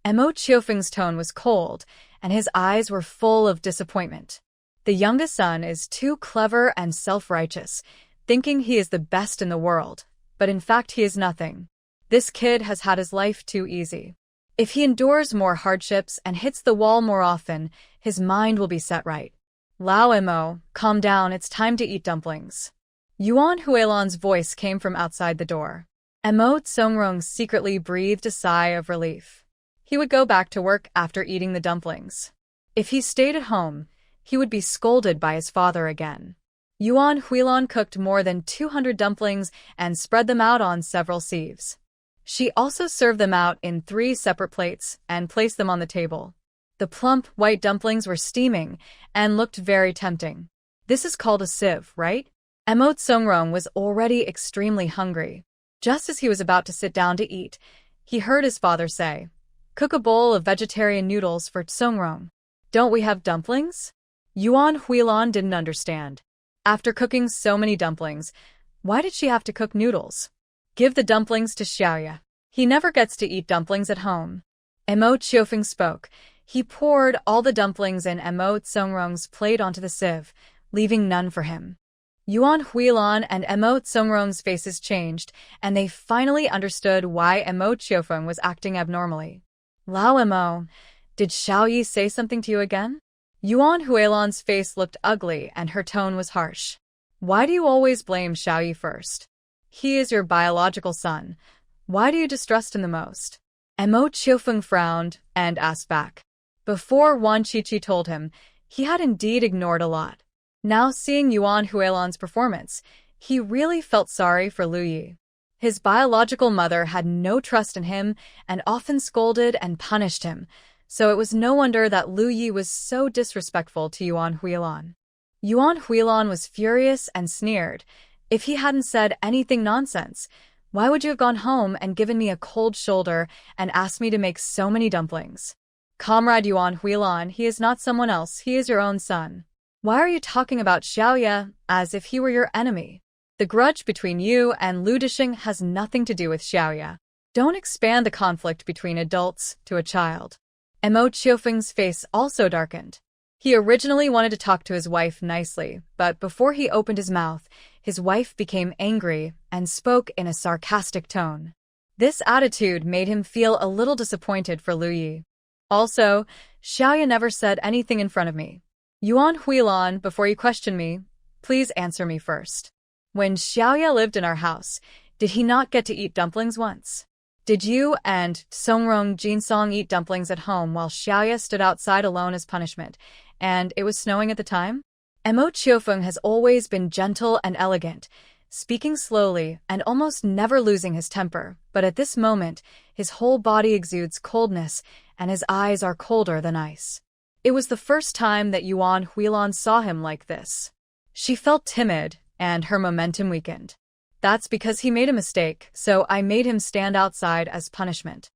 Mo Chiofeng's tone was cold, and his eyes were full of disappointment. The youngest son is too clever and self-righteous, thinking he is the best in the world, but in fact he is nothing. This kid has had his life too easy. If he endures more hardships and hits the wall more often, his mind will be set right. Lao Mo, calm down, it's time to eat dumplings. Yuan Huilan's voice came from outside the door. Mo Songrong secretly breathed a sigh of relief. He would go back to work after eating the dumplings. If he stayed at home, he would be scolded by his father again. Yuan Huilan cooked more than 200 dumplings and spread them out on several sieves. She also served them out in 3 separate plates and placed them on the table. The plump, white dumplings were steaming and looked very tempting. This is called a sieve, right? Mo Songrong was already extremely hungry. Just as he was about to sit down to eat, he heard his father say, "Cook a bowl of vegetarian noodles for Songrong. Don't we have dumplings?" Yuan Huilan didn't understand. After cooking so many dumplings, why did she have to cook noodles? Give the dumplings to Xiaoya. He never gets to eat dumplings at home. Mo Chiofeng spoke. He poured all the dumplings in Mo Songrong's plate onto the sieve, leaving none for him. Yuan Huilan and Mo Songrong's faces changed, and they finally understood why Mo Chiofeng was acting abnormally. Lao Mo, did Xiaoyi say something to you again? Yuan Huilan's face looked ugly and her tone was harsh. Why do you always blame Xiaoyi first? He is your biological son. Why do you distrust him the most? Mo Chiofeng frowned and asked back. Before Wan Qiqi told him, he had indeed ignored a lot. Now seeing Yuan Huilan's performance, he really felt sorry for Lu Yi. His biological mother had no trust in him and often scolded and punished him, so it was no wonder that Lu Yi was so disrespectful to Yuan Huilan. Yuan Huilan was furious and sneered. If he hadn't said anything nonsense, why would you have gone home and given me a cold shoulder and asked me to make so many dumplings? Comrade Yuan Huilan, he is not someone else, he is your own son. Why are you talking about Xiaoya as if he were your enemy? The grudge between you and Lu Dishing has nothing to do with Xiaoya. Don't expand the conflict between adults to a child. Mo Chiofeng's face also darkened. He originally wanted to talk to his wife nicely, but before he opened his mouth, his wife became angry and spoke in a sarcastic tone. This attitude made him feel a little disappointed for Lu Yi. Also, Xiaoya never said anything in front of me. Yuan Huilan, before you question me, please answer me first. When Xiaoya lived in our house, did he not get to eat dumplings once? Did you and Songrong Jinsong eat dumplings at home while Xiaoya stood outside alone as punishment, and it was snowing at the time? Mo Chiofeng has always been gentle and elegant, speaking slowly and almost never losing his temper, but at this moment, his whole body exudes coldness and his eyes are colder than ice. It was the first time that Yuan Huilan saw him like this. She felt timid, and her momentum weakened. That's because he made a mistake, so I made him stand outside as punishment.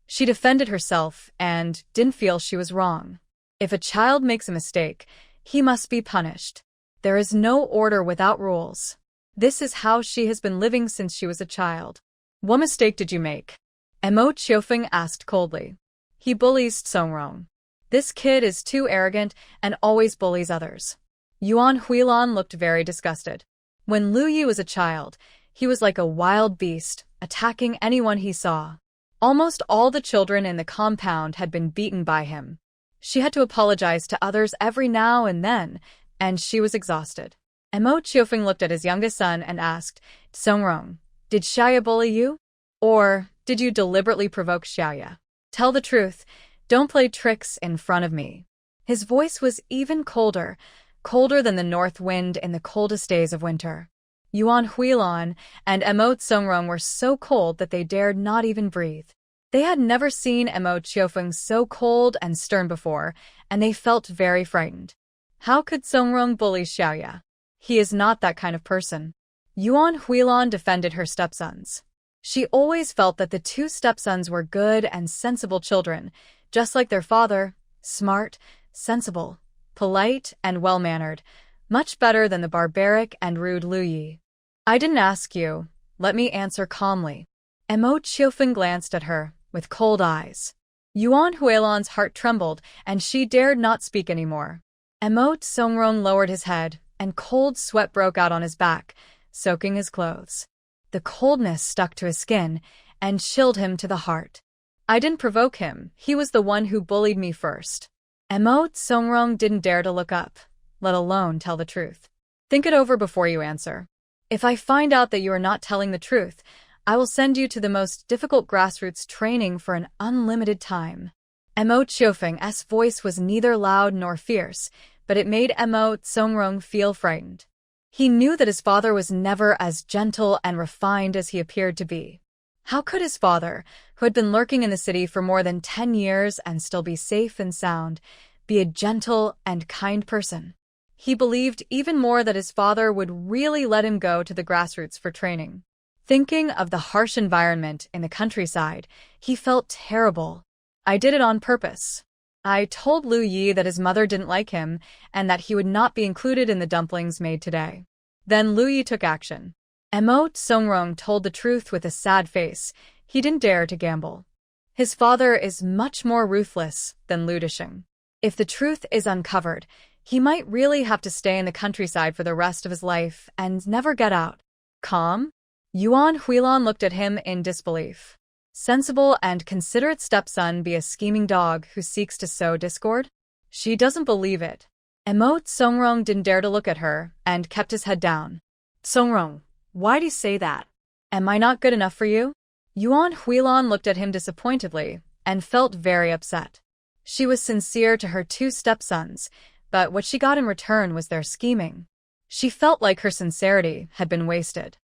She defended herself and didn't feel she was wrong. If a child makes a mistake, he must be punished. There is no order without rules. This is how she has been living since she was a child. What mistake did you make? Mo Qiufeng asked coldly. He bullies Songrong. This kid is too arrogant and always bullies others. Yuan Huilan looked very disgusted. When Lu Yi was a child, he was like a wild beast, attacking anyone he saw. Almost all the children in the compound had been beaten by him. She had to apologize to others every now and then, and she was exhausted. Mo Qiufeng looked at his youngest son and asked, Songrong, did Xiaoya bully you? Or did you deliberately provoke Xiaoya? Tell the truth, don't play tricks in front of me. His voice was even colder, colder than the north wind in the coldest days of winter. Yuan Huilan and Mo Songrong were so cold that they dared not even breathe. They had never seen Mo Qiufeng so cold and stern before, and they felt very frightened. How could Songrong bully Xiaoya? He is not that kind of person. Yuan Huilan defended her stepsons. She always felt that the two stepsons were good and sensible children, just like their father, smart, sensible, polite, and well-mannered, much better than the barbaric and rude Lu Yi. I didn't ask you. Let me answer calmly. Mo Qiufeng glanced at her, with cold eyes. Yuan Huilan's heart trembled, and she dared not speak anymore. Mo Songrong lowered his head, and cold sweat broke out on his back, soaking his clothes. The coldness stuck to his skin, and chilled him to the heart. I didn't provoke him, he was the one who bullied me first. Mo Songrong didn't dare to look up, let alone tell the truth. Think it over before you answer. If I find out that you are not telling the truth, I will send you to the most difficult grassroots training for an unlimited time. Mo Qiufeng's voice was neither loud nor fierce, but it made Mo Songrong feel frightened. He knew that his father was never as gentle and refined as he appeared to be. How could his father, who had been lurking in the city for more than 10 years and still be safe and sound, be a gentle and kind person? He believed even more that his father would really let him go to the grassroots for training. Thinking of the harsh environment in the countryside, he felt terrible. I did it on purpose. I told Lu Yi that his mother didn't like him and that he would not be included in the dumplings made today. Then Lu Yi took action. Mo Songrong told the truth with a sad face. He didn't dare to gamble. His father is much more ruthless than Lu Disheng. If the truth is uncovered, he might really have to stay in the countryside for the rest of his life and never get out. Calm? Yuan Huilan looked at him in disbelief. Sensible and considerate stepson be a scheming dog who seeks to sow discord? She doesn't believe it. Mo Songrong didn't dare to look at her and kept his head down. Songrong, why do you say that? Am I not good enough for you? Yuan Huilan looked at him disappointedly and felt very upset. She was sincere to her two stepsons, but what she got in return was their scheming. She felt like her sincerity had been wasted.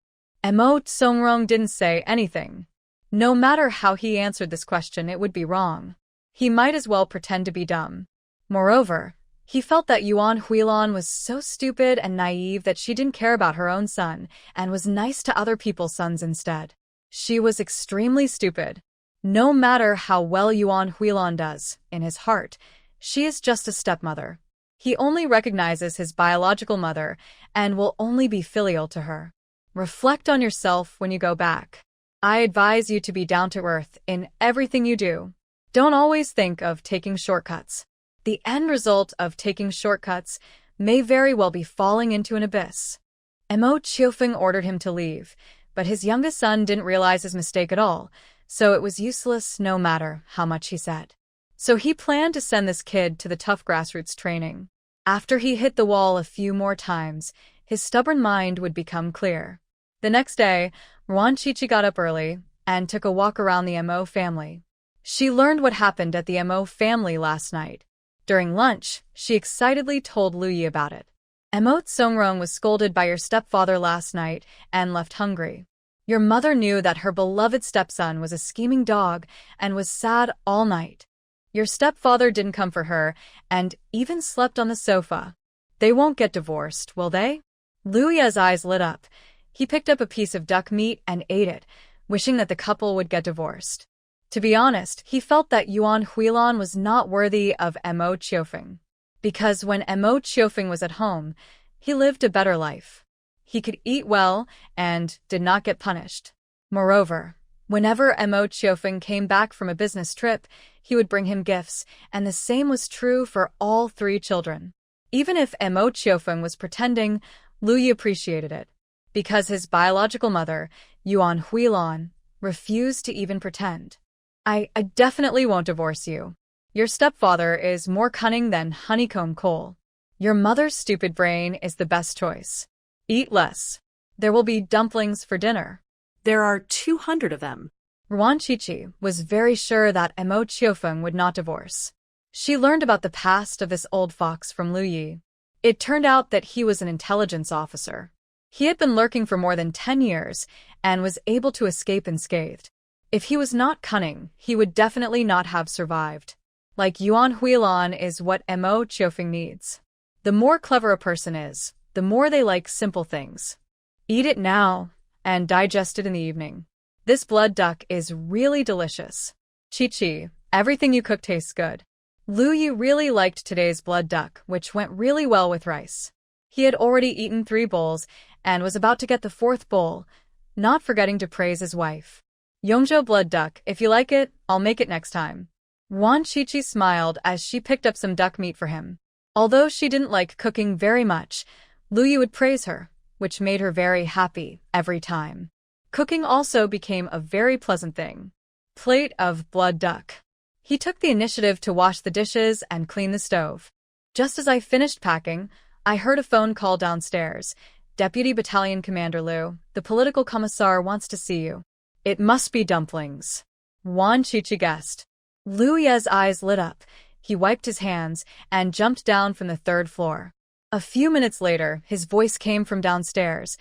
Mo Songrong didn't say anything. No matter how he answered this question, it would be wrong. He might as well pretend to be dumb. Moreover, he felt that Yuan Huilan was so stupid and naive that she didn't care about her own son and was nice to other people's sons instead. She was extremely stupid. No matter how well Yuan Huilan does, in his heart, she is just a stepmother. He only recognizes his biological mother and will only be filial to her. Reflect on yourself when you go back. I advise you to be down to earth in everything you do. Don't always think of taking shortcuts. The end result of taking shortcuts may very well be falling into an abyss. Mo Qiufeng ordered him to leave, but his youngest son didn't realize his mistake at all, so it was useless no matter how much he said. So he planned to send this kid to the tough grassroots training. After he hit the wall a few more times, his stubborn mind would become clear. The next day, Ruan Chichi got up early and took a walk around the Mo family. She learned what happened at the Mo family last night. During lunch, she excitedly told Lu Yi about it. Emote Songrong was scolded by your stepfather last night and left hungry. Your mother knew that her beloved stepson was a scheming dog and was sad all night. Your stepfather didn't come for her and even slept on the sofa. They won't get divorced, will they? Luya's eyes lit up. He picked up a piece of duck meat and ate it, wishing that the couple would get divorced. To be honest, he felt that Yuan Huilan was not worthy of Mo Qiufeng. Because when Mo Qiufeng was at home, he lived a better life. He could eat well and did not get punished. Moreover, whenever Mo Qiufeng came back from a business trip, he would bring him gifts, and the same was true for all three children. Even if Mo Qiufeng was pretending, Lu Yi appreciated it. Because his biological mother, Yuan Huilan, refused to even pretend. I definitely won't divorce you. Your stepfather is more cunning than honeycomb coal. Your mother's stupid brain is the best choice. Eat less. There will be dumplings for dinner. There are 200 of them. Ruan Qiqi was very sure that Mo Qiufeng would not divorce. She learned about the past of this old fox from Lu Yi. It turned out that he was an intelligence officer. He had been lurking for more than 10 years and was able to escape unscathed. If he was not cunning, he would definitely not have survived. Like Yuan Huilan is what Mo Qiufeng needs. The more clever a person is, the more they like simple things. Eat it now and digest it in the evening. This blood duck is really delicious. Qiqi, everything you cook tastes good. Lu Yi really liked today's blood duck, which went really well with rice. He had already eaten 3 bowls and was about to get the 4th bowl, not forgetting to praise his wife. Yongzhou blood duck, if you like it, I'll make it next time. Ruan Qiqi smiled as she picked up some duck meat for him. Although she didn't like cooking very much, Lu Yi would praise her, which made her very happy every time. Cooking also became a very pleasant thing. Plate of blood duck. He took the initiative to wash the dishes and clean the stove. Just as I finished packing, I heard a phone call downstairs. Deputy Battalion Commander Liu, the political commissar wants to see you. It must be dumplings. Ruan Qiqi guessed. Lu Ye's eyes lit up. He wiped his hands and jumped down from the 3rd floor. A few minutes later, his voice came from downstairs.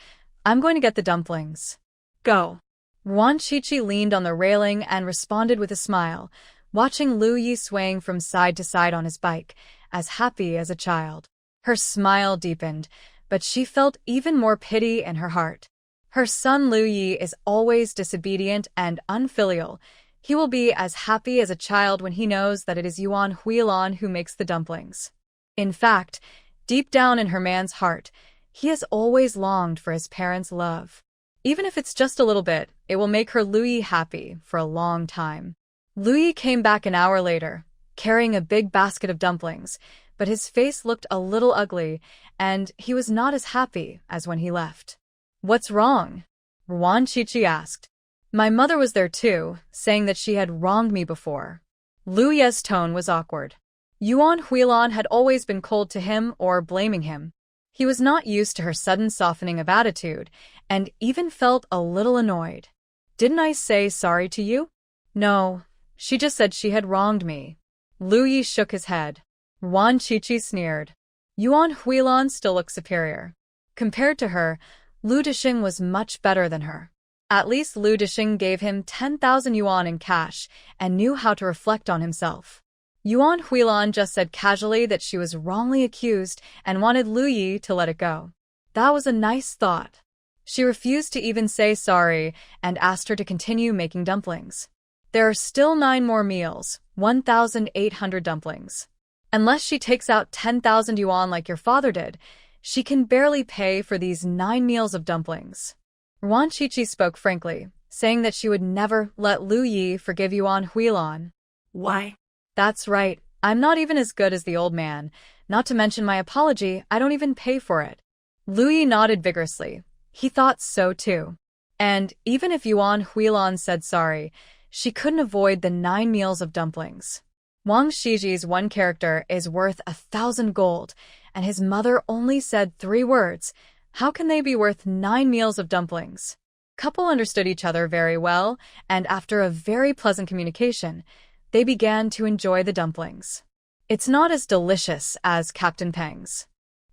I'm going to get the dumplings. Go. Ruan Qiqi leaned on the railing and responded with a smile, watching Lu Yi swaying from side to side on his bike, as happy as a child. Her smile deepened, but she felt even more pity in her heart. Her son Lu Yi is always disobedient and unfilial. He will be as happy as a child when he knows that it is Yuan Huilan who makes the dumplings. In fact, deep down in her man's heart, he has always longed for his parents' love. Even if it's just a little bit, it will make her Lu Yi happy for a long time. Lu Yi came back an hour later, carrying a big basket of dumplings, but his face looked a little ugly, and he was not as happy as when he left. What's wrong? Ruan Qiqi asked. My mother was there too, saying that she had wronged me before. Lu Ye's tone was awkward. Yuan Huilan had always been cold to him or blaming him. He was not used to her sudden softening of attitude, and even felt a little annoyed. Didn't I say sorry to you? No, she just said she had wronged me. Lu Yi shook his head. Ruan Qiqi sneered. Yuan Huilan still looked superior. Compared to her, Lu Dixing was much better than her. At least Lu Dixing gave him 10,000 yuan in cash and knew how to reflect on himself. Yuan Huilan just said casually that she was wrongly accused and wanted Lu Yi to let it go. That was a nice thought. She refused to even say sorry and asked her to continue making dumplings. There are still 9 more meals, 1,800 dumplings. Unless she takes out 10,000 yuan like your father did, she can barely pay for these 9 meals of dumplings. Ruan Qiqi spoke frankly, saying that she would never let Lu Yi forgive Yuan Huilan. Why? That's right. I'm not even as good as the old man. Not to mention my apology, I don't even pay for it. Lu Yi nodded vigorously. He thought so too. And even if Yuan Huilan said sorry, she couldn't avoid the 9 meals of dumplings. Wang Shiji's one character is worth 1,000 gold, and his mother only said 3 words. How can they be worth 9 meals of dumplings? Couple understood each other very well, and after a very pleasant communication, they began to enjoy the dumplings. It's not as delicious as Captain Peng's.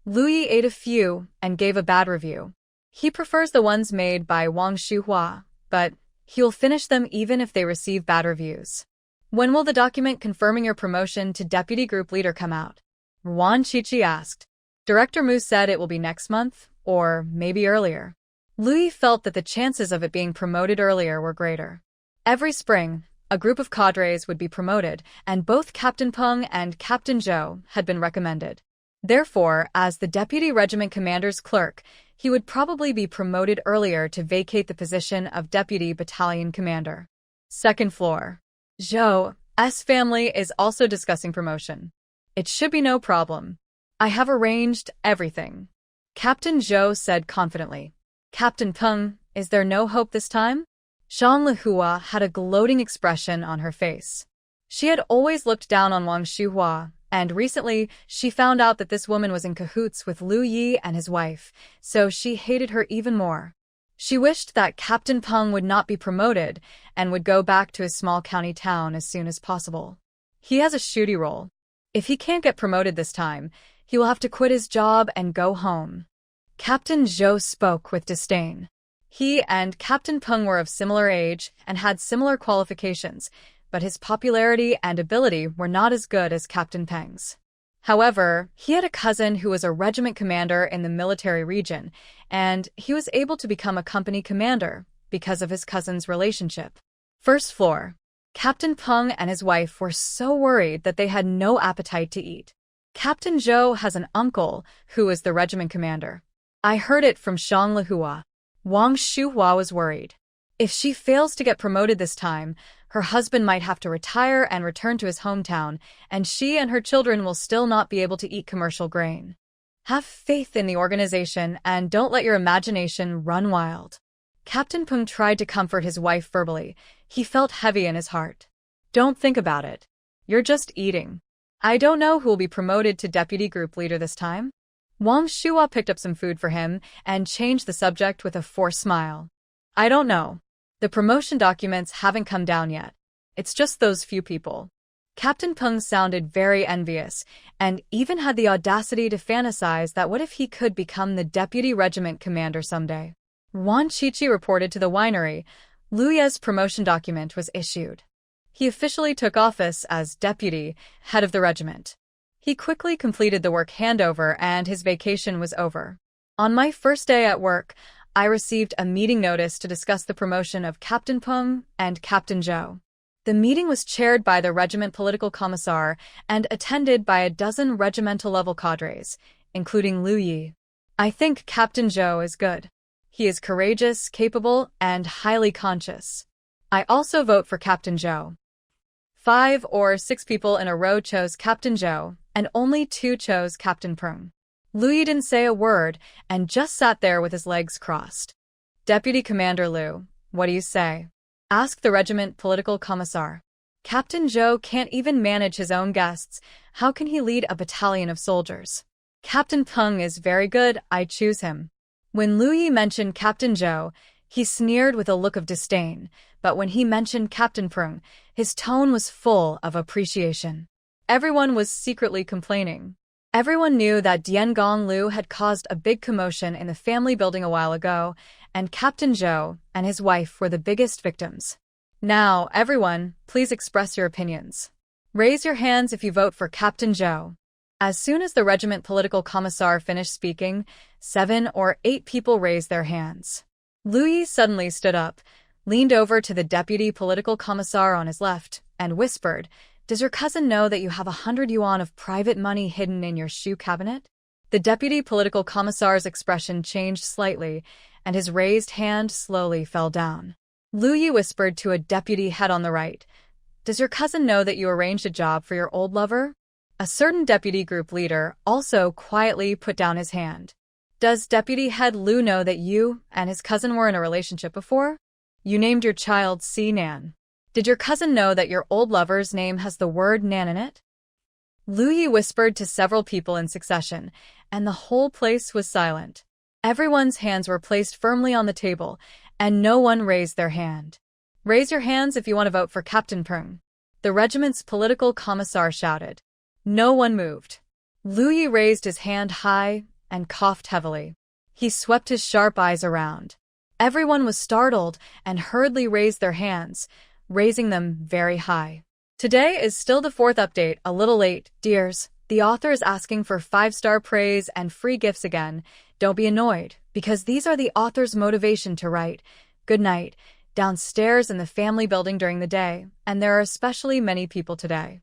Lu Yi ate a few and gave a bad review. He prefers the ones made by Wang Shuhua, but he'll finish them even if they receive bad reviews. When will the document confirming your promotion to deputy group leader come out? Wan Qiqi asked. Director Mu said it will be next month, or maybe earlier. Lu Yi felt that the chances of it being promoted earlier were greater. Every spring, a group of cadres would be promoted, and both Captain Peng and Captain Zhou had been recommended. Therefore, as the deputy regiment commander's clerk, he would probably be promoted earlier to vacate the position of deputy battalion commander. Second floor. Zhou's family is also discussing promotion. It should be no problem. I have arranged everything. Captain Zhou said confidently. Captain Peng, is there no hope this time? Zhang Lihua had a gloating expression on her face. She had always looked down on Wang Shuhua, and recently she found out that this woman was in cahoots with Lu Yi and his wife, so she hated her even more. She wished that Captain Peng would not be promoted and would go back to his small county town as soon as possible. He has a shooty role. If he can't get promoted this time, he will have to quit his job and go home. Captain Zhou spoke with disdain. He and Captain Peng were of similar age and had similar qualifications, but his popularity and ability were not as good as Captain Peng's. However, he had a cousin who was a regiment commander in the military region, and he was able to become a company commander because of his cousin's relationship. First floor. Captain Peng and his wife were so worried that they had no appetite to eat. Captain Zhou has an uncle who is the regiment commander. I heard it from Zhang Lihua. Wang Shuhua was worried. If she fails to get promoted this time, her husband might have to retire and return to his hometown, and she and her children will still not be able to eat commercial grain. Have faith in the organization and don't let your imagination run wild. Captain Peng tried to comfort his wife verbally. He felt heavy in his heart. Don't think about it. You're just eating. I don't know who will be promoted to deputy group leader this time. Wang Shuhua picked up some food for him and changed the subject with a forced smile. I don't know. The promotion documents haven't come down yet. It's just those few people. Captain Peng sounded very envious and even had the audacity to fantasize that what if he could become the deputy regiment commander someday. Wan Qiqi reported to the winery. Lu Ye's promotion document was issued. He officially took office as deputy head of the regiment. He quickly completed the work handover and his vacation was over. On my first day at work, I received a meeting notice to discuss the promotion of Captain Peng and Captain Zhou. The meeting was chaired by the regiment political commissar and attended by a dozen regimental-level cadres, including Lu Yi. I think Captain Zhou is good. He is courageous, capable, and highly conscious. I also vote for Captain Zhou. 5 or 6 people in a row chose Captain Zhou, and only 2 chose Captain Peng. Lu Yi didn't say a word and just sat there with his legs crossed. Deputy Commander Lu, what do you say? Asked the regiment political commissar. Captain Zhou can't even manage his own guests. How can he lead a battalion of soldiers? Captain Peng is very good, I choose him. When Lu Yi mentioned Captain Zhou, he sneered with a look of disdain, but when he mentioned Captain Peng, his tone was full of appreciation. Everyone was secretly complaining. Everyone knew that Diangong Lu had caused a big commotion in the family building a while ago, and Captain Zhou and his wife were the biggest victims. Now, everyone, please express your opinions. Raise your hands if you vote for Captain Zhou. As soon as the regiment political commissar finished speaking, 7 or 8 people raised their hands. Lu Yi suddenly stood up, leaned over to the deputy political commissar on his left, and whispered, Does your cousin know that you have 100 yuan of private money hidden in your shoe cabinet? The deputy political commissar's expression changed slightly, and his raised hand slowly fell down. Lu Yi whispered to a deputy head on the right, Does your cousin know that you arranged a job for your old lover? A certain deputy group leader also quietly put down his hand. Does Deputy Head Lu know that you and his cousin were in a relationship before? You named your child Si Nan. Did your cousin know that your old lover's name has the word Nan in it? Lu Yi whispered to several people in succession, and the whole place was silent. Everyone's hands were placed firmly on the table, and no one raised their hand. Raise your hands if you want to vote for Captain Peng. The regiment's political commissar shouted. No one moved. Lu Yi raised his hand high, and coughed heavily. He swept his sharp eyes around. Everyone was startled and hurriedly raised their hands, raising them very high. Today is still the fourth update, a little late, dears. The author is asking for 5-star praise and free gifts again. Don't be annoyed, because these are the author's motivation to write. Good night. Downstairs in the family building during the day, and there are especially many people today.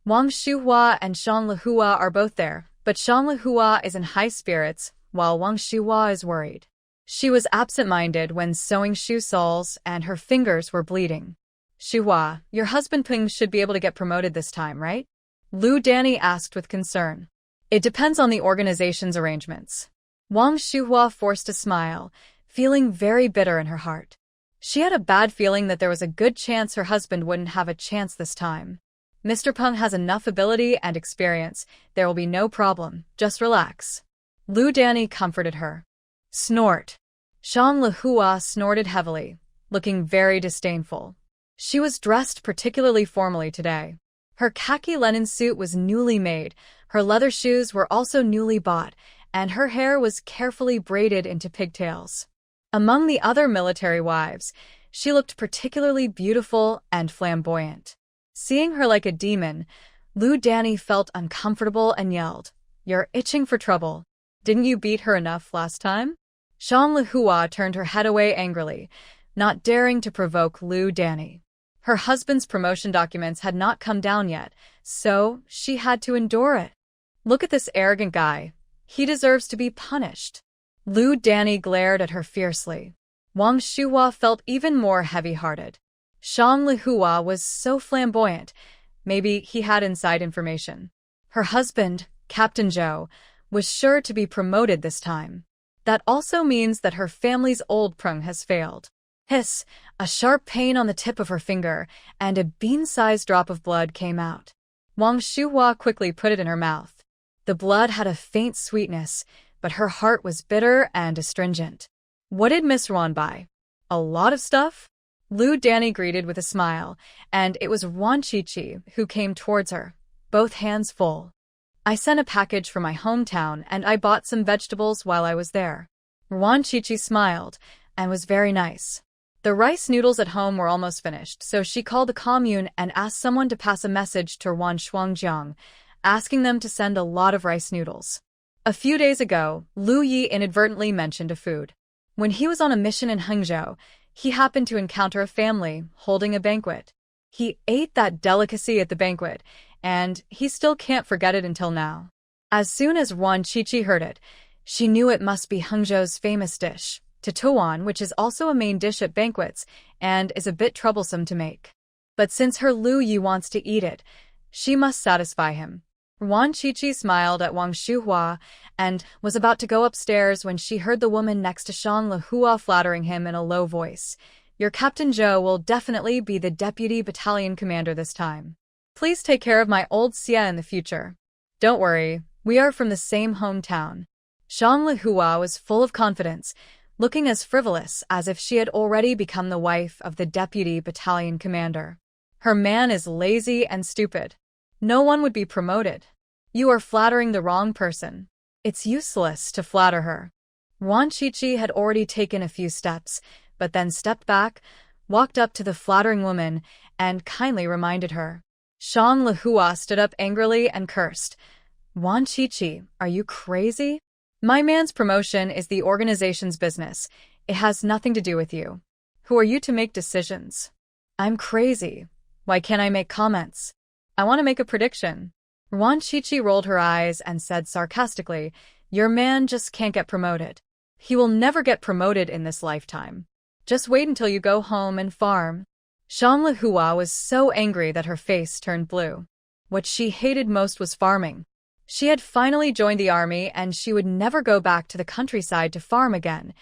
Wang Shuhua and Shang Lihua are both there, but Shang Lihua is in high spirits, while Wang Shuhua is worried. She was absent-minded when sewing shoe soles, and her fingers were bleeding. Shuhua, your husband Ping should be able to get promoted this time, right? Lu Danny asked with concern. It depends on the organization's arrangements. Wang Shuhua forced a smile, feeling very bitter in her heart. She had a bad feeling that there was a good chance her husband wouldn't have a chance this time. Mr. Peng has enough ability and experience. There will be no problem. Just relax. Lu Danny comforted her. Snort. Shang Lihua snorted heavily, looking very disdainful. She was dressed particularly formally today. Her khaki linen suit was newly made, her leather shoes were also newly bought, and her hair was carefully braided into pigtails. Among the other military wives, she looked particularly beautiful and flamboyant. Seeing her like a demon, Lu Danny felt uncomfortable and yelled, "You're itching for trouble. Didn't you beat her enough last time?" Shang Lihua turned her head away angrily, not daring to provoke Lu Danny. Her husband's promotion documents had not come down yet, so she had to endure it. Look at this arrogant guy. He deserves to be punished. Lu Danny glared at her fiercely. Wang Shuhua felt even more heavy-hearted. Shang Lihua was so flamboyant. Maybe he had inside information. Her husband, Captain Zhou, was sure to be promoted this time. That also means that her family's old prung has failed. Hiss, a sharp pain on the tip of her finger, and a bean-sized drop of blood came out. Wang Shuhua quickly put it in her mouth. The blood had a faint sweetness, but her heart was bitter and astringent. What did Miss Ruan buy? A lot of stuff? Lu Danny greeted with a smile, and it was Ruan Chi-Chi who came towards her, both hands full. I sent a package from my hometown and I bought some vegetables while I was there. Ruan Chi-Chi smiled and was very nice. The rice noodles at home were almost finished, so she called the commune and asked someone to pass a message to Ruan Shuangjiang, asking them to send a lot of rice noodles. A few days ago, Lu Yi inadvertently mentioned a food. When he was on a mission in Hangzhou, he happened to encounter a family holding a banquet. He ate that delicacy at the banquet, and he still can't forget it until now. As soon as Ruan Chi-Chi heard it, she knew it must be Hangzhou's famous dish, Tatuan, which is also a main dish at banquets and is a bit troublesome to make. But since her Lu Yi wants to eat it, she must satisfy him. Ruan Chi-Chi smiled at Wang Shuhua and was about to go upstairs when she heard the woman next to Shang Lihua flattering him in a low voice. Your Captain Zhou will definitely be the deputy battalion commander this time. Please take care of my old Xia in the future. Don't worry, we are from the same hometown. Shang Lihua was full of confidence, looking as frivolous as if she had already become the wife of the deputy battalion commander. Her man is lazy and stupid. No one would be promoted. You are flattering the wrong person. It's useless to flatter her. Ruan Chi-Chi had already taken a few steps, but then stepped back, walked up to the flattering woman, and kindly reminded her. Shang Lihua stood up angrily and cursed. Ruan Chi-Chi, are you crazy? My man's promotion is the organization's business. It has nothing to do with you. Who are you to make decisions? I'm crazy. Why can't I make comments? I want to make a prediction. Ruan Chi-Chi rolled her eyes and said sarcastically, your man just can't get promoted. He will never get promoted in this lifetime. Just wait until you go home and farm. Shang Lihua was so angry that her face turned blue. What she hated most was farming. She had finally joined the army and she would never go back to the countryside to farm again,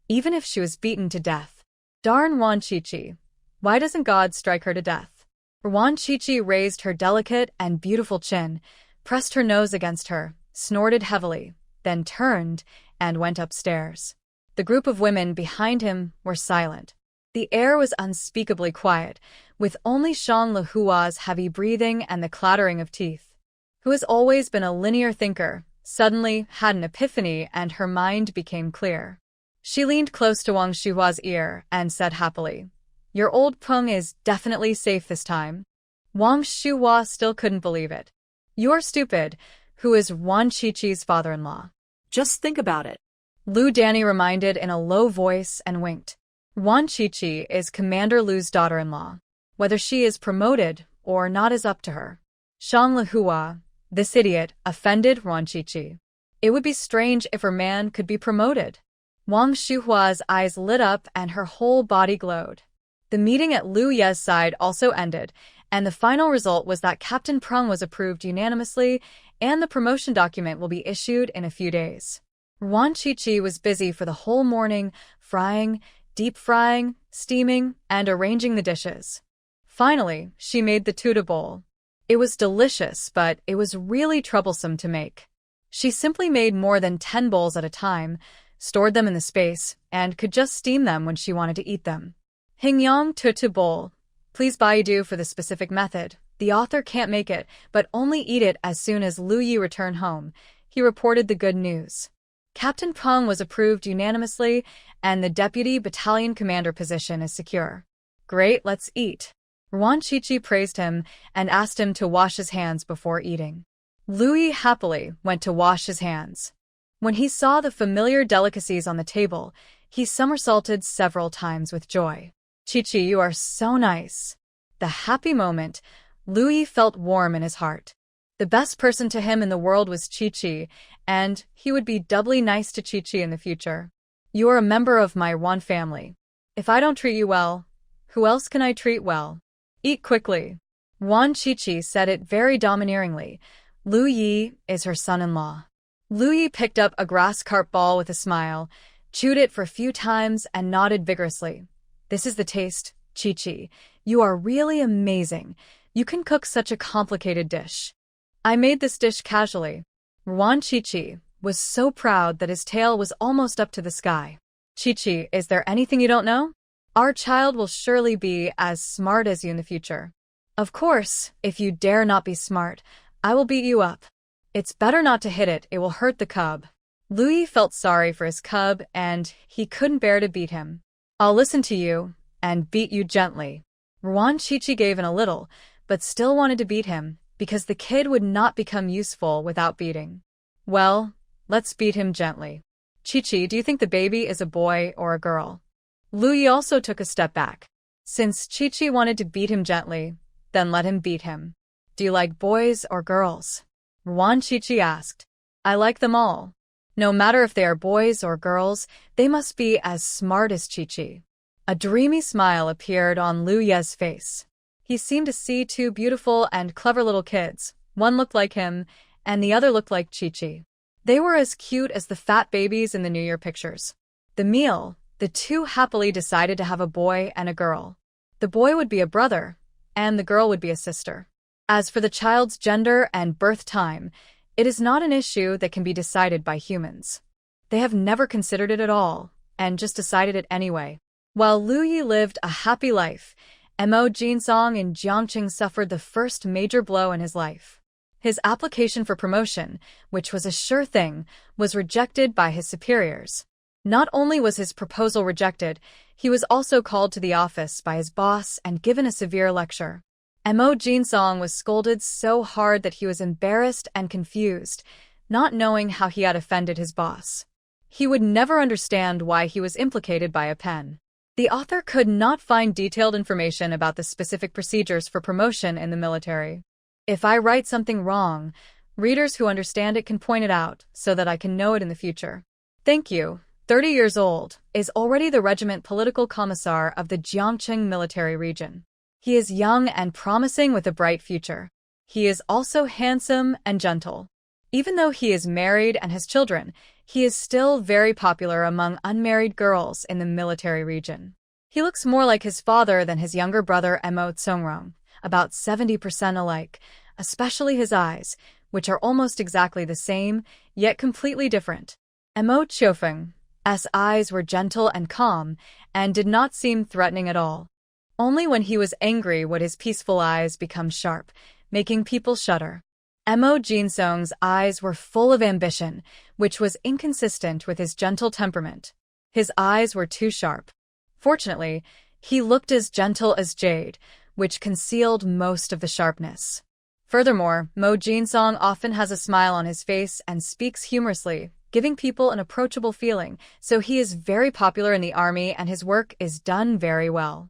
even if she was beaten to death. Darn Ruan Chi-Chi. Why doesn't God strike her to death? Ruan Chi-Chi raised her delicate and beautiful chin, pressed her nose against her, snorted heavily, then turned and went upstairs. The group of women behind him were silent. The air was unspeakably quiet, with only Shang Lihua's heavy breathing and the clattering of teeth. Who has always been a linear thinker, suddenly had an epiphany and her mind became clear. She leaned close to Wang Shuhua's ear and said happily, "Your old Peng is definitely safe this time." Wang Shuhua still couldn't believe it. "You're stupid. Who is Wan Qiqi's father-in-law?" Just think about it. Lu Danny reminded in a low voice and winked. Wan Qiqi is Commander Lu's daughter-in-law. Whether she is promoted or not is up to her. Shang Lihua, this idiot, offended Wan Qiqi. It would be strange if her man could be promoted. Wang Shuhua's eyes lit up and her whole body glowed. The meeting at Lu Ye's side also ended, and the final result was that Captain Prung was approved unanimously, and the promotion document will be issued in a few days. Wan Qiqi was busy for the whole morning, frying, deep frying, steaming, and arranging the dishes. Finally, she made the tuta bowl. It was delicious, but it was really troublesome to make. She simply made more than 10 bowls at a time, stored them in the space, and could just steam them when she wanted to eat them. Hingyang tutu bowl. Please Baidu for the specific method. The author can't make it, but only eat it as soon as Lu Yi returned home. He reported the good news. Captain Peng was approved unanimously, and the deputy battalion commander position is secure. Great, let's eat. Wan Qiqi praised him and asked him to wash his hands before eating. Lu Yi happily went to wash his hands. When he saw the familiar delicacies on the table, he somersaulted several times with joy. "Qiqi, you are so nice." The happy moment, Lu Yi felt warm in his heart. The best person to him in the world was Qiqi, and he would be doubly nice to Qiqi in the future. "You are a member of my Wan family. If I don't treat you well, who else can I treat well? Eat quickly." Wan Qiqi said it very domineeringly. Lu Yi is her son-in-law. Lu Yi picked up a grass carp ball with a smile, chewed it for a few times, and nodded vigorously. "This is the taste, Qiqi. You are really amazing. You can cook such a complicated dish." "I made this dish casually." Wan Qiqi was so proud that his tail was almost up to the sky. "Qiqi, is there anything you don't know? Our child will surely be as smart as you in the future. Of course, if you dare not be smart, I will beat you up. It's better not to hit it will hurt the cub." Lu Yi felt sorry for his cub, and he couldn't bear to beat him. "I'll listen to you, and beat you gently." Wan Qiqi gave in a little, but still wanted to beat him, because the kid would not become useful without beating. "Well, let's beat him gently. Qiqi, do you think the baby is a boy or a girl?" Lu Yi also took a step back. Since Qiqi wanted to beat him gently, then let him beat him. "Do you like boys or girls?" Wan Qiqi asked. "I like them all. No matter if they are boys or girls, they must be as smart as Qiqi." A dreamy smile appeared on Lu Ye's face. He seemed to see two beautiful and clever little kids. One looked like him, and the other looked like Qiqi. They were as cute as the fat babies in the New Year pictures. The meal, the two happily decided to have a boy and a girl. The boy would be a brother, and the girl would be a sister. As for the child's gender and birth time, it is not an issue that can be decided by humans. They have never considered it at all, and just decided it anyway. While Lu Yi lived a happy life, Mo Jinsong in Jiangqing suffered the first major blow in his life. His application for promotion, which was a sure thing, was rejected by his superiors. Not only was his proposal rejected, he was also called to the office by his boss and given a severe lecture. Mo Jinsong was scolded so hard that he was embarrassed and confused, not knowing how he had offended his boss. He would never understand why he was implicated by a pen. The author could not find detailed information about the specific procedures for promotion in the military. If I write something wrong, readers who understand it can point it out so that I can know it in the future. Thank you. 30 years old, is already the regiment political commissar of the Jiangqing military region. He is young and promising with a bright future. He is also handsome and gentle. Even though he is married and has children, he is still very popular among unmarried girls in the military region. He looks more like his father than his younger brother Mo Tsongrong, about 70% alike, especially his eyes, which are almost exactly the same, yet completely different. Mo Qiufeng's eyes were gentle and calm, and did not seem threatening at all. Only when he was angry would his peaceful eyes become sharp, making people shudder. Mo Jinsong's eyes were full of ambition, which was inconsistent with his gentle temperament. His eyes were too sharp. Fortunately, he looked as gentle as jade, which concealed most of the sharpness. Furthermore, Mo Jinsong often has a smile on his face and speaks humorously, giving people an approachable feeling, so he is very popular in the army and his work is done very well.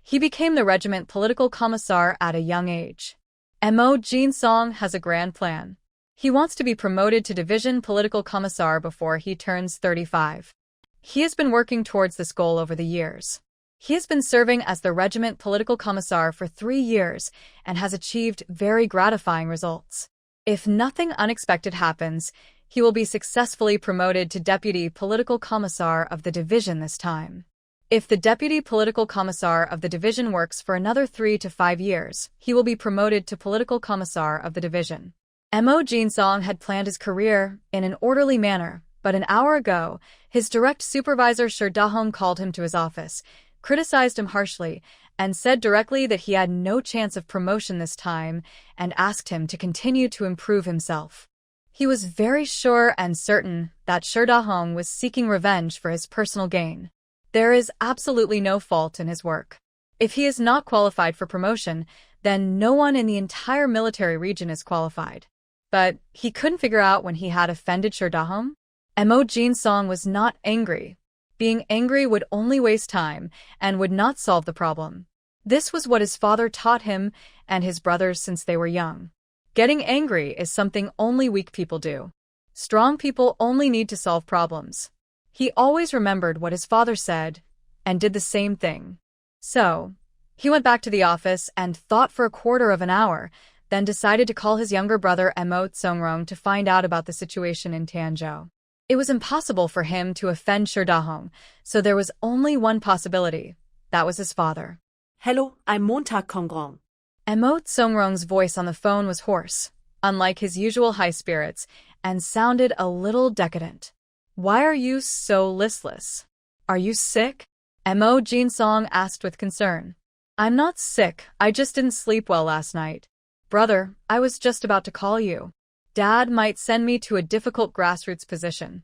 He became the regiment political commissar at a young age. Mo Jinsong has a grand plan. He wants to be promoted to division political commissar before he turns 35. He has been working towards this goal over the years. He has been serving as the regiment political commissar for 3 years and has achieved very gratifying results. If nothing unexpected happens, he will be successfully promoted to deputy political commissar of the division this time. If the deputy political commissar of the division works for another 3 to 5 years, he will be promoted to political commissar of the division. Mo Jinsong had planned his career in an orderly manner, but an hour ago, his direct supervisor Shi Dahong called him to his office, criticized him harshly, and said directly that he had no chance of promotion this time and asked him to continue to improve himself. He was very sure and certain that Shi Dahong was seeking revenge for his personal gain. There is absolutely no fault in his work. If he is not qualified for promotion, then no one in the entire military region is qualified. But he couldn't figure out when he had offended Shi Dahong. Mo Jinsong was not angry. Being angry would only waste time and would not solve the problem. This was what his father taught him and his brothers since they were young. Getting angry is something only weak people do. Strong people only need to solve problems. He always remembered what his father said and did the same thing. So, he went back to the office and thought for a quarter of an hour, then decided to call his younger brother Mo Tsongrong to find out about the situation in Tianzhou. It was impossible for him to offend Shi Dahong, so there was only one possibility. That was his father. Hello, I'm Montag Kongrong. Mo Tsongrong's voice on the phone was hoarse, unlike his usual high spirits, and sounded a little decadent. Why are you so listless? Are you sick? Mo Jinsong asked with concern. I'm not sick, I just didn't sleep well last night. Brother, I was just about to call you. Dad might send me to a difficult grassroots position.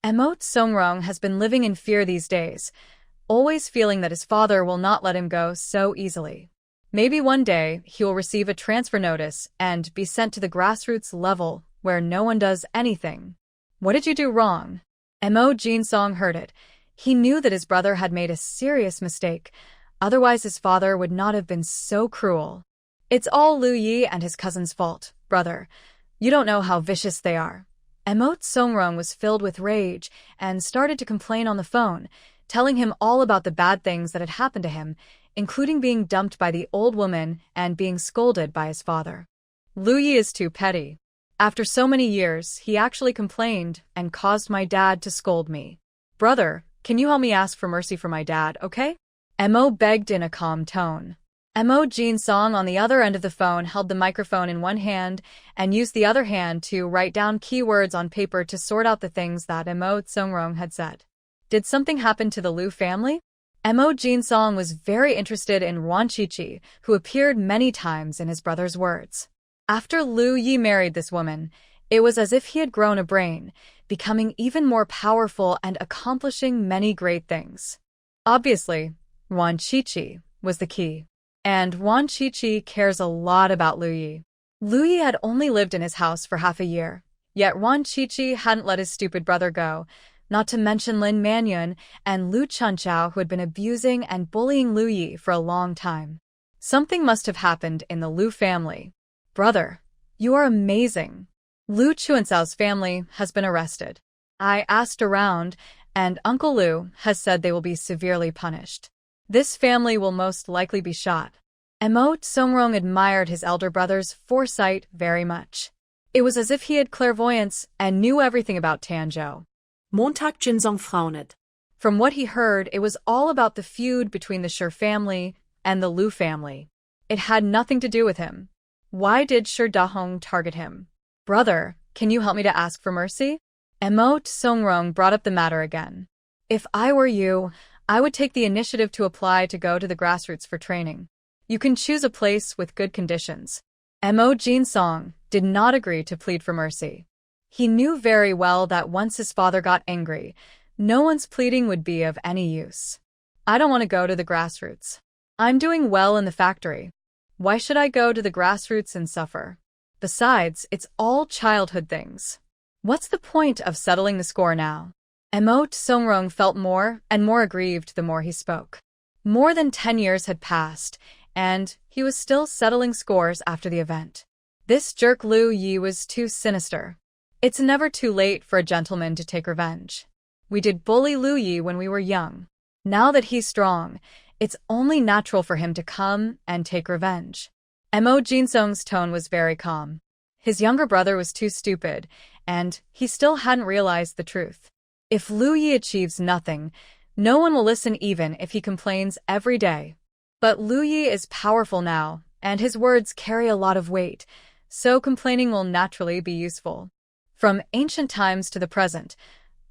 Mo Tsongrong has been living in fear these days, always feeling that his father will not let him go so easily. Maybe one day he will receive a transfer notice and be sent to the grassroots level where no one does anything. What did you do wrong? Mo Jinsong heard it. He knew that his brother had made a serious mistake, otherwise his father would not have been so cruel. It's all Lu Yi and his cousin's fault, brother. You don't know how vicious they are. Mo Tsongrong was filled with rage and started to complain on the phone, telling him all about the bad things that had happened to him, including being dumped by the old woman and being scolded by his father. Lu Yi is too petty. After so many years, he actually complained and caused my dad to scold me. Brother, can you help me ask for mercy for my dad, okay? Mo begged in a calm tone. Mo Jinsong on the other end of the phone held the microphone in one hand and used the other hand to write down keywords on paper to sort out the things that Mo Tsongrong had said. Did something happen to the Lu family? Mo Jinsong was very interested in Wan Qiqi, who appeared many times in his brother's words. After Lu Yi married this woman, it was as if he had grown a brain, becoming even more powerful and accomplishing many great things. Obviously, Wan Qiqi was the key. And Wan Qiqi cares a lot about Lu Yi. Lu Yi had only lived in his house for half a year, yet Wan Qiqi hadn't let his stupid brother go, not to mention Lin Manyun and Lu Chunchao, who had been abusing and bullying Lu Yi for a long time. Something must have happened in the Lu family. Brother, you are amazing. Lu Chuancao's family has been arrested. I asked around, and Uncle Lu has said they will be severely punished. This family will most likely be shot. Mo Tsongrong admired his elder brother's foresight very much. It was as if he had clairvoyance and knew everything about Tianzhou. Montag Jinsong frownet. From what he heard, it was all about the feud between the Shi family and the Lu family. It had nothing to do with him. Why did Shi Dahong target him? Brother, can you help me to ask for mercy? Mo Tsongrong brought up the matter again. If I were you, I would take the initiative to apply to go to the grassroots for training. You can choose a place with good conditions. Mo Jinsong, did not agree to plead for mercy. He knew very well that once his father got angry, no one's pleading would be of any use. I don't want to go to the grassroots. I'm doing well in the factory. Why should I go to the grassroots and suffer? Besides, it's all childhood things. What's the point of settling the score now? Emote Songrong felt more and more aggrieved the more he spoke. More than 10 years had passed, and he was still settling scores after the event. This jerk Lu Yi was too sinister. It's never too late for a gentleman to take revenge. We did bully Lu Yi when we were young. Now that he's strong, it's only natural for him to come and take revenge. Mo Jinsong's tone was very calm. His younger brother was too stupid, and he still hadn't realized the truth. If Lu Yi achieves nothing, no one will listen even if he complains every day. But Lu Yi is powerful now, and his words carry a lot of weight, so complaining will naturally be useful. From ancient times to the present,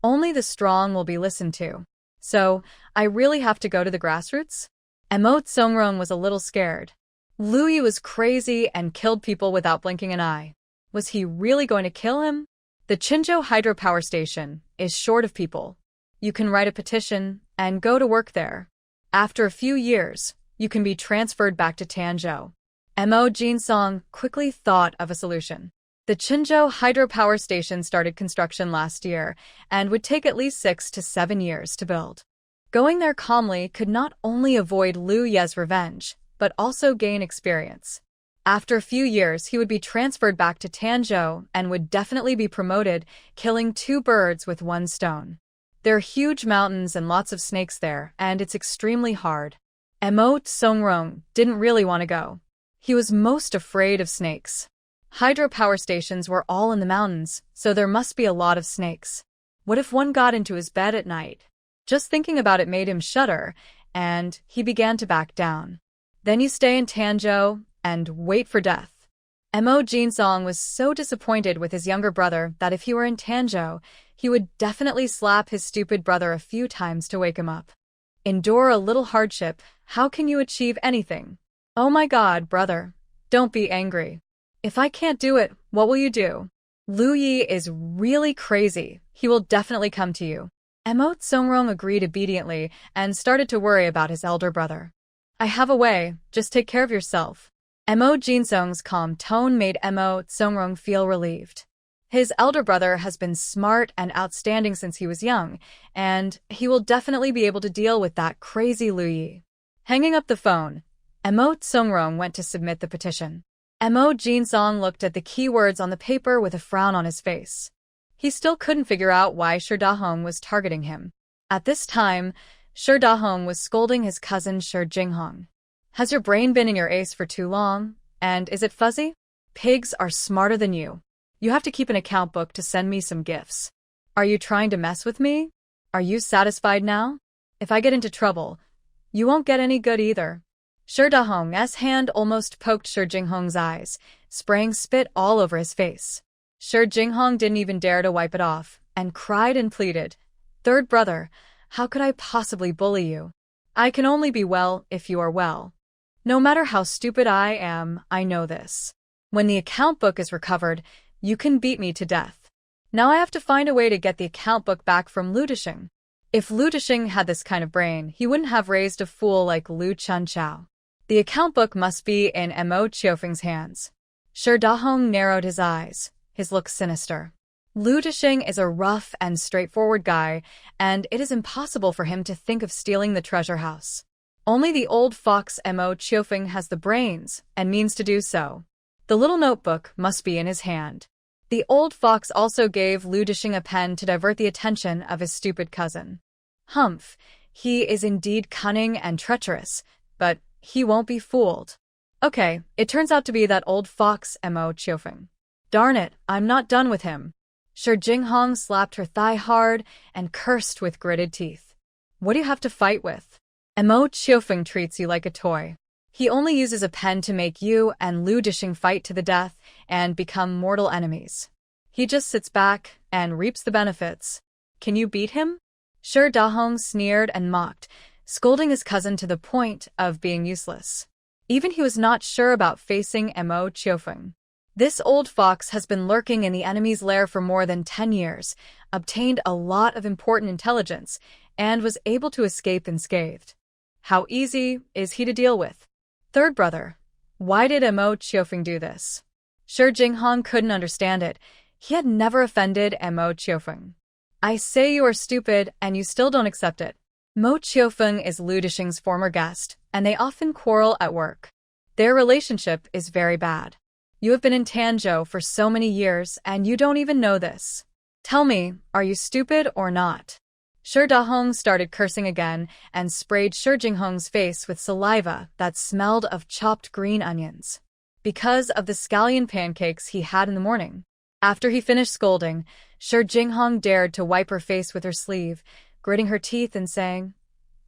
only the strong will be listened to. So, I really have to go to the grassroots? Emote Songrong was a little scared. Lu Yi was crazy and killed people without blinking an eye. Was he really going to kill him? The Qinzhou hydropower station is short of people. You can write a petition and go to work there. After a few years, you can be transferred back to Tanzhou. Mo Jinsong quickly thought of a solution. The Qinzhou hydropower station started construction last year and would take at least 6 to 7 years to build. Going there calmly could not only avoid Lu Ye's revenge, but also gain experience. After a few years, he would be transferred back to Tanzhou and would definitely be promoted, killing 2 birds with 1 stone. There are huge mountains and lots of snakes there, and it's extremely hard. Emote Songrong didn't really want to go. He was most afraid of snakes. Hydropower stations were all in the mountains, so there must be a lot of snakes. What if one got into his bed at night? Just thinking about it made him shudder, and he began to back down. Then you stay in Tanzhou and wait for death. Mo Jinsong was so disappointed with his younger brother that if he were in Tanzhou, he would definitely slap his stupid brother a few times to wake him up. Endure a little hardship. How can you achieve anything? Oh my God, brother. Don't be angry. If I can't do it, what will you do? Lu Yi is really crazy. He will definitely come to you. Emote Songrong agreed obediently and started to worry about his elder brother. I have a way. Just take care of yourself. Mo Jinsong's calm tone made Emote Songrong feel relieved. His elder brother has been smart and outstanding since he was young, and he will definitely be able to deal with that crazy Lu Yi. Hanging up the phone, Emote Songrong went to submit the petition. Mo Jinsong looked at the keywords on the paper with a frown on his face. He still couldn't figure out why Shi Dahong was targeting him. At this time, Shi Dahong was scolding his cousin Shi Jinghong. Has your brain been in your ace for too long? And is it fuzzy? Pigs are smarter than you. You have to keep an account book to send me some gifts. Are you trying to mess with me? Are you satisfied now? If I get into trouble, you won't get any good either. Shi Dahong's hand almost poked Shi Jinghong's eyes, spraying spit all over his face. Shi Jinghong didn't even dare to wipe it off, and cried and pleaded, "Third brother, how could I possibly bully you? I can only be well if you are well. No matter how stupid I am, I know this. When the account book is recovered, you can beat me to death. Now I have to find a way to get the account book back from Lu Disheng. If Lu Disheng had this kind of brain, he wouldn't have raised a fool like Lu Chunchao. The account book must be in Mo Qiufeng's hands." Shi Dahong narrowed his eyes, his look sinister. Lu Disheng is a rough and straightforward guy, and it is impossible for him to think of stealing the treasure house. Only the old fox Mo Qiufeng has the brains and means to do so. The little notebook must be in his hand. The old fox also gave Lu Disheng a pen to divert the attention of his stupid cousin. Humph, he is indeed cunning and treacherous, but he won't be fooled. Okay, it turns out to be that old fox Mo Qiufeng. Darn it, I'm not done with him. Shi Jinghong slapped her thigh hard and cursed with gritted teeth. What do you have to fight with? Mo Qiufeng treats you like a toy. He only uses a pen to make you and Lu Disheng fight to the death and become mortal enemies. He just sits back and reaps the benefits. Can you beat him? Shi Dahong sneered and mocked, scolding his cousin to the point of being useless. Even he was not sure about facing Mo Qiufeng. This old fox has been lurking in the enemy's lair for more than 10 years, obtained a lot of important intelligence, and was able to escape unscathed. How easy is he to deal with? Third brother. Why did Mo Chiofeng do this? Sure, Jinghong couldn't understand it. He had never offended Mo Chiofeng. I say you are stupid and you still don't accept it. Mo Chiofeng is Lu Disheng's former guest, and they often quarrel at work. Their relationship is very bad. You have been in Tanzhou for so many years and you don't even know this. Tell me, are you stupid or not? Shi Dahong started cursing again and sprayed Shi Jinghong's face with saliva that smelled of chopped green onions. Because of the scallion pancakes he had in the morning. After he finished scolding, Shi Jinghong dared to wipe her face with her sleeve, gritting her teeth and saying,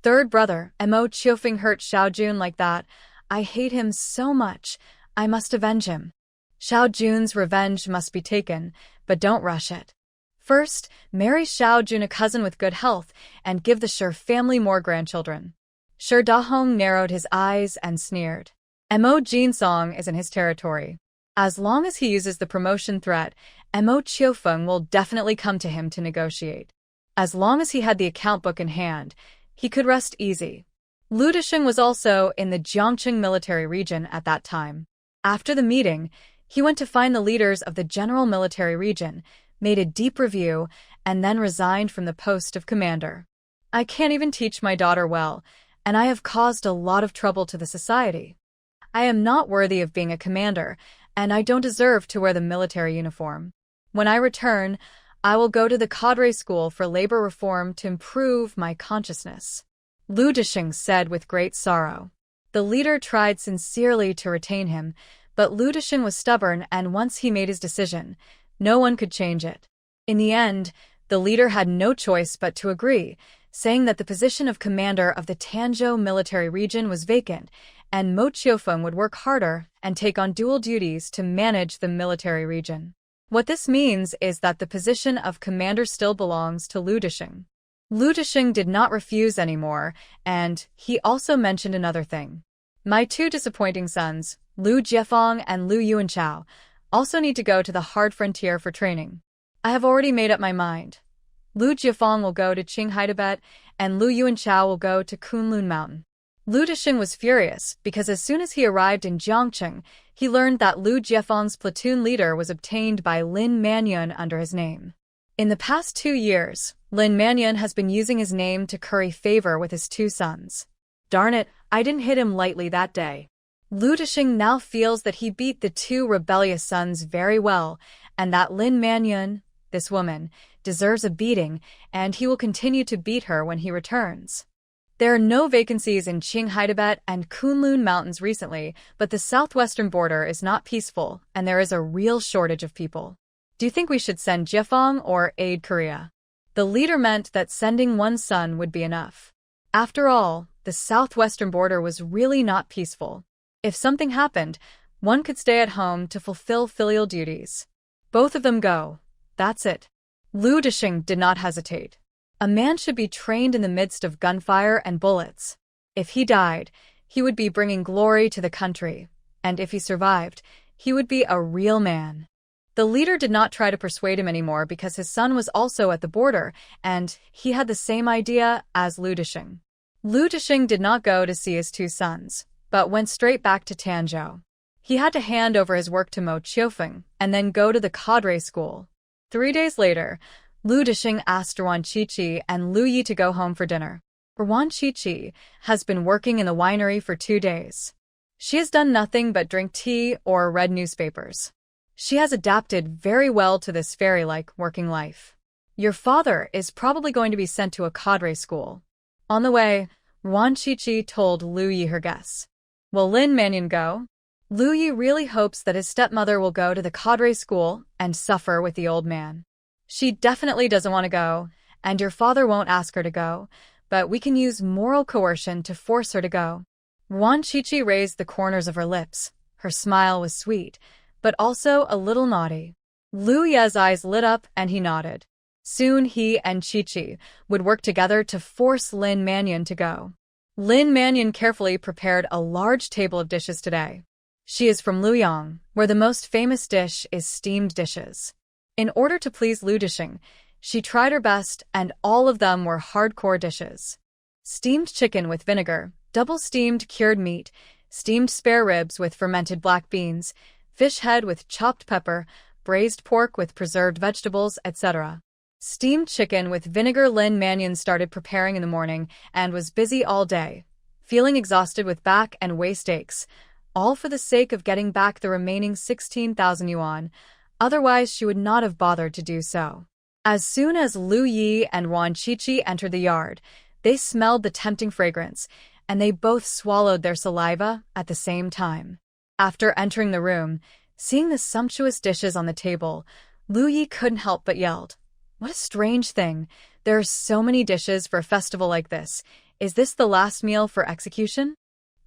Third brother, Mo Chiofeng hurt Xiao Jun like that. I hate him so much. I must avenge him. Xiao Jun's revenge must be taken, but don't rush it. First, marry Xiao Jun a cousin with good health and give the Shi family more grandchildren. Shi Dahong narrowed his eyes and sneered. Mo Jinsong is in his territory. As long as he uses the promotion threat, Mo Chiofeng will definitely come to him to negotiate. As long as he had the account book in hand, he could rest easy. Lu Disheng was also in the Jiangqing military region at that time. After the meeting, he went to find the leaders of the general military region, made a deep review, and then resigned from the post of commander. I can't even teach my daughter well, and I have caused a lot of trouble to the society. I am not worthy of being a commander, and I don't deserve to wear the military uniform. When I return, I will go to the cadre school for labor reform to improve my consciousness. Lu Disheng said with great sorrow. The leader tried sincerely to retain him, but Lu Disheng was stubborn, and once he made his decision, no one could change it. In the end, the leader had no choice but to agree, saying that the position of commander of the Tanzhou military region was vacant, and Mo Chiofeng would work harder and take on dual duties to manage the military region. What this means is that the position of commander still belongs to Lu Disheng. Lu Disheng did not refuse anymore, and he also mentioned another thing. My two disappointing sons, Lu Jiefang and Lu Yuanchao, also need to go to the hard frontier for training. I have already made up my mind. Lu Jiefang will go to Qinghai Tibet, and Lu Yuanchao will go to Kunlun Mountain. Lu Disheng was furious because as soon as he arrived in Jiangqing, he learned that Lu Jiefang's platoon leader was obtained by Lin Manyun under his name. In the past 2 years, Lin Manyun has been using his name to curry favor with his two sons. Darn it, I didn't hit him lightly that day. Lu Disheng now feels that he beat the two rebellious sons very well, and that Lin Manyun, this woman, deserves a beating, and he will continue to beat her when he returns. There are no vacancies in Qinghai Tibet and Kunlun Mountains recently, but the southwestern border is not peaceful, and there is a real shortage of people. Do you think we should send Jiefang or aid Korea? The leader meant that sending one son would be enough. After all, the southwestern border was really not peaceful. If something happened, one could stay at home to fulfill filial duties. Both of them go. That's it. Lu Disheng did not hesitate. A man should be trained in the midst of gunfire and bullets. If he died, he would be bringing glory to the country, and if he survived, he would be a real man. The leader did not try to persuade him anymore because his son was also at the border, and he had the same idea as Lu Disheng. Lu Disheng did not go to see his two sons, but went straight back to Tanzhou. He had to hand over his work to Mo Chiofeng and then go to the cadre school. 3 days later, Lu Disheng asked Ruan Qiqi and Lu Yi to go home for dinner. Ruan Qiqi has been working in the winery for 2 days. She has done nothing but drink tea or read newspapers. She has adapted very well to this fairy-like working life. Your father is probably going to be sent to a cadre school. On the way, Ruan Qiqi told Lu Yi her guess. Will Lin Manyun go? Lu Yi really hopes that his stepmother will go to the cadre school and suffer with the old man. She definitely doesn't want to go, and your father won't ask her to go, but we can use moral coercion to force her to go. Ruan Qiqi raised the corners of her lips. Her smile was sweet, but also a little naughty. Lu Ye's eyes lit up and he nodded. Soon he and Qiqi would work together to force Lin Manyun to go. Lin Manyun carefully prepared a large table of dishes today. She is from Luoyang, where the most famous dish is steamed dishes. In order to please Lu Disheng, she tried her best, and all of them were hardcore dishes. Steamed chicken with vinegar, double steamed cured meat, steamed spare ribs with fermented black beans, fish head with chopped pepper, braised pork with preserved vegetables, etc. Steamed chicken with vinegar. Lin Mannion started preparing in the morning and was busy all day, feeling exhausted with back and waist aches, all for the sake of getting back the remaining 16,000 yuan, otherwise she would not have bothered to do so. As soon as Lu Yi and Wan Qiqi entered the yard, they smelled the tempting fragrance, and they both swallowed their saliva at the same time. After entering the room, seeing the sumptuous dishes on the table, Lu Yi couldn't help but yelled, "What a strange thing! There are so many dishes for a festival like this. Is this the last meal for execution?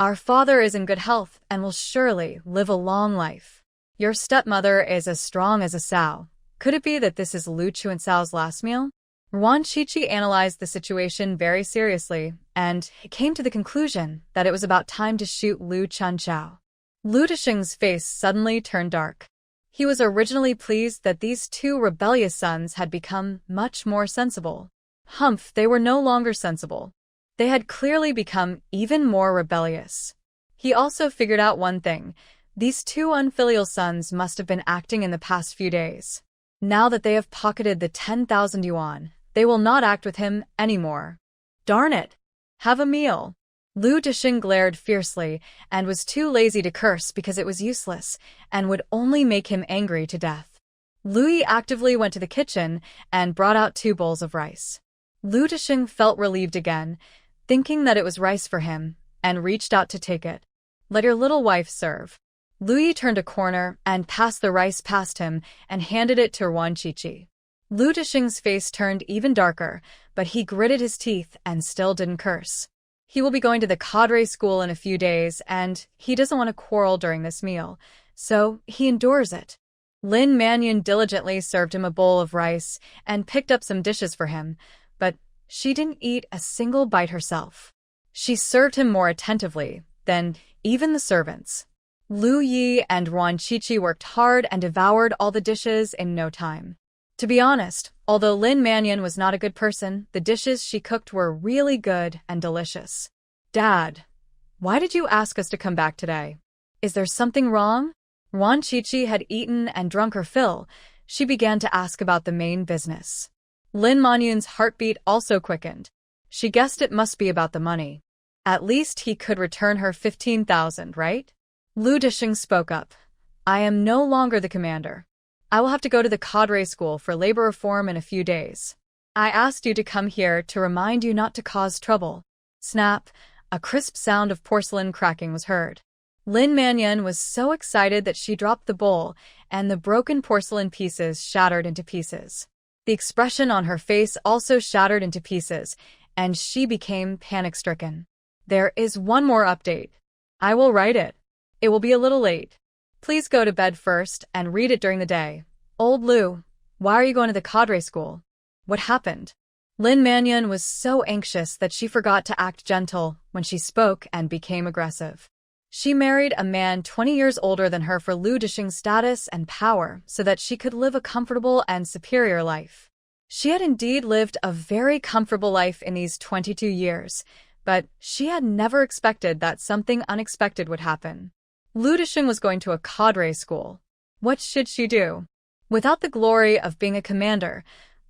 Our father is in good health and will surely live a long life. Your stepmother is as strong as a sow. Could it be that this is Lu Chuansao's last meal?" Wan Qiqi analyzed the situation very seriously and came to the conclusion that it was about time to shoot Lu Chunchao. Lu Disheng's face suddenly turned dark. He was originally pleased that these two rebellious sons had become much more sensible. Humph, they were no longer sensible. They had clearly become even more rebellious. He also figured out one thing: these two unfilial sons must have been acting in the past few days. Now that they have pocketed the 10,000 yuan, they will not act with him anymore. Darn it! Have a meal. Lu Disheng glared fiercely and was too lazy to curse because it was useless and would only make him angry to death. Lu Yi actively went to the kitchen and brought out 2 bowls of rice. Lu Disheng felt relieved again, thinking that it was rice for him, and reached out to take it. "Let your little wife serve." Lu Yi turned a corner and passed the rice past him and handed it to Wan Qiqi. Lu Disheng's face turned even darker, but he gritted his teeth and still didn't curse. He will be going to the cadre school in a few days, and he doesn't want to quarrel during this meal, so he endures it. Lin Mannion diligently served him a bowl of rice and picked up some dishes for him, but she didn't eat a single bite herself. She served him more attentively than even the servants. Lu Yi and Wan Qiqi worked hard and devoured all the dishes in no time. To be honest, although Lin Mannion was not a good person, the dishes she cooked were really good and delicious. "Dad, why did you ask us to come back today? Is there something wrong?" Wan Qiqi had eaten and drunk her fill. She began to ask about the main business. Lin Mannion's heartbeat also quickened. She guessed it must be about the money. At least he could return her 15,000, right? Lu Disheng spoke up. "I am no longer the commander. I will have to go to the cadre school for labor reform in a few days. I asked you to come here to remind you not to cause trouble." Snap! A crisp sound of porcelain cracking was heard. Lin Mannion was so excited that she dropped the bowl, and the broken porcelain pieces shattered into pieces. The expression on her face also shattered into pieces, and she became panic-stricken. "There is one more update. I will write it. It will be a little late. Please go to bed first and read it during the day." "Old Lu, why are you going to the cadre school? What happened?" Lin Mannion was so anxious that she forgot to act gentle when she spoke and became aggressive. She married a man 20 years older than her for Lu Disheng's status and power so that she could live a comfortable and superior life. She had indeed lived a very comfortable life in these 22 years, but she had never expected that something unexpected would happen. Lu Disheng was going to a cadre school. What should she do? Without the glory of being a commander,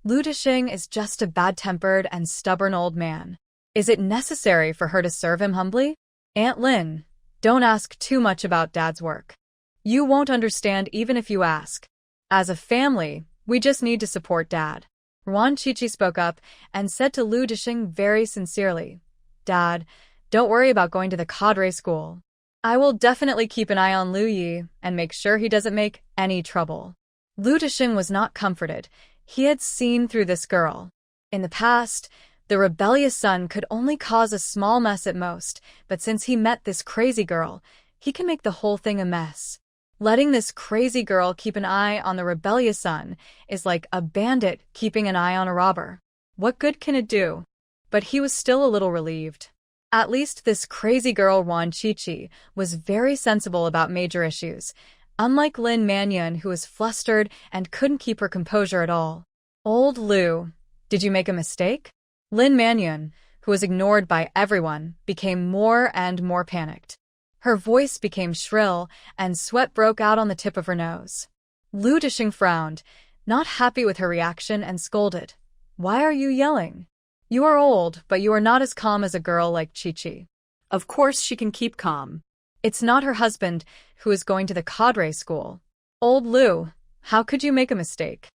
Lu Disheng is just a bad-tempered and stubborn old man. Is it necessary for her to serve him humbly? "Aunt Lin, don't ask too much about Dad's work. You won't understand even if you ask. As a family, we just need to support Dad." Wan Qiqi spoke up and said to Lu Disheng very sincerely, "Dad, don't worry about going to the cadre school. I will definitely keep an eye on Lu Yi and make sure he doesn't make any trouble." Lu Disheng was not comforted. He had seen through this girl. In the past, the rebellious son could only cause a small mess at most, but since he met this crazy girl, he can make the whole thing a mess. Letting this crazy girl keep an eye on the rebellious son is like a bandit keeping an eye on a robber. What good can it do? But he was still a little relieved. At least this crazy girl Wan Chichi was very sensible about major issues, unlike Lin Mannion, who was flustered and couldn't keep her composure at all. Old Lu, did you make a mistake? Lin Mannion, who was ignored by everyone, became more and more panicked. Her voice became shrill, and sweat broke out on the tip of her nose. Lu Dishing frowned, not happy with her reaction, and scolded. Why are you yelling? You are old, but you are not as calm as a girl like Chi-Chi. Of course she can keep calm. It's not her husband who is going to the cadre school. Old Lu, how could you make a mistake?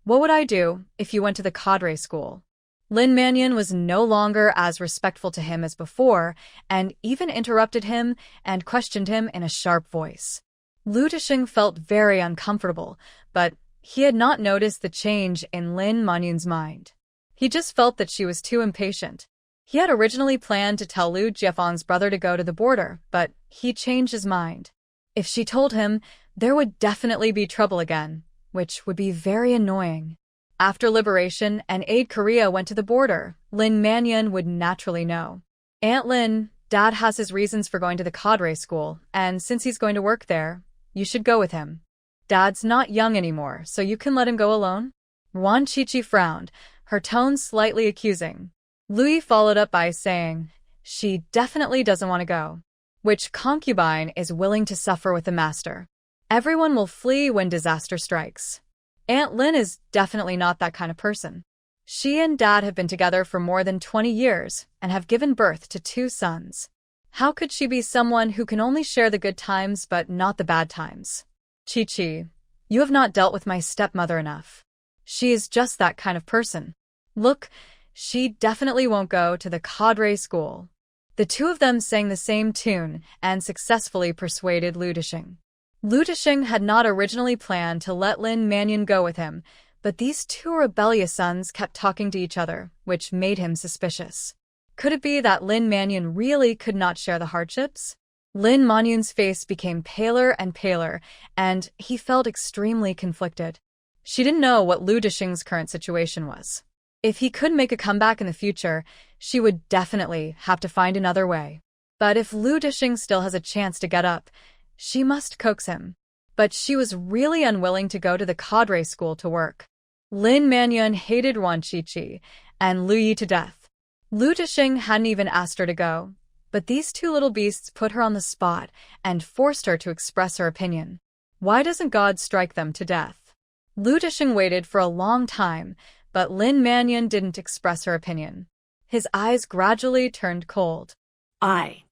What would I do if you went to the cadre school? Lin Mannion was no longer as respectful to him as before, and even interrupted him and questioned him in a sharp voice. Lu Dishing felt very uncomfortable, but he had not noticed the change in Lin Mannion's mind. He just felt that she was too impatient. He had originally planned to tell Lu Jiefang's brother to go to the border, but he changed his mind. If she told him, there would definitely be trouble again, which would be very annoying. After liberation and Aid Korea went to the border, Lin Mannion would naturally know. Aunt Lin, Dad has his reasons for going to the cadre school, and since he's going to work there, you should go with him. Dad's not young anymore, so you can let him go alone? Wan Chichi frowned, her tone slightly accusing. Lui followed up by saying, she definitely doesn't want to go. Which concubine is willing to suffer with the master? Everyone will flee when disaster strikes. Aunt Lin is definitely not that kind of person. She and Dad have been together for more than 20 years and have given birth to 2 sons. How could she be someone who can only share the good times but not the bad times? Chi-Chi, you have not dealt with my stepmother enough. She is just that kind of person. Look, she definitely won't go to the cadre school. The two of them sang the same tune and successfully persuaded Lu Dishing. Lu Dishing had not originally planned to let Lin Mannion go with him, but these 2 rebellious sons kept talking to each other, which made him suspicious. Could it be that Lin Mannion really could not share the hardships? Lin Mannion's face became paler and paler, and he felt extremely conflicted. She didn't know what Lu Dishing's current situation was. If he could make a comeback in the future, she would definitely have to find another way. But if Lu Dishing still has a chance to get up, she must coax him. But she was really unwilling to go to the cadre school to work. Lin Mannion hated Wan Chi-Chi and Lu Yi to death. Lu Dishing hadn't even asked her to go, but these 2 little beasts put her on the spot and forced her to express her opinion. Why doesn't God strike them to death? Lu Dishing waited for a long time, but Lin Mannion didn't express her opinion. His eyes gradually turned cold. I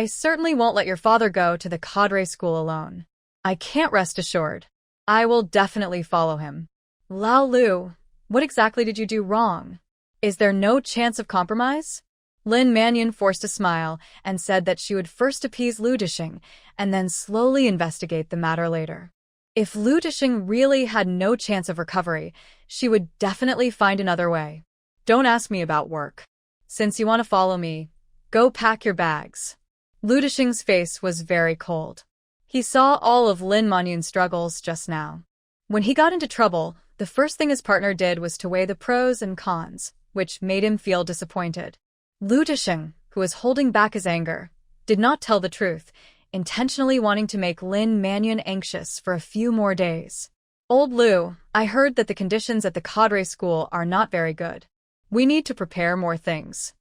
certainly won't let your father go to the cadre school alone. I can't rest assured. I will definitely follow him. Lao Lu, what exactly did you do wrong? Is there no chance of compromise? Lin Mannion forced a smile and said that she would first appease Lu Dishing and then slowly investigate the matter later. If Lu Dishing really had no chance of recovery, she would definitely find another way. Don't ask me about work. Since you want to follow me, go pack your bags. Lu Dishing's face was very cold. He saw all of Lin Mannion's struggles just now. When he got into trouble, the first thing his partner did was to weigh the pros and cons, which made him feel disappointed. Lu Dishing, who was holding back his anger, did not tell the truth, intentionally wanting to make Lin Mannion anxious for a few more days. Old Lu, I heard that the conditions at the cadre school are not very good. We need to prepare more things.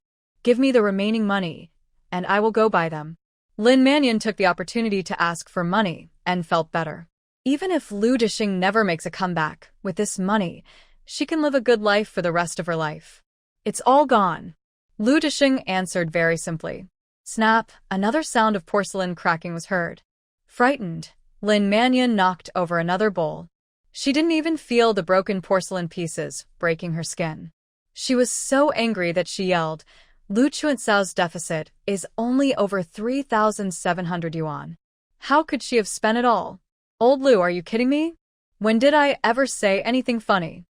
Give me the remaining money, and I will go buy them. Lin Mannion took the opportunity to ask for money and felt better. Even if Lu Dishing never makes a comeback, with this money, she can live a good life for the rest of her life. It's all gone. Lu Dishing answered very simply. Snap, another sound of porcelain cracking was heard. Frightened, Lin Mannion knocked over another bowl. She didn't even feel the broken porcelain pieces breaking her skin. She was so angry that she yelled, Lu Chuancao's deficit is only over 3,700 yuan. How could she have spent it all? Old Lu, are you kidding me? When did I ever say anything funny?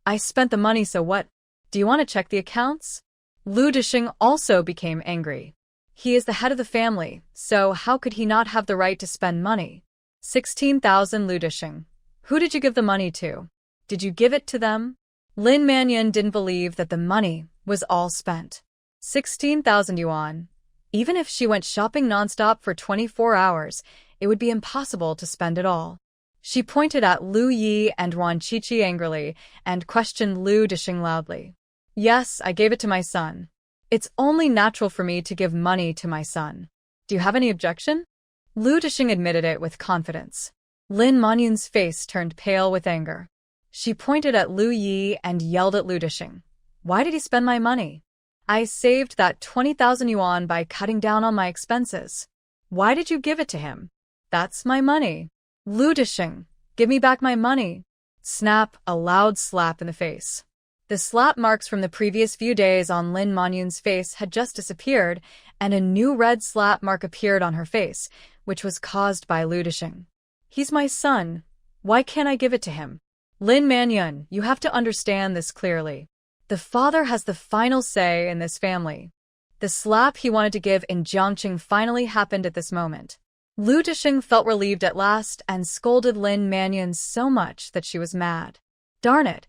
I spent the money, so what? Do you want to check the accounts? Lu Dishing also became angry. He is the head of the family, so how could he not have the right to spend money? 16,000 Lu Dishing. Who did you give the money to? Did you give it to them? Lin Mannion didn't believe that the money was all spent. 16,000 yuan. Even if she went shopping nonstop for 24 hours, it would be impossible to spend it all. She pointed at Lu Yi and Wan Qiqi angrily and questioned Lu Dishing loudly. Yes, I gave it to my son. It's only natural for me to give money to my son. Do you have any objection? Lu Dishing admitted it with confidence. Lin Manyun's face turned pale with anger. She pointed at Lu Yi and yelled at Lu Dishing. Why did he spend my money? I saved that 20,000 yuan by cutting down on my expenses. Why did you give it to him? That's my money. Lu Dishing, give me back my money. Snap, a loud slap in the face. The slap marks from the previous few days on Lin Manyun's face had just disappeared, and a new red slap mark appeared on her face, which was caused by Lu Dishing. He's my son. Why can't I give it to him? Lin Manyun, you have to understand this clearly. The father has the final say in this family. The slap he wanted to give in Jiangqing finally happened at this moment. Lu Dishing felt relieved at last and scolded Lin Manyun so much that she was mad. Darn it!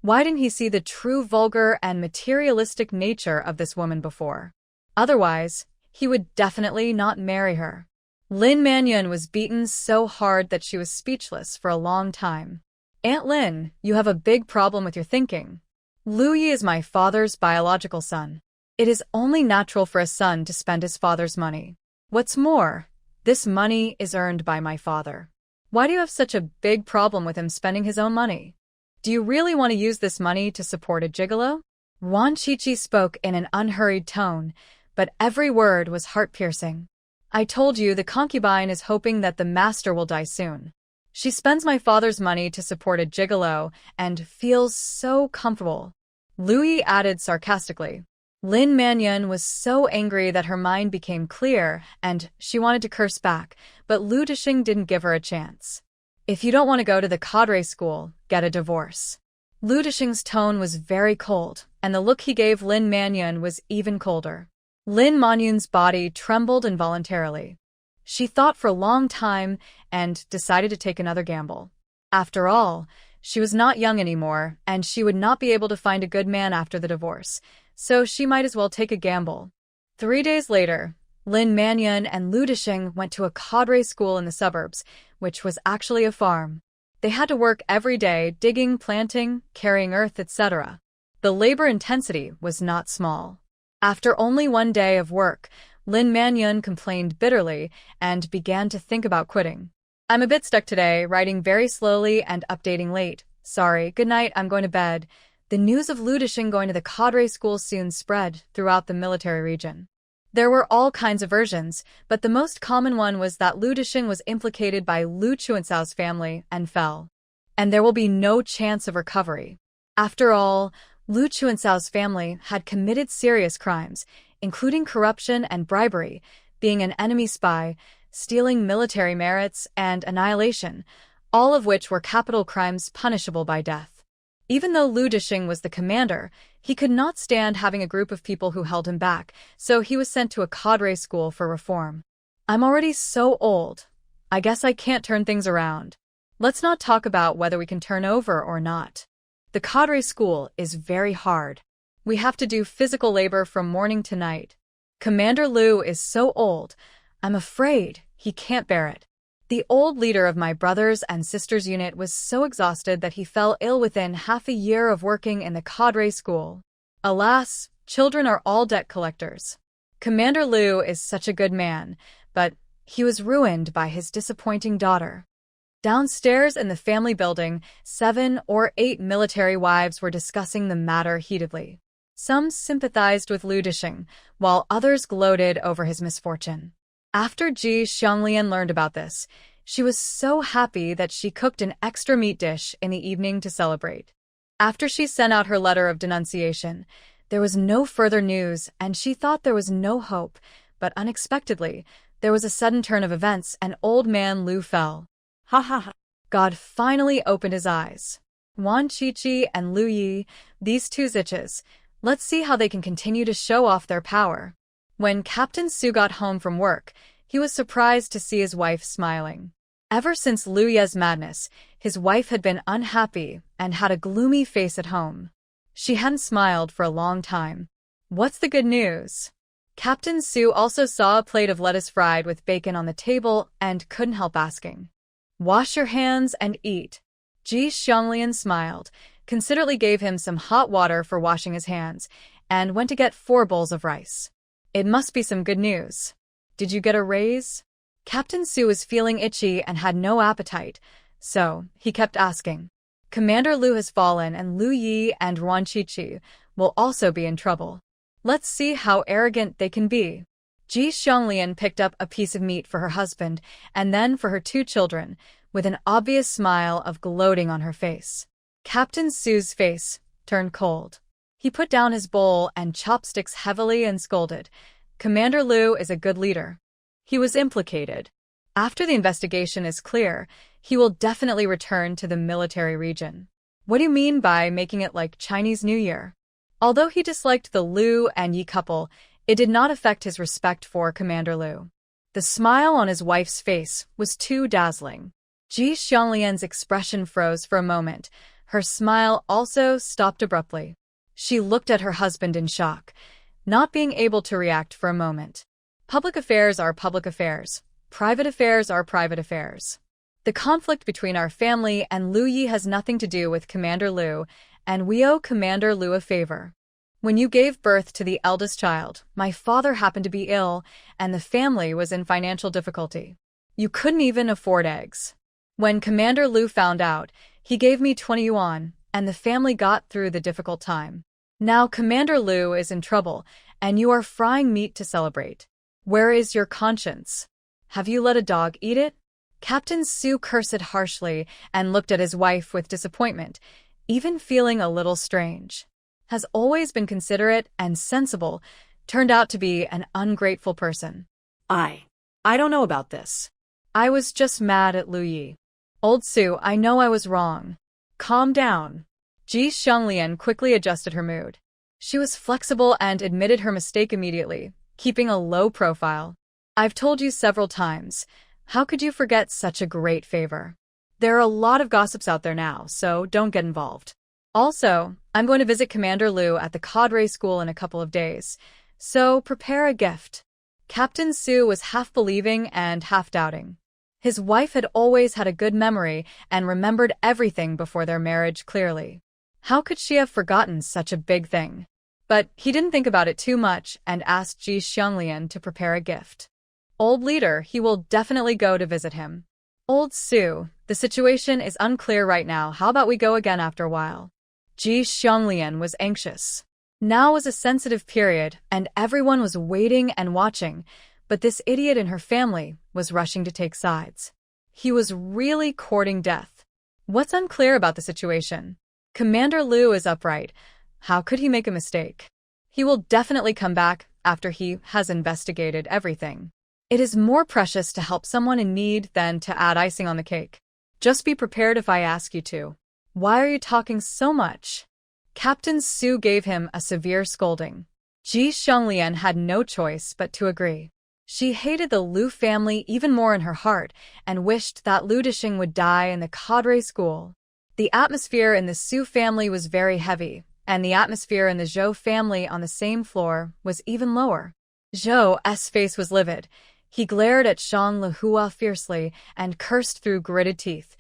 Why didn't he see the true vulgar and materialistic nature of this woman before? Otherwise, he would definitely not marry her. Lin Manyun was beaten so hard that she was speechless for a long time. Aunt Lin, you have a big problem with your thinking. Lu Yi is my father's biological son. It is only natural for a son to spend his father's money. What's more, this money is earned by my father. Why do you have such a big problem with him spending his own money? Do you really want to use this money to support a gigolo? Wan Qiqi spoke in an unhurried tone, but every word was heart-piercing. I told you the concubine is hoping that the master will die soon. She spends my father's money to support a gigolo and feels so comfortable. Lu Yi added sarcastically. Lin Manyun was so angry that her mind became clear and she wanted to curse back, but Lu Dishing didn't give her a chance. If you don't want to go to the cadre school, get a divorce. Lu Dishing's tone was very cold, and the look he gave Lin Manyun was even colder. Lin Manyun's body trembled involuntarily. She thought for a long time and decided to take another gamble. After all, she was not young anymore, and she would not be able to find a good man after the divorce, so she might as well take a gamble. 3 days later, Lin Manyun and Lu Dishing went to a cadre school in the suburbs, which was actually a farm. They had to work every day digging, planting, carrying earth, etc. The labor intensity was not small. After only 1 day of work, Lin Manyun complained bitterly and began to think about quitting. I'm a bit stuck today, writing very slowly and updating late. Sorry, good night, I'm going to bed. The news of Lu Dishing going to the cadre school soon spread throughout the military region. There were all kinds of versions, but the most common one was that Lu Dishing was implicated by Lu Chuancao's family and fell. And there will be no chance of recovery. After all, Lu Chuancao's family had committed serious crimes, including corruption and bribery, being an enemy spy, stealing military merits, and annihilation, all of which were capital crimes punishable by death. Even though Lu Dishing was the commander, he could not stand having a group of people who held him back, so he was sent to a cadre school for reform. I'm already so old. I guess I can't turn things around. Let's not talk about whether we can turn over or not. The cadre school is very hard. We have to do physical labor from morning to night. Commander Lu is so old, I'm afraid he can't bear it. The old leader of my brothers and sisters unit was so exhausted that he fell ill within half a year of working in the cadre school. Alas, children are all debt collectors. Commander Lu is such a good man, but he was ruined by his disappointing daughter. Downstairs in the family building, 7 or 8 military wives were discussing the matter heatedly. Some sympathized with Lu Dishing, while others gloated over his misfortune. After Ji Xianglian learned about this, she was so happy that she cooked an extra meat dish in the evening to celebrate. After she sent out her letter of denunciation, there was no further news and she thought there was no hope, but unexpectedly, there was a sudden turn of events and old man Lu fell. Ha ha ha. God finally opened his eyes. Wan Qiqi and Lu Yi, these two zitches, let's see how they can continue to show off their power. When Captain Su got home from work, he was surprised to see his wife smiling. Ever since Lu Ye's madness, his wife had been unhappy and had a gloomy face at home. She hadn't smiled for a long time. What's the good news? Captain Su also saw a plate of lettuce fried with bacon on the table and couldn't help asking, "Wash your hands and eat." Ji Xianglian smiled, considerately gave him some hot water for washing his hands, and went to get 4 bowls of rice. It must be some good news. Did you get a raise? Captain Su was feeling itchy and had no appetite, so he kept asking. Commander Lu has fallen and Lu Yi and Ruan Qiqi will also be in trouble. Let's see how arrogant they can be. Ji Xianglian picked up a piece of meat for her husband and then for her 2 children, with an obvious smile of gloating on her face. Captain Su's face turned cold. He put down his bowl and chopsticks heavily and scolded. Commander Lu is a good leader. He was implicated. After the investigation is clear, he will definitely return to the military region. What do you mean by making it like Chinese New Year? Although he disliked the Lu and Yi couple, it did not affect his respect for Commander Lu. The smile on his wife's face was too dazzling. Ji Xianglian's expression froze for a moment. Her smile also stopped abruptly. She looked at her husband in shock, not being able to react for a moment. Public affairs are public affairs. Private affairs are private affairs. The conflict between our family and Lu Yi has nothing to do with Commander Lu, and we owe Commander Lu a favor. When you gave birth to the eldest child, my father happened to be ill, and the family was in financial difficulty. You couldn't even afford eggs. When Commander Lu found out, he gave me 20 yuan, and the family got through the difficult time. Now Commander Lu is in trouble, and you are frying meat to celebrate. Where is your conscience? Have you let a dog eat it? Captain Su cursed harshly and looked at his wife with disappointment, even feeling a little strange. Has always been considerate and sensible, turned out to be an ungrateful person. I don't know about this. I was just mad at Lu Yi. Old Su, I know I was wrong. Calm down. Ji Xianglian quickly adjusted her mood. She was flexible and admitted her mistake immediately, keeping a low profile. I've told you several times. How could you forget such a great favor? There are a lot of gossips out there now, so don't get involved. Also, I'm going to visit Commander Lu at the cadre school in a couple of days, so prepare a gift. Captain Su was half believing and half doubting. His wife had always had a good memory and remembered everything before their marriage clearly. How could she have forgotten such a big thing? But he didn't think about it too much and asked Ji Xianglian to prepare a gift. Old leader, he will definitely go to visit him. Old Su, the situation is unclear right now. How about we go again after a while? Ji Xianglian was anxious. Now was a sensitive period, and everyone was waiting and watching, but this idiot and her family was rushing to take sides. He was really courting death. What's unclear about the situation? Commander Lu is upright. How could he make a mistake? He will definitely come back after he has investigated everything. It is more precious to help someone in need than to add icing on the cake. Just be prepared if I ask you to. Why are you talking so much? Captain Su gave him a severe scolding. Ji Xianglian had no choice but to agree. She hated the Lu family even more in her heart and wished that Lu Dishing would die in the cadre school. The atmosphere in the Su family was very heavy, and the atmosphere in the Zhou family on the same floor was even lower. Zhou's face was livid. He glared at Shang Lihua fiercely and cursed through gritted teeth.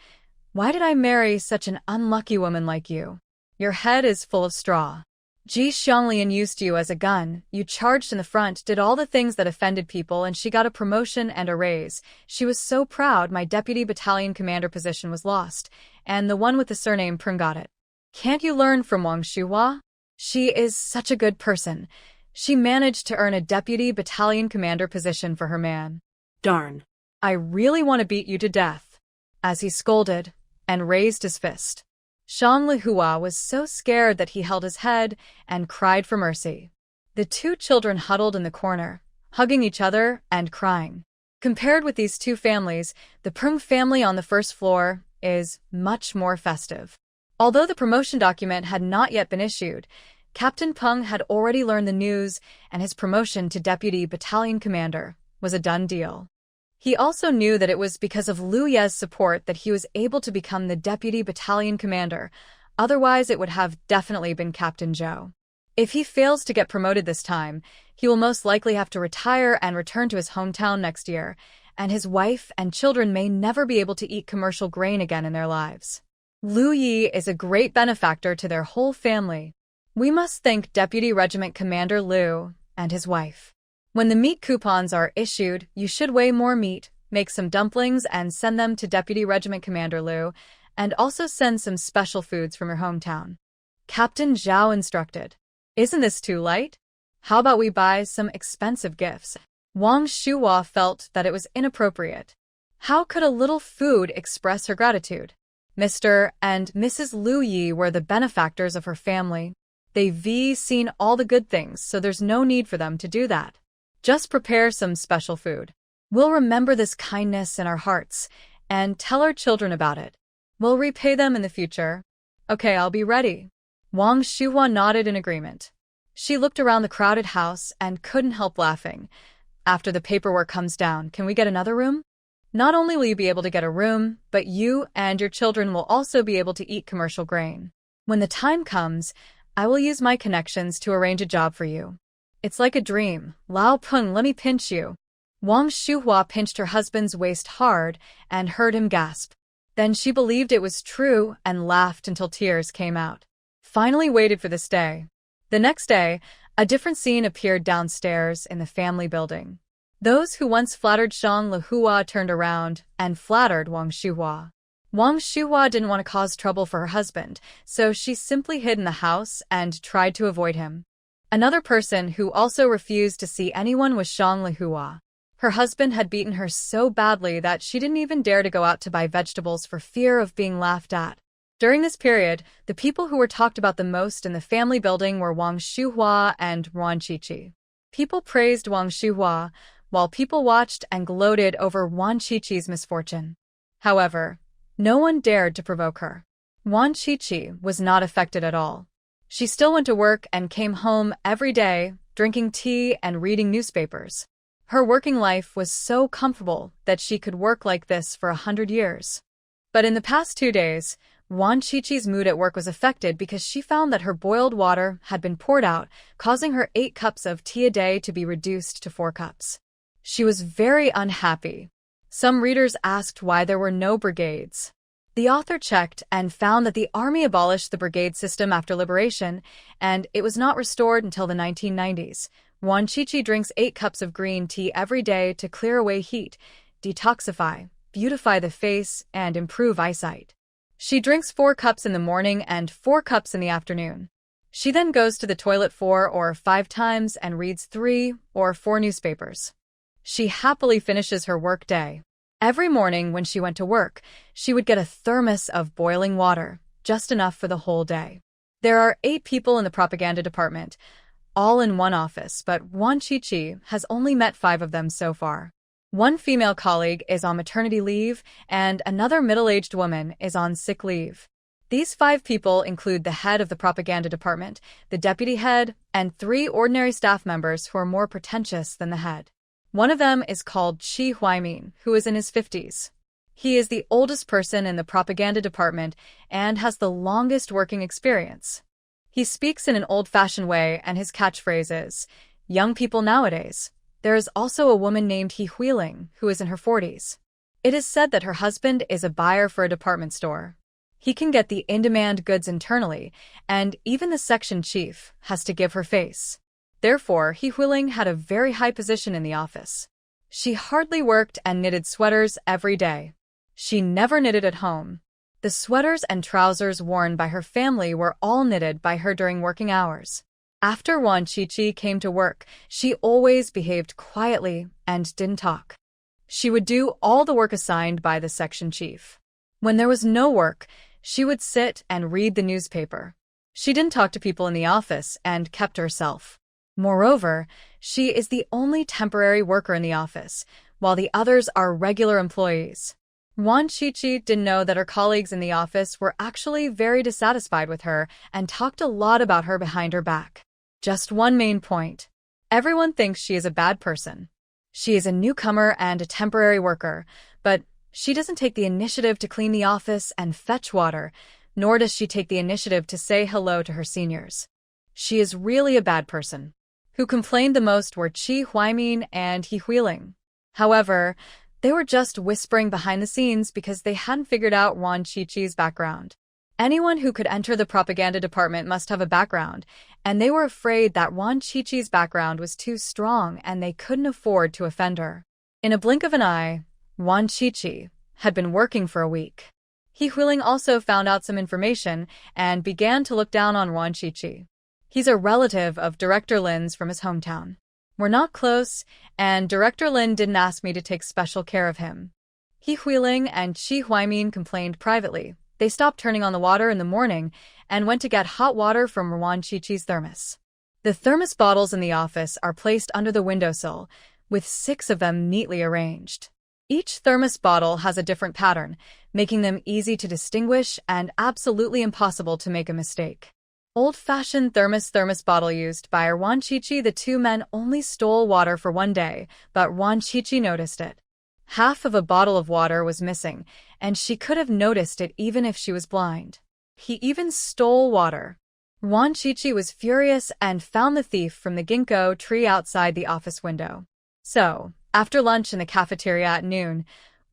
Why did I marry such an unlucky woman like you? Your head is full of straw. Ji Xianglian used you as a gun. You charged in the front, did all the things that offended people, and she got a promotion and a raise. She was so proud my deputy battalion commander position was lost, and the one with the surname Prung got it. Can't you learn from Wang Shuhua? She is such a good person. She managed to earn a deputy battalion commander position for her man. Darn. I really want to beat you to death. As he scolded and raised his fist. Shang Lihua was so scared that he held his head and cried for mercy. The 2 children huddled in the corner, hugging each other and crying. Compared with these 2 families, the Prung family on the first floor is much more festive. Although the promotion document had not yet been issued, Captain Peng had already learned the news, and his promotion to deputy battalion commander was a done deal. He also knew that it was because of Lu Ye's support that he was able to become the deputy battalion commander, otherwise it would have definitely been Captain Zhou. If he fails to get promoted this time, he will most likely have to retire and return to his hometown next year, and his wife and children may never be able to eat commercial grain again in their lives. Liu Yi is a great benefactor to their whole family. We must thank Deputy Regiment Commander Liu and his wife. When the meat coupons are issued, you should weigh more meat, make some dumplings and send them to Deputy Regiment Commander Liu, and also send some special foods from your hometown. Captain Zhao instructed. Isn't this too light? How about we buy some expensive gifts? Wang Shuhua felt that it was inappropriate. How could a little food express her gratitude? Mr. and Mrs. Liu Yi were the benefactors of her family. They've seen all the good things, so there's no need for them to do that. Just prepare some special food. We'll remember this kindness in our hearts and tell our children about it. We'll repay them in the future. Okay, I'll be ready. Wang Shuhua nodded in agreement. She looked around the crowded house and couldn't help laughing. After the paperwork comes down, can we get another room? Not only will you be able to get a room, but you and your children will also be able to eat commercial grain. When the time comes, I will use my connections to arrange a job for you. It's like a dream. Lao Peng, let me pinch you. Wang Shuhua pinched her husband's waist hard and heard him gasp. Then she believed it was true and laughed until tears came out. Finally waited for this day. The next day, a different scene appeared downstairs in the family building. Those who once flattered Shang Lihua turned around and flattered Wang Shuhua. Wang Shuhua didn't want to cause trouble for her husband, so she simply hid in the house and tried to avoid him. Another person who also refused to see anyone was Shang Lihua. Her husband had beaten her so badly that she didn't even dare to go out to buy vegetables for fear of being laughed at. During this period, the people who were talked about the most in the family building were Wang Shuhua and Wan Qiqi. People praised Wang Shuhua, while people watched and gloated over Wan Qiqi's misfortune. However, no one dared to provoke her. Wan Qiqi was not affected at all. She still went to work and came home every day, drinking tea and reading newspapers. Her working life was so comfortable that she could work like this for 100 years. But in the past 2 days, Wan Qiqi's mood at work was affected because she found that her boiled water had been poured out, causing her 8 cups of tea a day to be reduced to 4 cups. She was very unhappy. Some readers asked why there were no brigades. The author checked and found that the army abolished the brigade system after liberation, and it was not restored until the 1990s. Wan Qiqi drinks 8 cups of green tea every day to clear away heat, detoxify, beautify the face, and improve eyesight. She drinks 4 cups in the morning and 4 cups in the afternoon. She then goes to the toilet 4 or 5 times and reads 3 or 4 newspapers. She happily finishes her work day. Every morning when she went to work, she would get a thermos of boiling water, just enough for the whole day. There are 8 people in the propaganda department, all in one office, but Wan Qiqi has only met 5 of them so far. One female colleague is on maternity leave, and another middle-aged woman is on sick leave. These 5 people include the head of the propaganda department, the deputy head, and 3 ordinary staff members who are more pretentious than the head. One of them is called Qi Huaimin, who is in his 50s. He is the oldest person in the propaganda department and has the longest working experience. He speaks in an old-fashioned way, and his catchphrase is, "Young people nowadays." There is also a woman named He Huiling, who is in her 40s. It is said that her husband is a buyer for a department store. He can get the in-demand goods internally, and even the section chief has to give her face. Therefore, He Huiling had a very high position in the office. She hardly worked and knitted sweaters every day. She never knitted at home. The sweaters and trousers worn by her family were all knitted by her during working hours. After Wan Qiqi came to work, she always behaved quietly and didn't talk. She would do all the work assigned by the section chief. When there was no work, she would sit and read the newspaper. She didn't talk to people in the office and kept to herself. Moreover, she is the only temporary worker in the office, while the others are regular employees. Wan Qiqi didn't know that her colleagues in the office were actually very dissatisfied with her and talked a lot about her behind her back. Just one main point. Everyone thinks she is a bad person. She is a newcomer and a temporary worker, but she doesn't take the initiative to clean the office and fetch water, nor does she take the initiative to say hello to her seniors. She is really a bad person. Who complained the most were Chi Huaimin and He Huiling. However, they were just whispering behind the scenes because they hadn't figured out Wan Qiqi's background. Anyone who could enter the propaganda department must have a background, and they were afraid that Wan Qiqi's background was too strong and they couldn't afford to offend her. In a blink of an eye, Wan Qiqi had been working for a week. He Huiling also found out some information and began to look down on Wan Qiqi. He's a relative of Director Lin's from his hometown. We're not close, and Director Lin didn't ask me to take special care of him. He Huiling and Chi Huaimin complained privately. They stopped turning on the water in the morning and went to get hot water from Wan Qiqi's thermos. The thermos bottles in the office are placed under the windowsill, with 6 of them neatly arranged. Each thermos bottle has a different pattern, making them easy to distinguish and absolutely impossible to make a mistake. Old-fashioned thermos bottle used by Wan Qiqi. The two men only stole water for one day, but Wan Qiqi noticed it. Half of a bottle of water was missing, and she could have noticed it even if she was blind. He even stole water. Wan Qiqi was furious and found the thief from the ginkgo tree outside the office window. So, after lunch in the cafeteria at noon,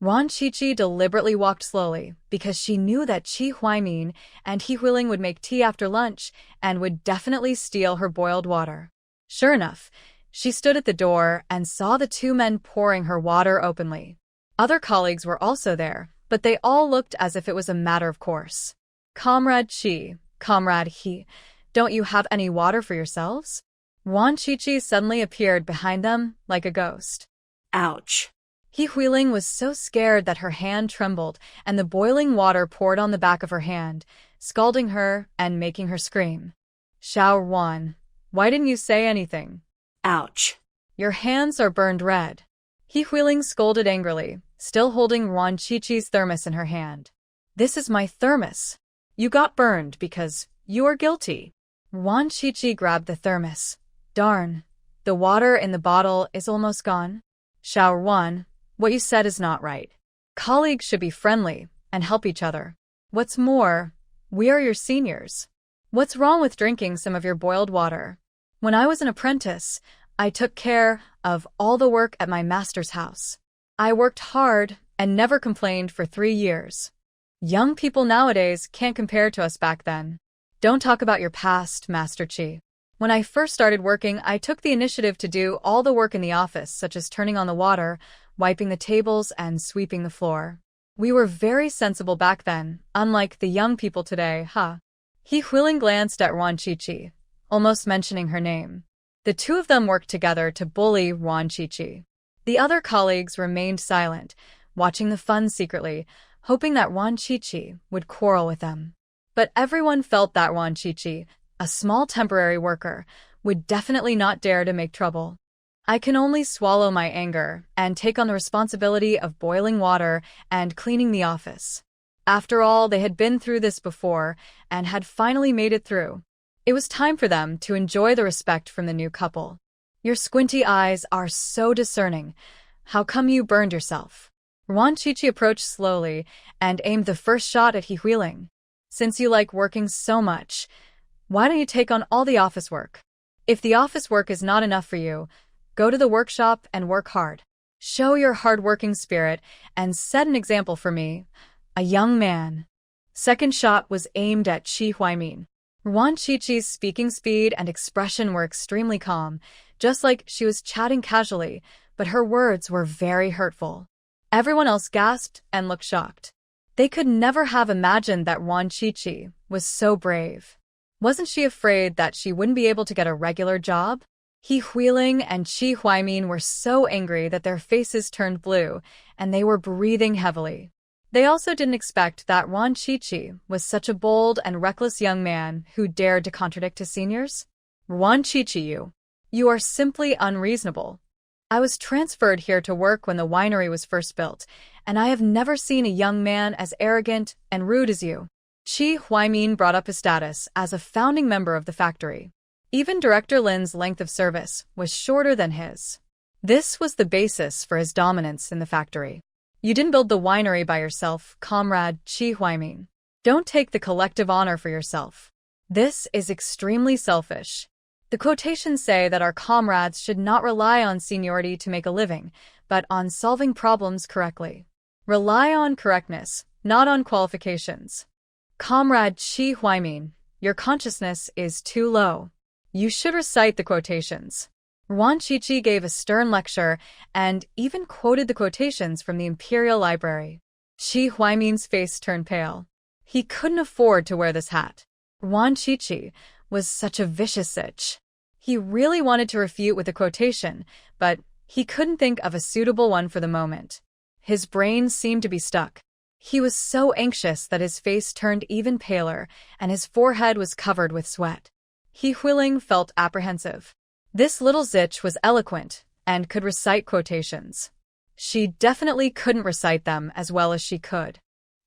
Wan Qiqi deliberately walked slowly because she knew that Chi Huaimin and He Huiling would make tea after lunch and would definitely steal her boiled water. Sure enough, she stood at the door and saw the two men pouring her water openly. Other colleagues were also there, but they all looked as if it was a matter of course. Comrade Chi, Comrade He, don't you have any water for yourselves? Wan Qiqi suddenly appeared behind them like a ghost. Ouch. He Huiling was so scared that her hand trembled and the boiling water poured on the back of her hand, scalding her and making her scream. Xiao Wan, why didn't you say anything? Ouch. Your hands are burned red. He Huiling scolded angrily, still holding Wan Qiqi's thermos in her hand. This is my thermos. You got burned because you are guilty. Wan Qiqi grabbed the thermos. Darn, the water in the bottle is almost gone. Xiao Wan, what you said is not right. Colleagues should be friendly and help each other. What's more, we are your seniors. What's wrong with drinking some of your boiled water? When I was an apprentice, I took care of all the work at my master's house. I worked hard and never complained for 3 years. Young people nowadays can't compare to us back then. Don't talk about your past, Master Chi. When I first started working, I took the initiative to do all the work in the office, such as turning on the water, wiping the tables, and sweeping the floor. We were very sensible back then, unlike the young people today, huh? He Huiling glanced at Wan Qiqi, almost mentioning her name. The two of them worked together to bully Wan Qiqi. The other colleagues remained silent, watching the fun secretly, hoping that Wan Qiqi would quarrel with them. But everyone felt that Wan Qiqi, a small temporary worker, would definitely not dare to make trouble. I can only swallow my anger and take on the responsibility of boiling water and cleaning the office. After all, they had been through this before and had finally made it through. It was time for them to enjoy the respect from the new couple. Your squinty eyes are so discerning. How come you burned yourself? Wan Qiqi approached slowly and aimed the first shot at He Huiling. Since you like working so much, why don't you take on all the office work? If the office work is not enough for you, go to the workshop and work hard. Show your hard-working spirit and set an example for me, a young man. Second shot was aimed at Chi Huaimin. Wan Qiqi's speaking speed and expression were extremely calm, just like she was chatting casually, but her words were very hurtful. Everyone else gasped and looked shocked. They could never have imagined that Wan Qiqi was so brave. Wasn't she afraid that she wouldn't be able to get a regular job? He Huiling and Chi Huaimin were so angry that their faces turned blue, and they were breathing heavily. They also didn't expect that Wan Qiqi was such a bold and reckless young man who dared to contradict his seniors. Wan Qiqi, you are simply unreasonable. I was transferred here to work when the winery was first built, and I have never seen a young man as arrogant and rude as you. Chi Huaimin brought up his status as a founding member of the factory. Even Director Lin's length of service was shorter than his. This was the basis for his dominance in the factory. You didn't build the winery by yourself, Comrade Chi Huaimin. Don't take the collective honor for yourself. This is extremely selfish. The quotations say that our comrades should not rely on seniority to make a living, but on solving problems correctly. Rely on correctness, not on qualifications. Comrade Chi Huaimin, your consciousness is too low. You should recite the quotations. Yuan Qiqi gave a stern lecture and even quoted the quotations from the Imperial Library. Chi Huaimin's face turned pale. He couldn't afford to wear this hat. Yuan Qiqi was such a vicious sitch. He really wanted to refute with a quotation, but he couldn't think of a suitable one for the moment. His brain seemed to be stuck. He was so anxious that his face turned even paler and his forehead was covered with sweat. He Huiling felt apprehensive. This little zitch was eloquent and could recite quotations. She definitely couldn't recite them as well as she could.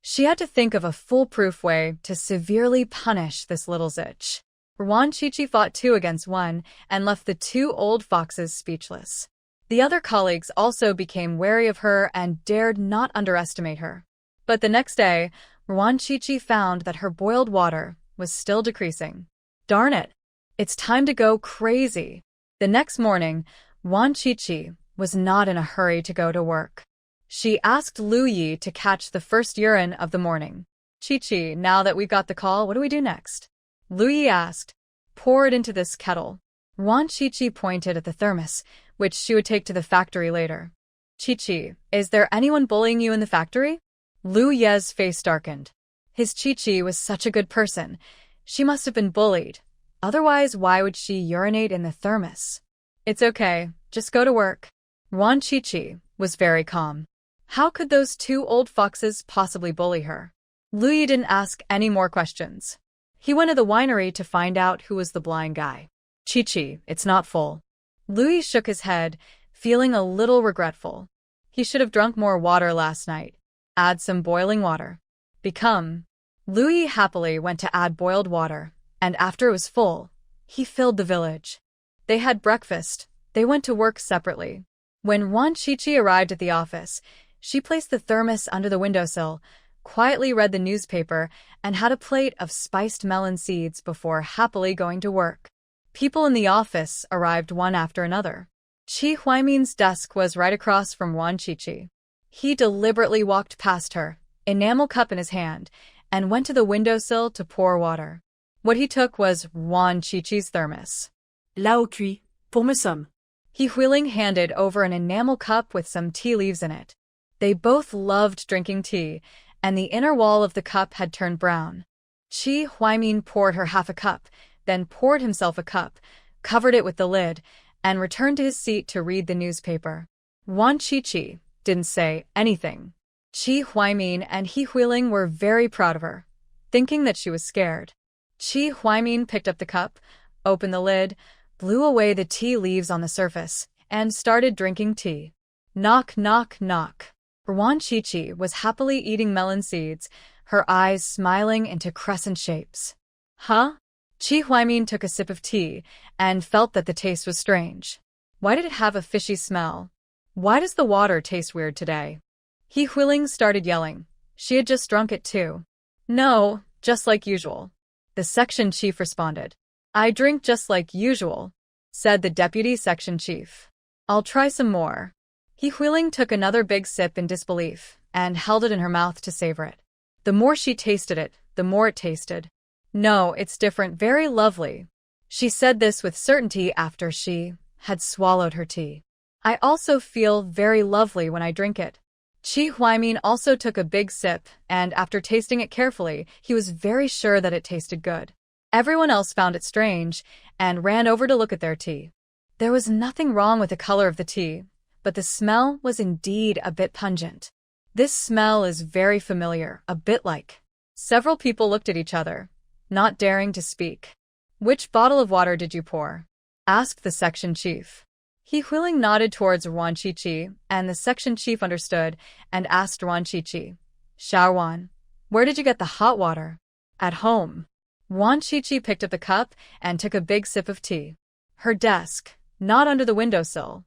She had to think of a foolproof way to severely punish this little zitch. Yuan Qiqi fought 2 against 1 and left the 2 old foxes speechless. The other colleagues also became wary of her and dared not underestimate her. But the next day, Yuan Qiqi found that her boiled water was still decreasing. Darn it! It's time to go crazy. The next morning, Yuan Qiqi was not in a hurry to go to work. She asked Lu Yi to catch the first urine of the morning. Qiqi, now that we've got the call, what do we do next? Lu Yi asked. Pour it into this kettle. Yuan Qiqi pointed at the thermos, which she would take to the factory later. Qiqi, is there anyone bullying you in the factory? Lu Ye's face darkened. His Qiqi was such a good person. She must have been bullied. Otherwise, why would she urinate in the thermos? It's okay, just go to work. Yuan Qiqi was very calm. How could those 2 old foxes possibly bully her? Lu Yi didn't ask any more questions. He went to the winery to find out who was the blind guy. Qiqi, it's not full. Lu Yi shook his head, feeling a little regretful. He should have drunk more water last night. Add some boiling water. Become. Lu Yi happily went to add boiled water, and after it was full, he filled the village. They had breakfast. They went to work separately. When Yuan Qiqi arrived at the office, she placed the thermos under the windowsill, quietly read the newspaper, and had a plate of spiced melon seeds before happily going to work. People in the office arrived one after another. Chi Huaimin's desk was right across from Yuan Qiqi. He deliberately walked past her, enamel cup in his hand, and went to the windowsill to pour water. What he took was Yuan Qiqi's thermos. Là au cuit, pour me somme. He Huiling handed over an enamel cup with some tea leaves in it. They both loved drinking tea, and the inner wall of the cup had turned brown. Chi Huaimin poured her half a cup, then poured himself a cup, covered it with the lid, and returned to his seat to read the newspaper. Yuan Qiqi didn't say anything. Chi Huaimin and He Huiling were very proud of her, thinking that she was scared. Chi Huaimin picked up the cup, opened the lid, blew away the tea leaves on the surface, and started drinking tea. Knock, knock, knock. Yuan Qiqi was happily eating melon seeds, her eyes smiling into crescent shapes. Huh? Chi Huaimin took a sip of tea and felt that the taste was strange. Why did it have a fishy smell? Why does the water taste weird today? He Huiling started yelling. She had just drunk it too. No, just like usual. The section chief responded. I drink just like usual, said the deputy section chief. I'll try some more. He Huiling took another big sip in disbelief and held it in her mouth to savor it. The more she tasted it, the more it tasted. No, it's different, very lovely. She said this with certainty after she had swallowed her tea. I also feel very lovely when I drink it. Chi Huaimin also took a big sip, and after tasting it carefully, he was very sure that it tasted good. Everyone else found it strange and ran over to look at their tea. There was nothing wrong with the color of the tea, but the smell was indeed a bit pungent. This smell is very familiar, a bit like. Several people looked at each other, not daring to speak. Which bottle of water did you pour? Asked the section chief. He Huiling nodded towards Yuan Qiqi, and the section chief understood and asked Yuan Qiqi, Shaowan, where did you get the hot water? At home. Yuan Qiqi picked up the cup and took a big sip of tea. Her desk, not under the windowsill.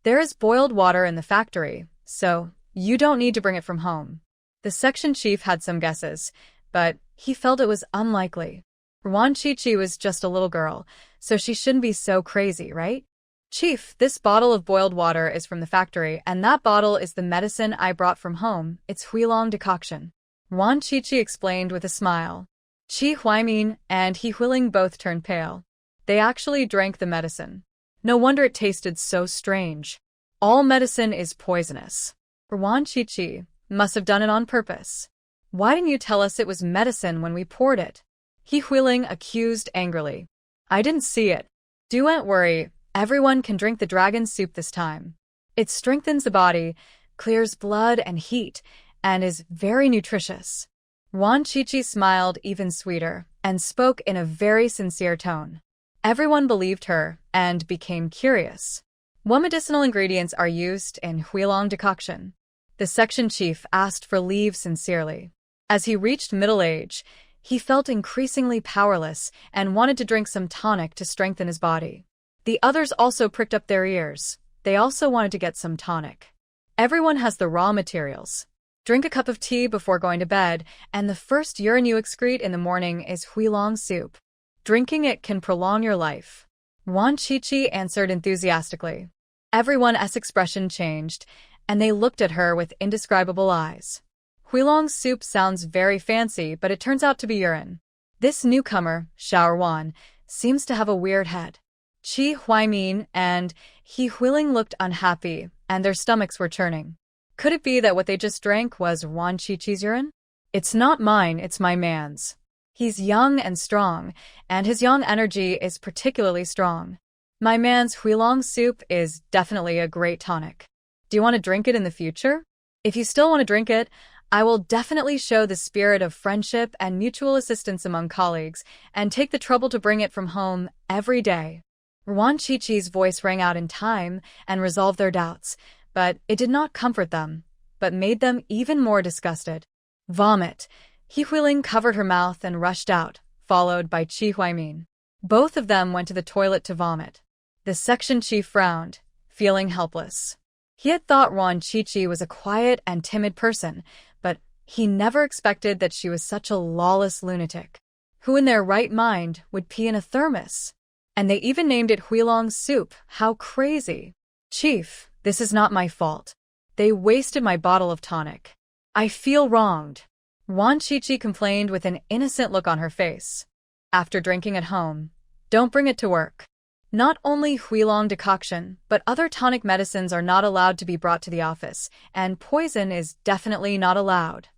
There is boiled water in the factory, so you don't need to bring it from home. The section chief had some guesses, but he felt it was unlikely. Ruan Chi was just a little girl, so she shouldn't be so crazy, right? Chief, this bottle of boiled water is from the factory, and that bottle is the medicine I brought from home. It's Huilong decoction. Ruan Chi explained with a smile. Chi Huaimin and He Huiling both turned pale. They actually drank the medicine. No wonder it tasted so strange. All medicine is poisonous. Ruan Chi must have done it on purpose. Why didn't you tell us it was medicine when we poured it? He Huiling accused angrily. I didn't see it. Don't worry, everyone can drink the dragon soup this time. It strengthens the body, clears blood and heat, and is very nutritious. Ruan Chi smiled even sweeter and spoke in a very sincere tone. Everyone believed her and became curious. What medicinal ingredients are used in Huilong decoction? The section chief asked for leave sincerely. As he reached middle age, he felt increasingly powerless and wanted to drink some tonic to strengthen his body. The others also pricked up their ears. They also wanted to get some tonic. Everyone has the raw materials. Drink a cup of tea before going to bed, and the first urine you excrete in the morning is Huilong soup. Drinking it can prolong your life. Ruan Chi answered enthusiastically. Everyone's expression changed, and they looked at her with indescribable eyes. Huilong soup sounds very fancy, but it turns out to be urine. This newcomer, Xiao Wan, seems to have a weird head. Chi Huaimin and He Huiling looked unhappy, and their stomachs were churning. Could it be that what they just drank was Ruan Chi's urine? It's not mine, it's my man's. He's young and strong, and his young energy is particularly strong. My man's Huilong soup is definitely a great tonic. Do you want to drink it in the future? If you still want to drink it, I will definitely show the spirit of friendship and mutual assistance among colleagues and take the trouble to bring it from home every day. Ruan Chi's voice rang out in time and resolved their doubts, but it did not comfort them, but made them even more disgusted. Vomit. He Huiling covered her mouth and rushed out, followed by Chi Huaimin. Both of them went to the toilet to vomit. The section chief frowned, feeling helpless. He had thought Ruan Chi was a quiet and timid person, but he never expected that she was such a lawless lunatic. Who in their right mind would pee in a thermos? And they even named it Huilong soup. How crazy. Chief, this is not my fault. They wasted my bottle of tonic. I feel wronged. Ruan Chi complained with an innocent look on her face. After drinking at home, don't bring it to work. Not only Huilong decoction, but other tonic medicines are not allowed to be brought to the office, and poison is definitely not allowed.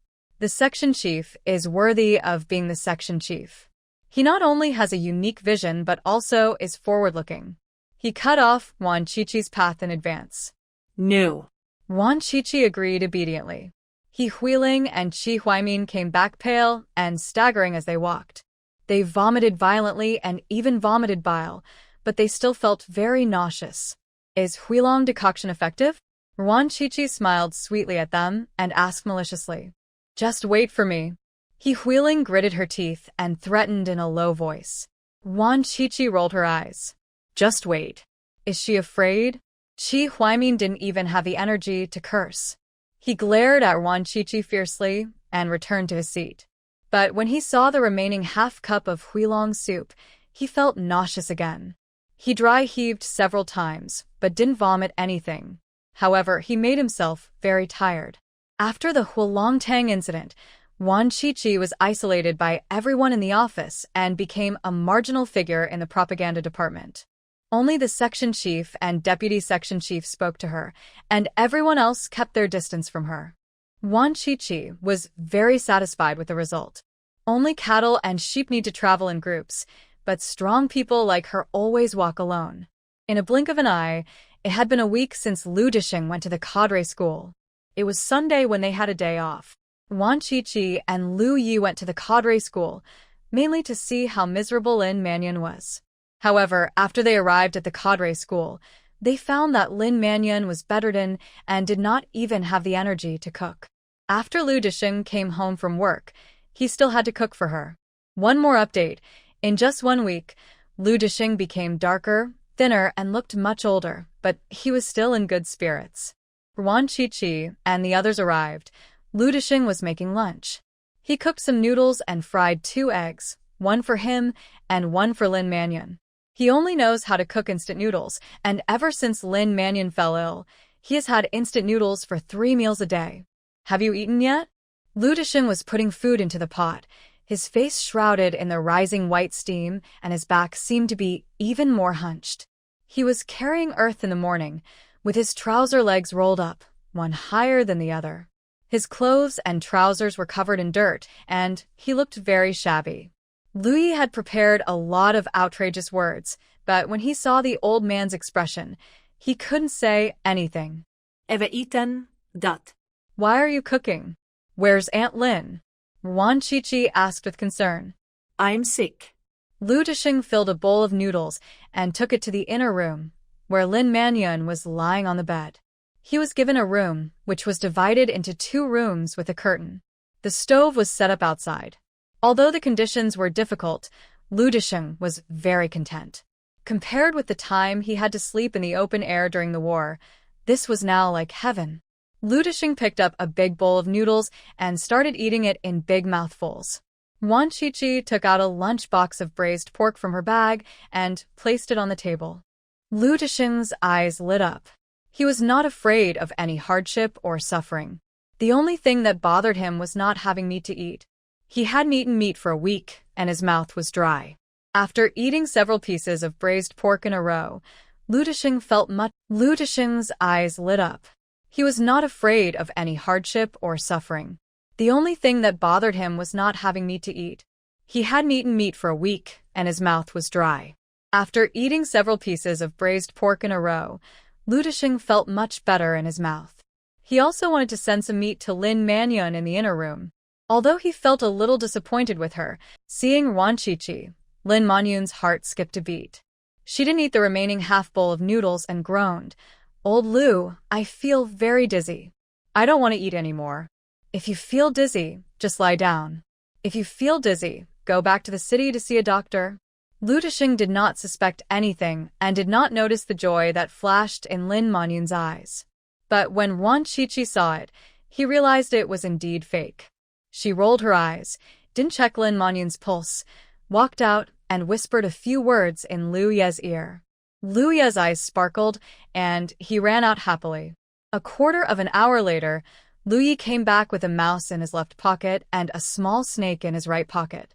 The section chief is worthy of being the section chief. He not only has a unique vision but also is forward-looking. He cut off Ruan Chi's path in advance. No. Ruan Chi agreed obediently. He Huiling and Chi Huaimin came back pale and staggering as they walked. They vomited violently and even vomited bile, but they still felt very nauseous. Is Huilong decoction effective? Ruan Chi smiled sweetly at them and asked maliciously. Just wait for me. He Huiling gritted her teeth and threatened in a low voice. Ruan Chi rolled her eyes. Just wait. Is she afraid? Chi Huaimin didn't even have the energy to curse. He glared at Ruan Chi fiercely and returned to his seat. But when he saw the remaining half cup of Huilong soup, he felt nauseous again. He dry heaved several times, but didn't vomit anything. However, he made himself very tired. After the Huilongtang incident, Ruan Chi was isolated by everyone in the office and became a marginal figure in the propaganda department. Only the section chief and deputy section chief spoke to her, and everyone else kept their distance from her. Ruan Chi was very satisfied with the result. Only cattle and sheep need to travel in groups, but strong people like her always walk alone. In a blink of an eye, it had been a week since Lu Disheng went to the cadre school. It was Sunday when they had a day off. Ruan Chi and Lu Yi went to the cadre school, mainly to see how miserable Lin Manyan was. However, after they arrived at the cadre school, they found that Lin Manyan was bedridden and did not even have the energy to cook. After Lu Disheng came home from work, he still had to cook for her. One more update. In just 1 week, Lu Disheng became darker, thinner, and looked much older, but he was still in good spirits. Ruan Chi and the others arrived. Lu Disheng was making lunch. He cooked some noodles and fried 2 eggs. one for him and one for Lin Mannion. He only knows how to cook instant noodles, and ever since Lin Mannion fell ill, he has had instant noodles for 3 meals a day. Have you eaten yet? Lu Disheng was putting food into the pot, his face shrouded in the rising white steam, and his back seemed to be even more hunched. He was carrying earth in the morning, with his trouser legs rolled up, one higher than the other. His clothes and trousers were covered in dirt, and he looked very shabby. Lu Yi had prepared a lot of outrageous words, but when he saw the old man's expression, he couldn't say anything. We eten dat. Why are you cooking? Where's Aunt Lin? Wan Chi asked with concern. I'm sick. Lu Disheng filled a bowl of noodles and took it to the inner room, where Lin Mannion was lying on the bed. He was given a room, which was divided into 2 rooms with a curtain. The stove was set up outside. Although the conditions were difficult, Lu Disheng was very content. Compared with the time he had to sleep in the open air during the war, this was now like heaven. Lu Disheng picked up a big bowl of noodles and started eating it in big mouthfuls. Wan Chi took out a lunch box of braised pork from her bag and placed it on the table. Lu Disheng's eyes lit up. He was not afraid of any hardship or suffering. The only thing that bothered him was not having meat to eat. He hadn't eaten meat for a week, and his mouth was dry. After eating several pieces of braised pork in a row, Lu Disheng felt much. Lu Disheng's eyes lit up. He was not afraid of any hardship or suffering. The only thing that bothered him was not having meat to eat. He hadn't eaten meat for a week, and his mouth was dry. After eating several pieces of braised pork in a row, Lu Disheng felt much better in his mouth. He also wanted to send some meat to Lin Mannion in the inner room. Although he felt a little disappointed with her, seeing Wan Chi, Lin Mannion's heart skipped a beat. She didn't eat the remaining half bowl of noodles and groaned, "Old Lu, I feel very dizzy. I don't want to eat anymore. If you feel dizzy, just lie down. If you feel dizzy, go back to the city to see a doctor." Lu Disheng did not suspect anything and did not notice the joy that flashed in Lin Mannion's eyes. But when Wan Chi saw it, he realized it was indeed fake. She rolled her eyes, didn't check Lin Mannion's pulse, walked out, and whispered a few words in Lu Ye's ear. Lu Ye's eyes sparkled, and he ran out happily. A quarter of an hour later, Lu Yi came back with a mouse in his left pocket and a small snake in his right pocket.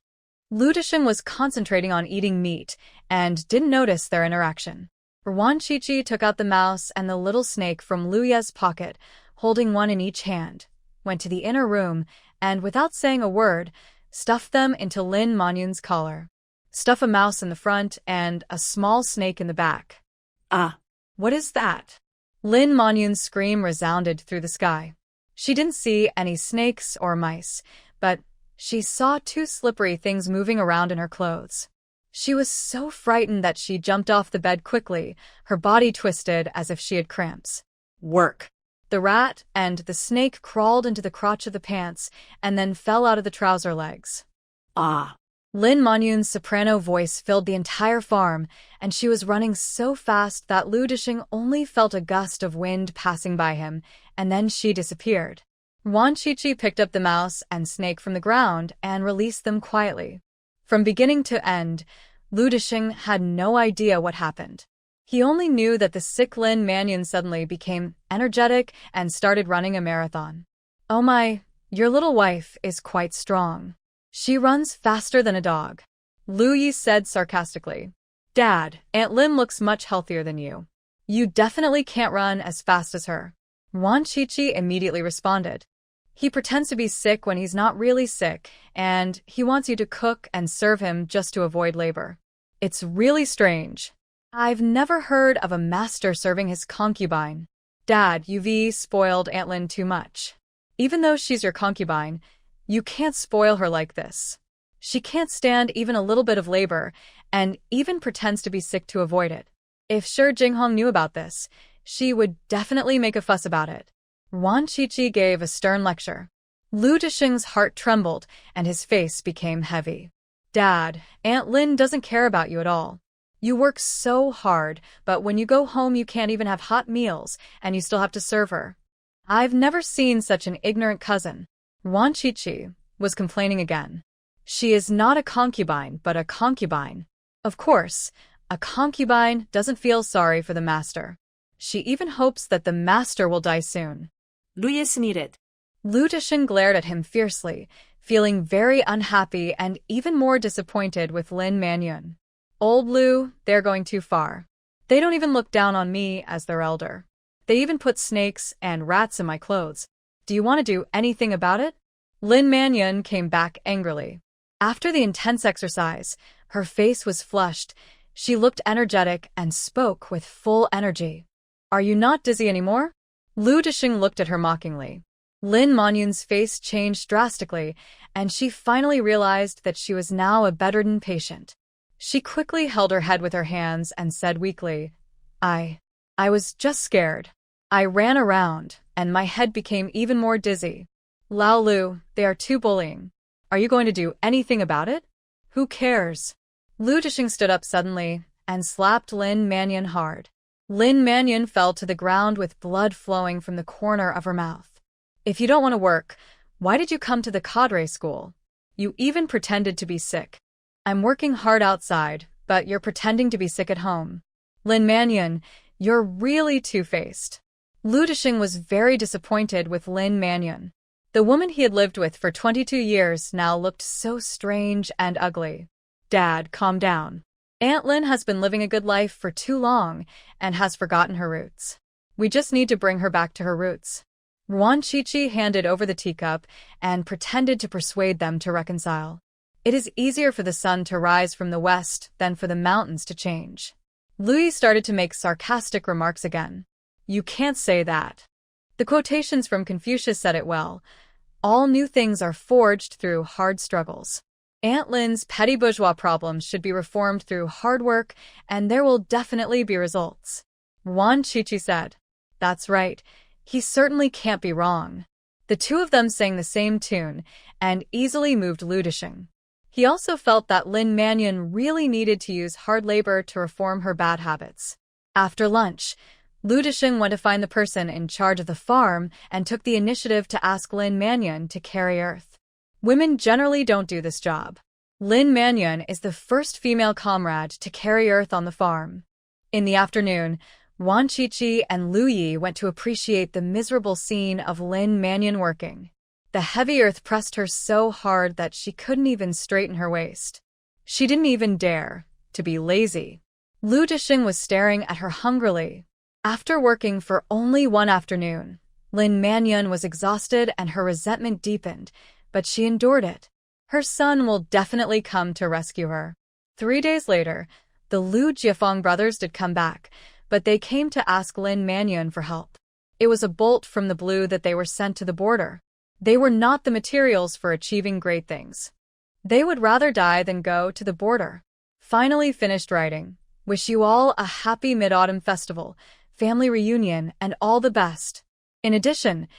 Lu Disheng was concentrating on eating meat and didn't notice their interaction. Wan Chi took out the mouse and the little snake from Lu Ye's pocket, holding one in each hand, went to the inner room, and without saying a word, stuffed them into Lin Mannion's collar. Stuff a mouse in the front and a small snake in the back. Ah. What is that? Lin Mannion's scream resounded through the sky. She didn't see any snakes or mice, but she saw 2 slippery things moving around in her clothes. She was so frightened that she jumped off the bed quickly, her body twisted as if she had cramps. Work. The rat and the snake crawled into the crotch of the pants and then fell out of the trouser legs. Ah. Lin Mannion's soprano voice filled the entire farm, and she was running so fast that Lu Disheng only felt a gust of wind passing by him, and then she disappeared. Wan Chi picked up the mouse and snake from the ground and released them quietly. From beginning to end, Lu Disheng had no idea what happened. He only knew that the sick Lin Mannion suddenly became energetic and started running a marathon. "Oh my, your little wife is quite strong. She runs faster than a dog," Lu Yi said sarcastically. "Dad, Aunt Lin looks much healthier than you. You definitely can't run as fast as her." Wan Chi immediately responded. "He pretends to be sick when he's not really sick, and he wants you to cook and serve him just to avoid labor. It's really strange. I've never heard of a master serving his concubine. Dad, you've spoiled Aunt Lin too much. Even though she's your concubine, you can't spoil her like this. She can't stand even a little bit of labor, and even pretends to be sick to avoid it. If Shi Jinghong knew about this, she would definitely make a fuss about it." Wan Chi gave a stern lecture. Lu Disheng's heart trembled, and his face became heavy. "Dad, Aunt Lin doesn't care about you at all. You work so hard, but when you go home you can't even have hot meals, and you still have to serve her. I've never seen such an ignorant cousin." Wan Chi was complaining again. She is not a concubine, but a concubine. Of course, a concubine doesn't feel sorry for the master. She even hopes that the master will die soon. Luye sniret. Lu Disheng glared at him fiercely, feeling very unhappy and even more disappointed with Lin Manyun. Old Lu, they're going too far. They don't even look down on me as their elder. They even put snakes and rats in my clothes. Do you want to do anything about it? Lin Manyun came back angrily. After the intense exercise, her face was flushed. She looked energetic and spoke with full energy. Are you not dizzy anymore? Lu Disheng looked at her mockingly. Lin Manyun's face changed drastically, and she finally realized that she was now a bedridden patient. She quickly held her head with her hands and said weakly, I was just scared. I ran around, and my head became even more dizzy. Lao Lu, they are too bullying. Are you going to do anything about it? Who cares? Lu Disheng stood up suddenly and slapped Lin Manyun hard. Lin Manyun fell to the ground with blood flowing from the corner of her mouth. If you don't want to work, why did you come to the cadre school? You even pretended to be sick. I'm working hard outside, but you're pretending to be sick at home. Lin Manyun, you're really two-faced. Lu Disheng was very disappointed with Lin Manyun. The woman he had lived with for 22 years now looked so strange and ugly. Dad, calm down. Aunt Lin has been living a good life for too long and has forgotten her roots. We just need to bring her back to her roots. Ruan Chichi handed over the teacup and pretended to persuade them to reconcile. It is easier for the sun to rise from the west than for the mountains to change. Louis started to make sarcastic remarks again. You can't say that. The quotations from Confucius said it well. All new things are forged through hard struggles. Aunt Lin's petty bourgeois problems should be reformed through hard work, and there will definitely be results. Ruan Chichi said. That's right. He certainly can't be wrong. The two of them sang the same tune and easily moved Lu Disheng. He also felt that Lin Manyun really needed to use hard labor to reform her bad habits. After lunch, Lu Disheng went to find the person in charge of the farm and took the initiative to ask Lin Manyun to carry earth. Women generally don't do this job. Lin Manyun is the first female comrade to carry earth on the farm. In the afternoon, Wan Chichi and Lu Yi went to appreciate the miserable scene of Lin Manyun working. The heavy earth pressed her so hard that she couldn't even straighten her waist. She didn't even dare to be lazy. Lu Disheng was staring at her hungrily. After working for only one afternoon, Lin Manyun was exhausted and her resentment deepened, but she endured it. Her son will definitely come to rescue her. 3 days later, the Lu Jiafeng brothers did come back, but they came to ask Lin Manyun for help. It was a bolt from the blue that they were sent to the border. They were not the materials for achieving great things. They would rather die than go to the border. Finally finished writing. Wish you all a happy Mid-Autumn Festival, family reunion, and all the best. In addition,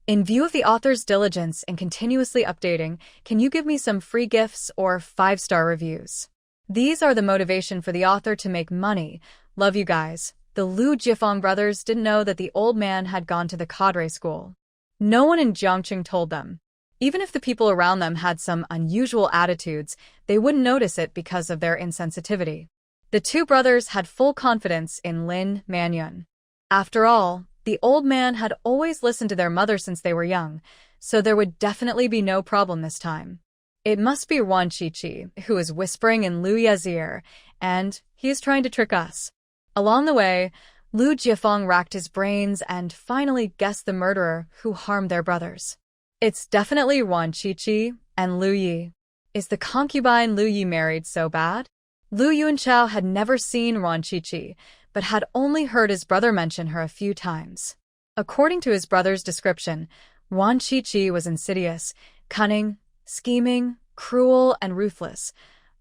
in view of the author's diligence in continuously updating, can you give me some free gifts or 5-star reviews? These are the motivation for the author to make money. Love you guys. The Lu Jiafeng brothers didn't know that the old man had gone to the cadre school. No one in Jiangqing told them. Even if the people around them had some unusual attitudes, they wouldn't notice it because of their insensitivity. The two brothers had full confidence in Lin Manyun. After all, the old man had always listened to their mother since they were young, so there would definitely be no problem this time. It must be Ruan Chichi, who is whispering in Lu Ye's ear, and he is trying to trick us. Along the way, Lu Jiafeng racked his brains and finally guessed the murderer who harmed their brothers. It's definitely Ruan Chichi and Lu Yi. Is the concubine Lu Yi married so bad? Lu Yuanchao had never seen Ruan Chichi, but had only heard his brother mention her a few times. According to his brother's description, Ruan Chichi was insidious, cunning, scheming, cruel, and ruthless,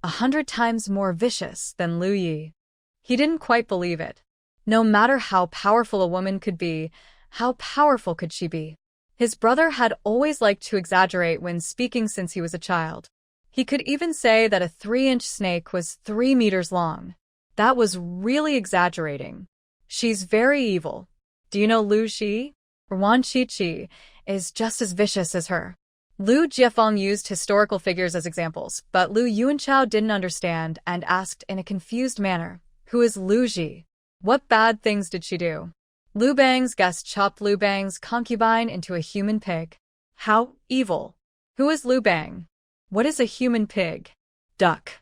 100 times more vicious than Lu Yi. He didn't quite believe it. No matter how powerful a woman could be, how powerful could she be? His brother had always liked to exaggerate when speaking since he was a child. He could even say that a 3-inch snake was 3 meters long. That was really exaggerating. She's very evil. Do you know Lu Shi? Ruan Chichi is just as vicious as her. Lu Jiefeng used historical figures as examples, but Lu Yuanchao didn't understand and asked in a confused manner, "Who is Lu Ji? What bad things did she do?" Lu Bang's guest chopped Lu Bang's concubine into a human pig. How evil. Who is Lu Bang? What is a human pig? Duck.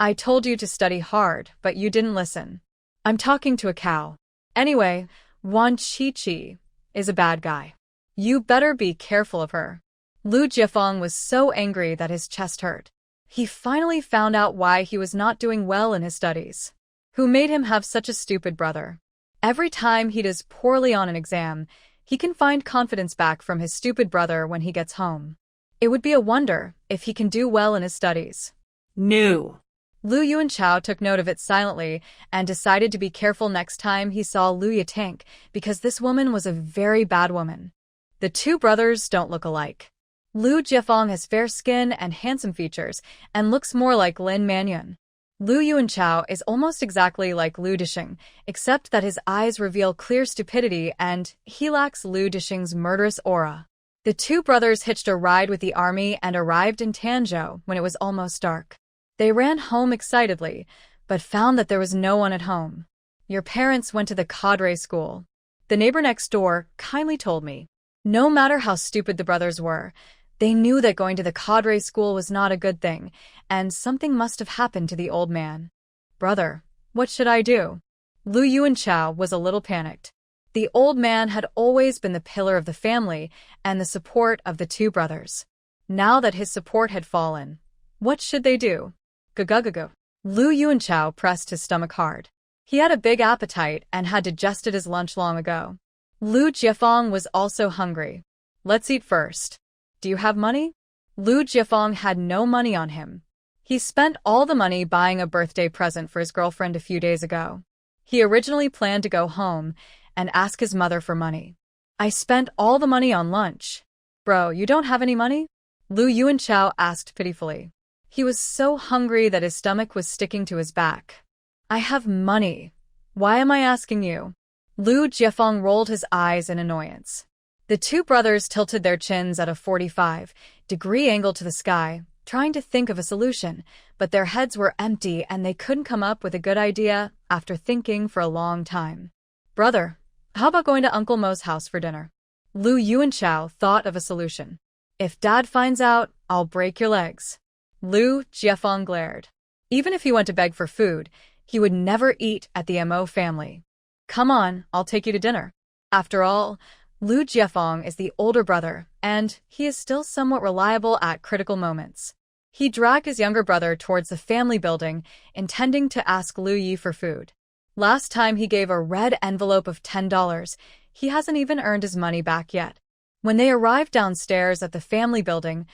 I told you to study hard, but you didn't listen. I'm talking to a cow. Anyway, Wan Chi is a bad guy. You better be careful of her. Lu Jiefeng was so angry that his chest hurt. He finally found out why he was not doing well in his studies. Who made him have such a stupid brother? Every time he does poorly on an exam, he can find confidence back from his stupid brother when he gets home. It would be a wonder if he can do well in his studies. No. Lu Yuanchao took note of it silently and decided to be careful next time he saw Lu Yatink because this woman was a very bad woman. The two brothers don't look alike. Lu Jiefeng has fair skin and handsome features and looks more like Lin Manyun. Lu Yuanchao is almost exactly like Lu Disheng, except that his eyes reveal clear stupidity and he lacks Lu Disheng's murderous aura. The two brothers hitched a ride with the army and arrived in Tanzhou when it was almost dark. They ran home excitedly, but found that there was no one at home. Your parents went to the cadre school. The neighbor next door kindly told me. No matter how stupid the brothers were, they knew that going to the cadre school was not a good thing, and something must have happened to the old man. Brother, what should I do? Lu Yuanchao was a little panicked. The old man had always been the pillar of the family and the support of the two brothers. Now that his support had fallen, what should they do? Gugugugu. Lu Yuanchao pressed his stomach hard. He had a big appetite and had digested his lunch long ago. Lu Jiefeng was also hungry. Let's eat first. Do you have money? Lu Jiefeng had no money on him. He spent all the money buying a birthday present for his girlfriend a few days ago. He originally planned to go home and ask his mother for money. I spent all the money on lunch. Bro, you don't have any money? Lu Yuanchao asked pitifully. He was so hungry that his stomach was sticking to his back. I have money. Why am I asking you? Lu Jiefeng rolled his eyes in annoyance. The two brothers tilted their chins at a 45-degree angle to the sky, trying to think of a solution, but their heads were empty and they couldn't come up with a good idea after thinking for a long time. Brother, how about going to Uncle Mo's house for dinner? Lu Yuanchao thought of a solution. If Dad finds out, I'll break your legs. Lu Jiefeng glared. Even if he went to beg for food, he would never eat at the Mo family. Come on, I'll take you to dinner. After all, Lu Jiefeng is the older brother, and he is still somewhat reliable at critical moments. He dragged his younger brother towards the family building, intending to ask Lu Yi for food. Last time he gave a red envelope of $10, he hasn't even earned his money back yet. When they arrived downstairs at the family building,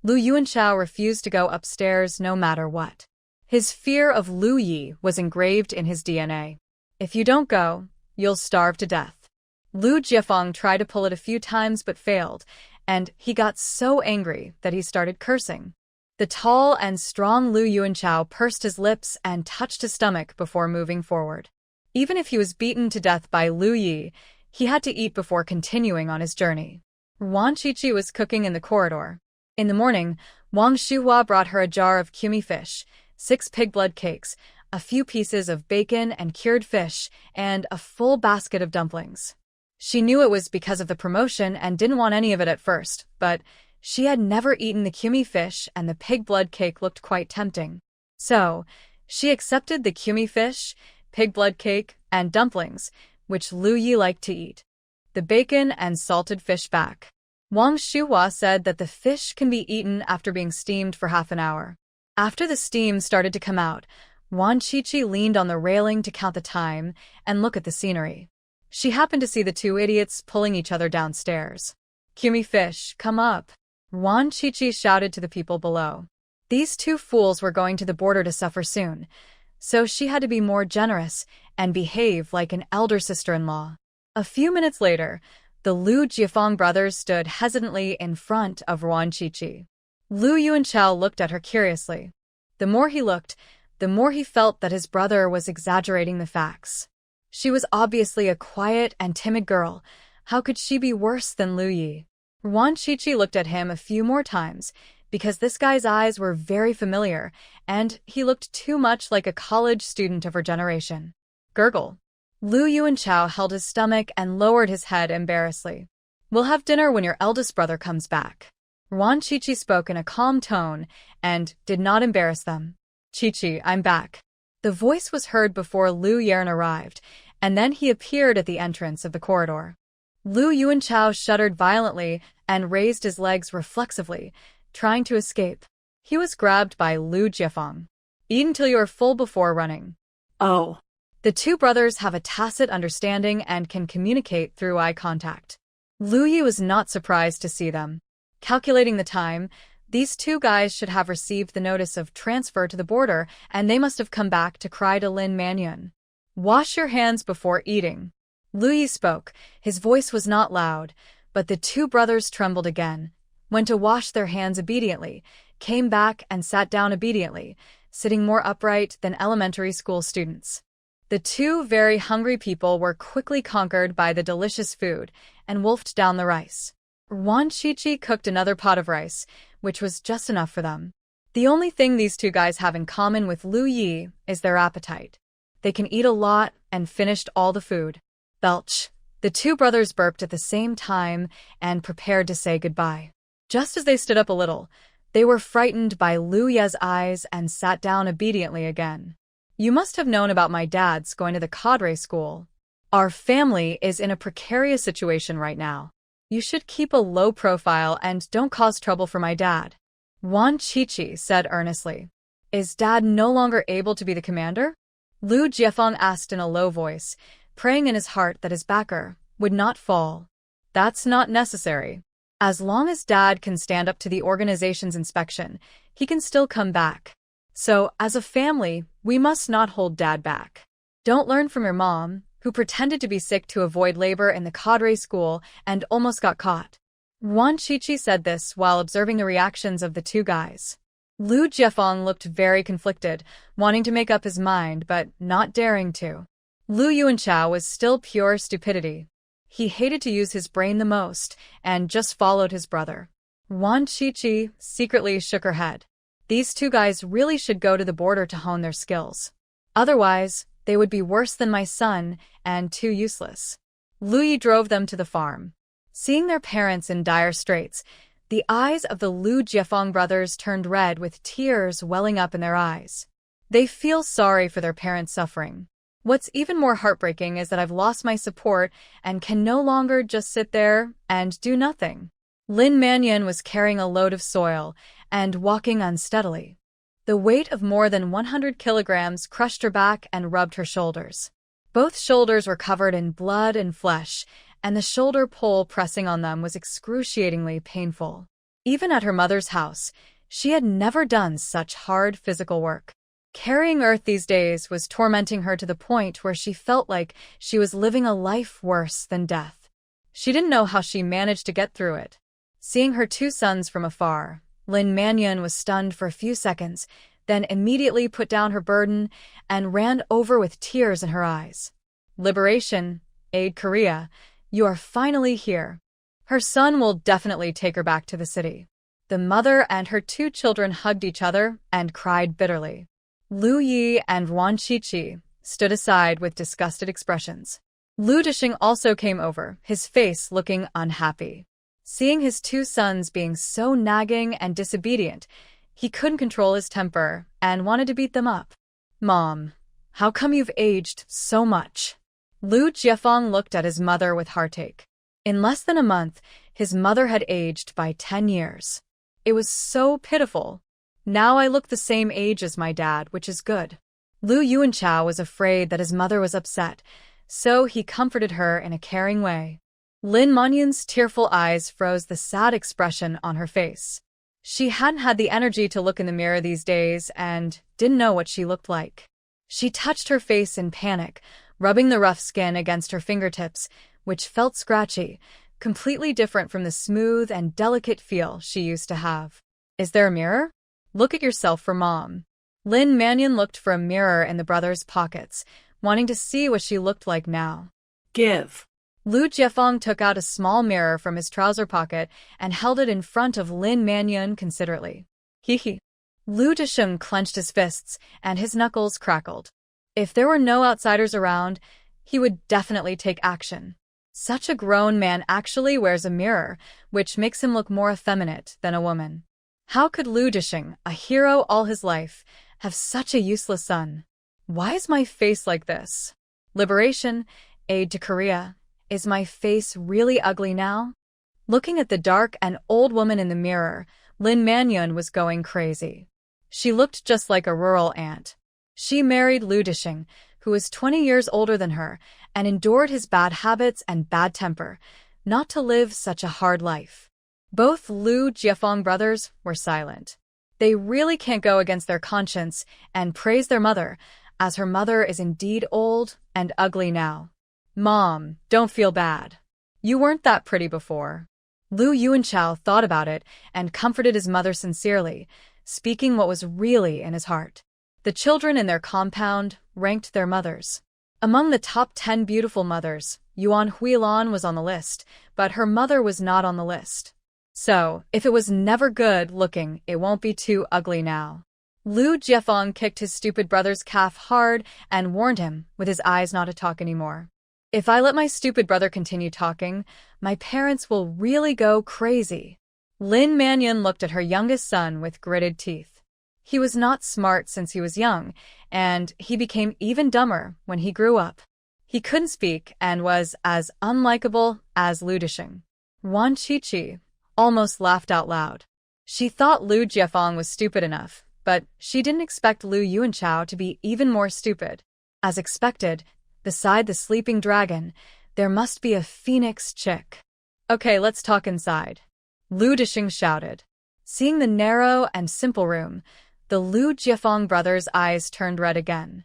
Lu Yuanchao refused to go upstairs no matter what. His fear of Lu Yi was engraved in his DNA. If you don't go, you'll starve to death. Lu Jiefeng tried to pull it a few times but failed, and he got so angry that he started cursing. The tall and strong Lu Yuanchao pursed his lips and touched his stomach before moving forward. Even if he was beaten to death by Lu Yi, he had to eat before continuing on his journey. Wan Qiqi was cooking in the corridor. In the morning, Wang Shuhua brought her a jar of cumi fish, 6 pig blood cakes, a few pieces of bacon and cured fish, and a full basket of dumplings. She knew it was because of the promotion and didn't want any of it at first, but she had never eaten the cumi fish and the pig blood cake looked quite tempting. So, she accepted the cumi fish, pig blood cake, and dumplings, which Lu Yi liked to eat. The bacon and salted fish back. Wang Shuhua said that the fish can be eaten after being steamed for half an hour. After the steam started to come out, Wan Qiqi leaned on the railing to count the time and look at the scenery. She happened to see the two idiots pulling each other downstairs. Cumi fish, come up. Wan Qiqi shouted to the people below. These two fools were going to the border to suffer soon, so she had to be more generous and behave like an elder sister-in-law. A few minutes later, the Lu Jiefeng brothers stood hesitantly in front of Wan Qiqi. Lu Yuanchao looked at her curiously. The more he looked, the more he felt that his brother was exaggerating the facts. She was obviously a quiet and timid girl. How could she be worse than Lu Yi? Wan Chichi looked at him a few more times, because this guy's eyes were very familiar, and he looked too much like a college student of her generation. Gurgle. Lu Yuanchao held his stomach and lowered his head embarrassedly. We'll have dinner when your eldest brother comes back. Wan Chichi spoke in a calm tone and did not embarrass them. Chichi, I'm back. The voice was heard before Lu Yern arrived, and then he appeared at the entrance of the corridor. Lu Yuanchao shuddered violently and raised his legs reflexively, trying to escape. He was grabbed by Lu Jiefeng. Eat until you are full before running. Oh. The two brothers have a tacit understanding and can communicate through eye contact. Lu Yi was not surprised to see them. Calculating the time, these two guys should have received the notice of transfer to the border, and they must have come back to cry to Lin Manyun. Wash your hands before eating. Lu Yi spoke. His voice was not loud, but the two brothers trembled again, went to wash their hands obediently, came back and sat down obediently, sitting more upright than elementary school students. The two very hungry people were quickly conquered by the delicious food and wolfed down the rice. Wan Chichi cooked another pot of rice, which was just enough for them. The only thing these two guys have in common with Lu Yi is their appetite. They can eat a lot and finished all the food. Belch. The two brothers burped at the same time and prepared to say goodbye. Just as they stood up a little, they were frightened by Lu Ye's eyes and sat down obediently again. You must have known about my dad's going to the cadre school. Our family is in a precarious situation right now. You should keep a low profile and don't cause trouble for my dad. Wan Chichi said earnestly. Is dad no longer able to be the commander? Lu Jiefeng asked in a low voice, praying in his heart that his backer would not fall. That's not necessary. As long as dad can stand up to the organization's inspection, he can still come back. So, as a family, we must not hold dad back. Don't learn from your mom, who pretended to be sick to avoid labor in the cadre school and almost got caught. Wan Chichi said this while observing the reactions of the two guys. Lu Jiefeng looked very conflicted, wanting to make up his mind but not daring to. Lu Yuanchao was still pure stupidity. He hated to use his brain the most and just followed his brother. Wan Chichi secretly shook her head. These two guys really should go to the border to hone their skills. Otherwise, they would be worse than my son and too useless. Lu Yi drove them to the farm. Seeing their parents in dire straits, the eyes of the Lu Jiefeng brothers turned red with tears welling up in their eyes. They feel sorry for their parents' suffering. What's even more heartbreaking is that I've lost my support and can no longer just sit there and do nothing. Lin Manyun was carrying a load of soil and walking unsteadily. The weight of more than 100 kilograms crushed her back and rubbed her shoulders. Both shoulders were covered in blood and flesh, and the shoulder pole pressing on them was excruciatingly painful. Even at her mother's house, she had never done such hard physical work. Carrying earth these days was tormenting her to the point where she felt like she was living a life worse than death. She didn't know how she managed to get through it. Seeing her two sons from afar, Lin Manyun was stunned for a few seconds, then immediately put down her burden and ran over with tears in her eyes. Liberation, Aid Korea, you are finally here. Her son will definitely take her back to the city. The mother and her two children hugged each other and cried bitterly. Lu Yi and Wan Chichi stood aside with disgusted expressions. Lu Dishing also came over, his face looking unhappy. Seeing his two sons being so nagging and disobedient, he couldn't control his temper and wanted to beat them up. Mom, how come you've aged so much? Lu Jiefeng looked at his mother with heartache. In less than a month, his mother had aged by 10 years. It was so pitiful. Now I look the same age as my dad, which is good. Lu Yuanchao was afraid that his mother was upset, so he comforted her in a caring way. Lin Manyun's tearful eyes froze the sad expression on her face. She hadn't had the energy to look in the mirror these days and didn't know what she looked like. She touched her face in panic, rubbing the rough skin against her fingertips, which felt scratchy, completely different from the smooth and delicate feel she used to have. Is there a mirror? Look at yourself for Mom. Lin Manyun looked for a mirror in the brothers' pockets, wanting to see what she looked like now. Give. Lu Jiefeng took out a small mirror from his trouser pocket and held it in front of Lin Manyun considerately. Hee. Lu Disheng clenched his fists, and his knuckles crackled. If there were no outsiders around, he would definitely take action. Such a grown man actually wears a mirror, which makes him look more effeminate than a woman. How could Lu Disheng, a hero all his life, have such a useless son? Why is my face like this? Liberation, aid to Korea. Is my face really ugly now? Looking at the dark and old woman in the mirror, Lin Manyun was going crazy. She looked just like a rural aunt. She married Lu Disheng, who was 20 years older than her, and endured his bad habits and bad temper, not to live such a hard life. Both Lu Jiefeng brothers were silent. They really can't go against their conscience and praise their mother, as her mother is indeed old and ugly now. Mom, don't feel bad. You weren't that pretty before. Lu Yuanchao thought about it and comforted his mother sincerely, speaking what was really in his heart. The children in their compound ranked their mothers. Among the top 10 beautiful mothers, Yuan Huilan was on the list, but her mother was not on the list. So, if it was never good looking, it won't be too ugly now. Lu Jiefeng kicked his stupid brother's calf hard and warned him, with his eyes not to talk anymore. If I let my stupid brother continue talking, my parents will really go crazy. Lin Manyun looked at her youngest son with gritted teeth. He was not smart since he was young, and he became even dumber when he grew up. He couldn't speak and was as unlikable as Lu Disheng. Wan Qiqi almost laughed out loud. She thought Lu Jiefeng was stupid enough, but she didn't expect Lu Yuanchao to be even more stupid. As expected, beside the sleeping dragon, there must be a phoenix chick. Okay, let's talk inside. Lu Disheng shouted. Seeing the narrow and simple room, the Lu Jiefeng brothers' eyes turned red again.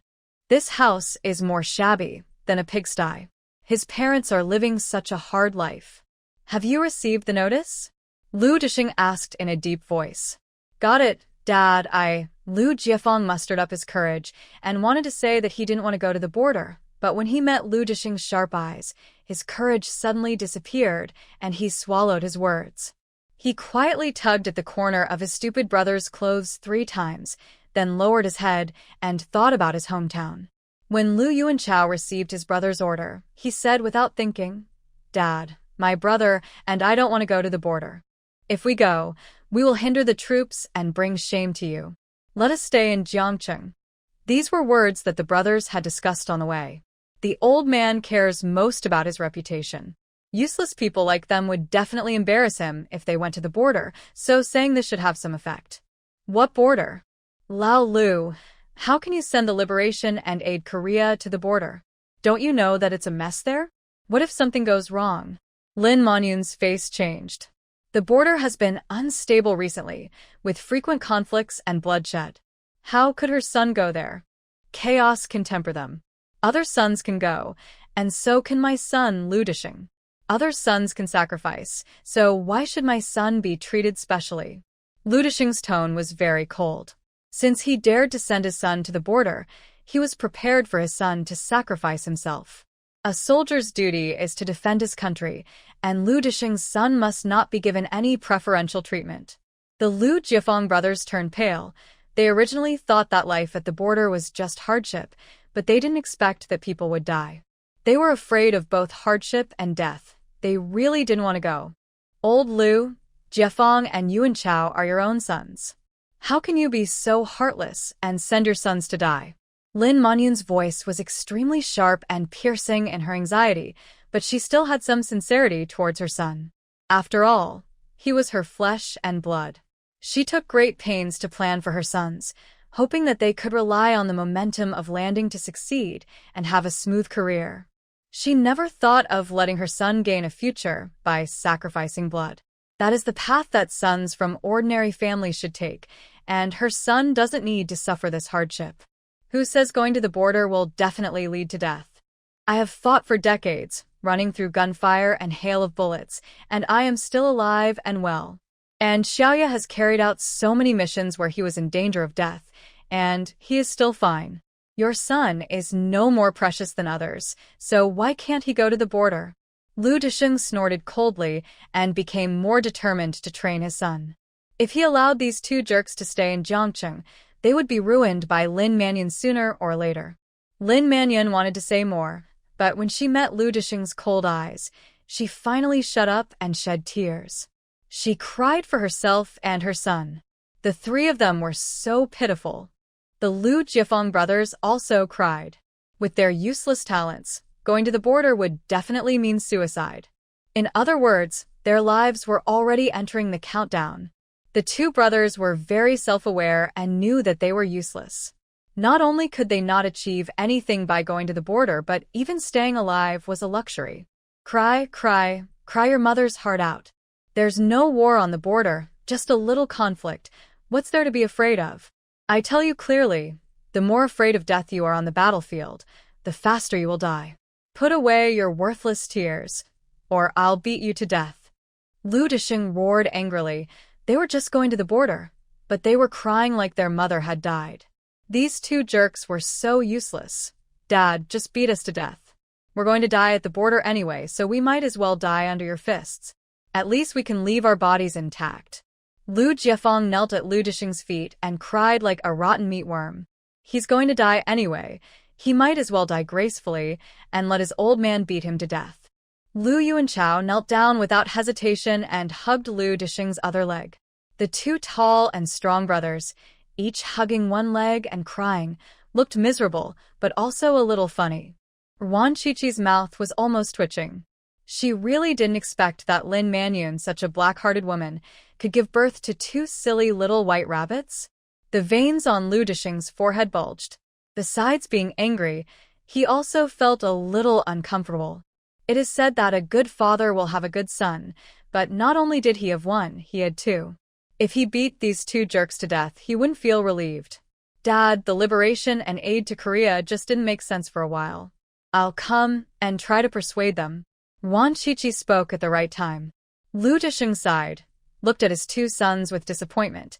This house is more shabby than a pigsty. His parents are living such a hard life. Have you received the notice? Lu Disheng asked in a deep voice. Got it, Dad, Lu Jiefeng mustered up his courage and wanted to say that he didn't want to go to the border. But when he met Lu Disheng's sharp eyes, his courage suddenly disappeared, and he swallowed his words. He quietly tugged at the corner of his stupid brother's clothes 3 times, then lowered his head and thought about his hometown. When Lu Yuanchao received his brother's order, he said without thinking, Dad, my brother and I don't want to go to the border. If we go, we will hinder the troops and bring shame to you. Let us stay in Jiangcheng. These were words that the brothers had discussed on the way. The old man cares most about his reputation. Useless people like them would definitely embarrass him if they went to the border, so saying this should have some effect. What border? Lao Lu, how can you send the Liberation and Aid Korea to the border? Don't you know that it's a mess there? What if something goes wrong? Lin Manyun's face changed. The border has been unstable recently, with frequent conflicts and bloodshed. How could her son go there? Chaos can temper them. Other sons can go, and so can my son Lu Disheng. Other sons can sacrifice, so why should my son be treated specially? Lu Disheng's tone was very cold. Since he dared to send his son to the border, he was prepared for his son to sacrifice himself. A soldier's duty is to defend his country, and Lu Disheng's son must not be given any preferential treatment. The Lu Jiefeng brothers turned pale. They originally thought that life at the border was just hardship, but they didn't expect that people would die. They were afraid of both hardship and death. They really didn't want to go. Old Lu, Jiefeng, and Yuanchao are your own sons. How can you be so heartless and send your sons to die? Lin Manyun's voice was extremely sharp and piercing in her anxiety, but she still had some sincerity towards her son. After all, he was her flesh and blood. She took great pains to plan for her sons, hoping that they could rely on the momentum of landing to succeed and have a smooth career. She never thought of letting her son gain a future by sacrificing blood. That is the path that sons from ordinary families should take, and her son doesn't need to suffer this hardship. Who says going to the border will definitely lead to death? I have fought for decades, running through gunfire and hail of bullets, and I am still alive and well. And Xiaoya has carried out so many missions where he was in danger of death, and he is still fine. Your son is no more precious than others, so why can't he go to the border? Lu Disheng snorted coldly and became more determined to train his son. If he allowed these two jerks to stay in Jiangcheng, they would be ruined by Lin Mannion sooner or later. Lin Mannion wanted to say more, but when she met Lu Disheng's cold eyes, she finally shut up and shed tears. She cried for herself and her son. The three of them were so pitiful. The Lu Jiefeng brothers also cried. With their useless talents, going to the border would definitely mean suicide. In other words, their lives were already entering the countdown. The two brothers were very self-aware and knew that they were useless. Not only could they not achieve anything by going to the border, but even staying alive was a luxury. Cry, cry, cry your mother's heart out. There's no war on the border, just a little conflict. What's there to be afraid of? I tell you clearly, the more afraid of death you are on the battlefield, the faster you will die. Put away your worthless tears, or I'll beat you to death. Lu Disheng roared angrily. They were just going to the border, but they were crying like their mother had died. These two jerks were so useless. Dad, just beat us to death. We're going to die at the border anyway, so we might as well die under your fists. At least we can leave our bodies intact. Lu Jiefeng knelt at Lu Disheng's feet and cried like a rotten meatworm. He's going to die anyway. He might as well die gracefully and let his old man beat him to death. Lu Yuanchao knelt down without hesitation and hugged Lu Disheng's other leg. The two tall and strong brothers, each hugging one leg and crying, looked miserable, but also a little funny. Wan Qiqi's mouth was almost twitching. She really didn't expect that Lin Mannion, such a black-hearted woman, could give birth to two silly little white rabbits. The veins on Lu Disheng's forehead bulged. Besides being angry, he also felt a little uncomfortable. It is said that a good father will have a good son, but not only did he have one, he had two. If he beat these two jerks to death, he wouldn't feel relieved. Dad, the liberation and aid to Korea just didn't make sense for a while. I'll come and try to persuade them. Wan Qiqi spoke at the right time. Lu Disheng sighed, looked at his two sons with disappointment,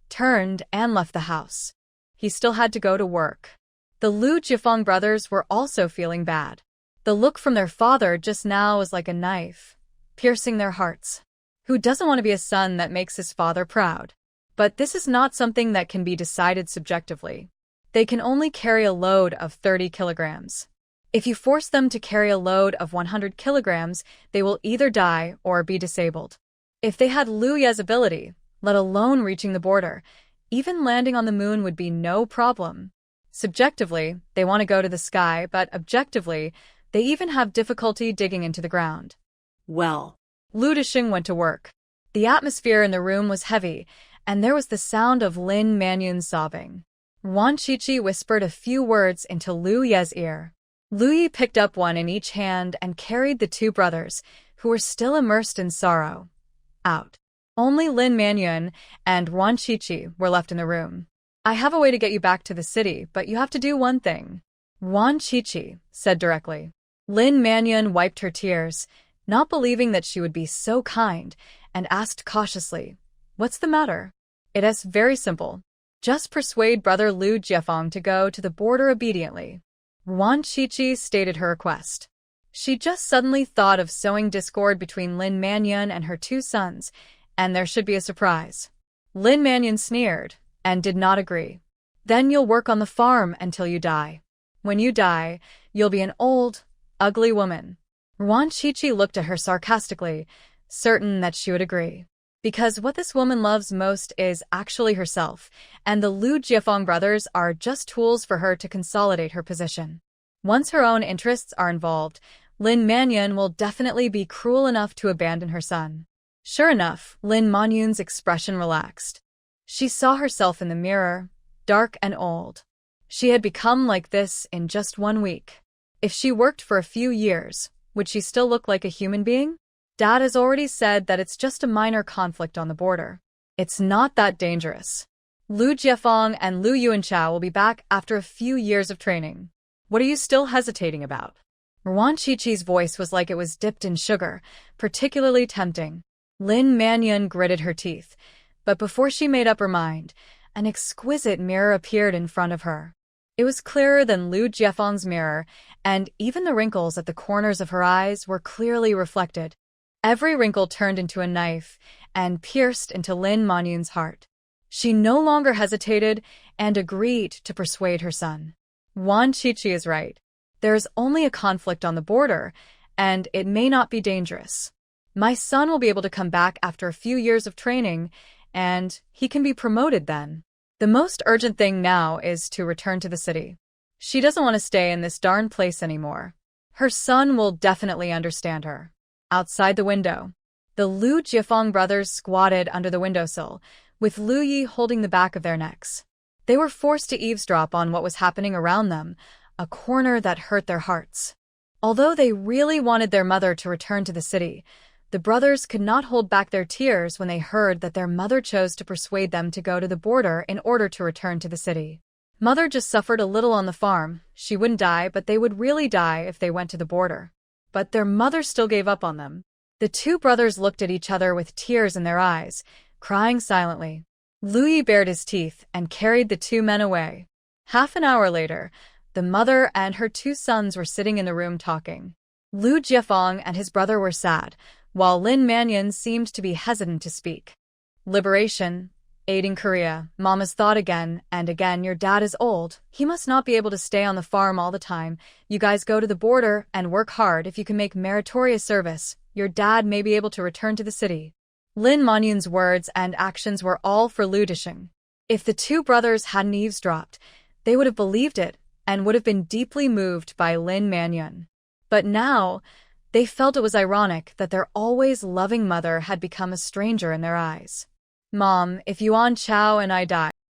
turned and left the house. He still had to go to work. The Lu Jiefeng brothers were also feeling bad. The look from their father just now was like a knife, piercing their hearts. Who doesn't want to be a son that makes his father proud? But this is not something that can be decided subjectively. They can only carry a load of 30 kilograms. If you force them to carry a load of 100 kilograms, they will either die or be disabled. If they had Lu Ye's ability, let alone reaching the border, even landing on the moon would be no problem. Subjectively, they want to go to the sky, but objectively, they even have difficulty digging into the ground. Well, Lu Disheng went to work. The atmosphere in the room was heavy, and there was the sound of Lin Mannion sobbing. Wan Qiqi whispered a few words into Lu Ye's ear. Lu Ye picked up one in each hand and carried the two brothers, who were still immersed in sorrow, out. Only Lin Mannion and Wan Qiqi were left in the room. I have a way to get you back to the city, but you have to do one thing. Wan Qiqi said directly. Lin Mannion wiped her tears, not believing that she would be so kind, and asked cautiously, "What's the matter?" It is very simple. Just persuade brother Lu Jiefeng to go to the border obediently. Wan Qiqi stated her request. She just suddenly thought of sowing discord between Lin Mannion and her two sons, and there should be a surprise. Lin Mannion sneered and did not agree. Then you'll work on the farm until you die. When you die, you'll be an old, ugly woman. Wan Qiqi looked at her sarcastically, certain that she would agree. Because what this woman loves most is actually herself, and the Lu Jiefeng brothers are just tools for her to consolidate her position. Once her own interests are involved, Lin Mannion will definitely be cruel enough to abandon her son. Sure enough, Lin Manyun's expression relaxed. She saw herself in the mirror, dark and old. She had become like this in just 1 week. If she worked for a few years, would she still look like a human being? Dad has already said that it's just a minor conflict on the border. It's not that dangerous. Lu Jiefeng and Lu Yuanchao will be back after a few years of training. What are you still hesitating about? Wan Qiqi's voice was like it was dipped in sugar, particularly tempting. Lin Mannion gritted her teeth, but before she made up her mind, an exquisite mirror appeared in front of her. It was clearer than Lu Jiefeng's mirror, and even the wrinkles at the corners of her eyes were clearly reflected. Every wrinkle turned into a knife and pierced into Lin Manyun's heart. She no longer hesitated and agreed to persuade her son. Wan Qiqi is right. There is only a conflict on the border, and it may not be dangerous. My son will be able to come back after a few years of training, and he can be promoted then. The most urgent thing now is to return to the city. She doesn't want to stay in this darn place anymore. Her son will definitely understand her. Outside the window, the Lu Jiefeng brothers squatted under the windowsill, with Lu Yi holding the back of their necks. They were forced to eavesdrop on what was happening around them, a corner that hurt their hearts. Although they really wanted their mother to return to the city, the brothers could not hold back their tears when they heard that their mother chose to persuade them to go to the border in order to return to the city. Mother just suffered a little on the farm. She wouldn't die, but they would really die if they went to the border. But their mother still gave up on them. The two brothers looked at each other with tears in their eyes, crying silently. Lu Yi bared his teeth and carried the two men away. Half an hour later, the mother and her two sons were sitting in the room talking. Lu Jiefeng and his brother were sad, while Lin Manyun seemed to be hesitant to speak. Liberation, aiding Korea, Mama's thought again and again. Your dad is old. He must not be able to stay on the farm all the time. You guys go to the border and work hard. If you can make meritorious service, your dad may be able to return to the city. Lin Manyun's words and actions were all for Lu Disheng. If the two brothers hadn't eavesdropped, they would have believed it and would have been deeply moved by Lin Manyun. But now, they felt it was ironic that their always loving mother had become a stranger in their eyes. Mom, if Yuan Chao and I die,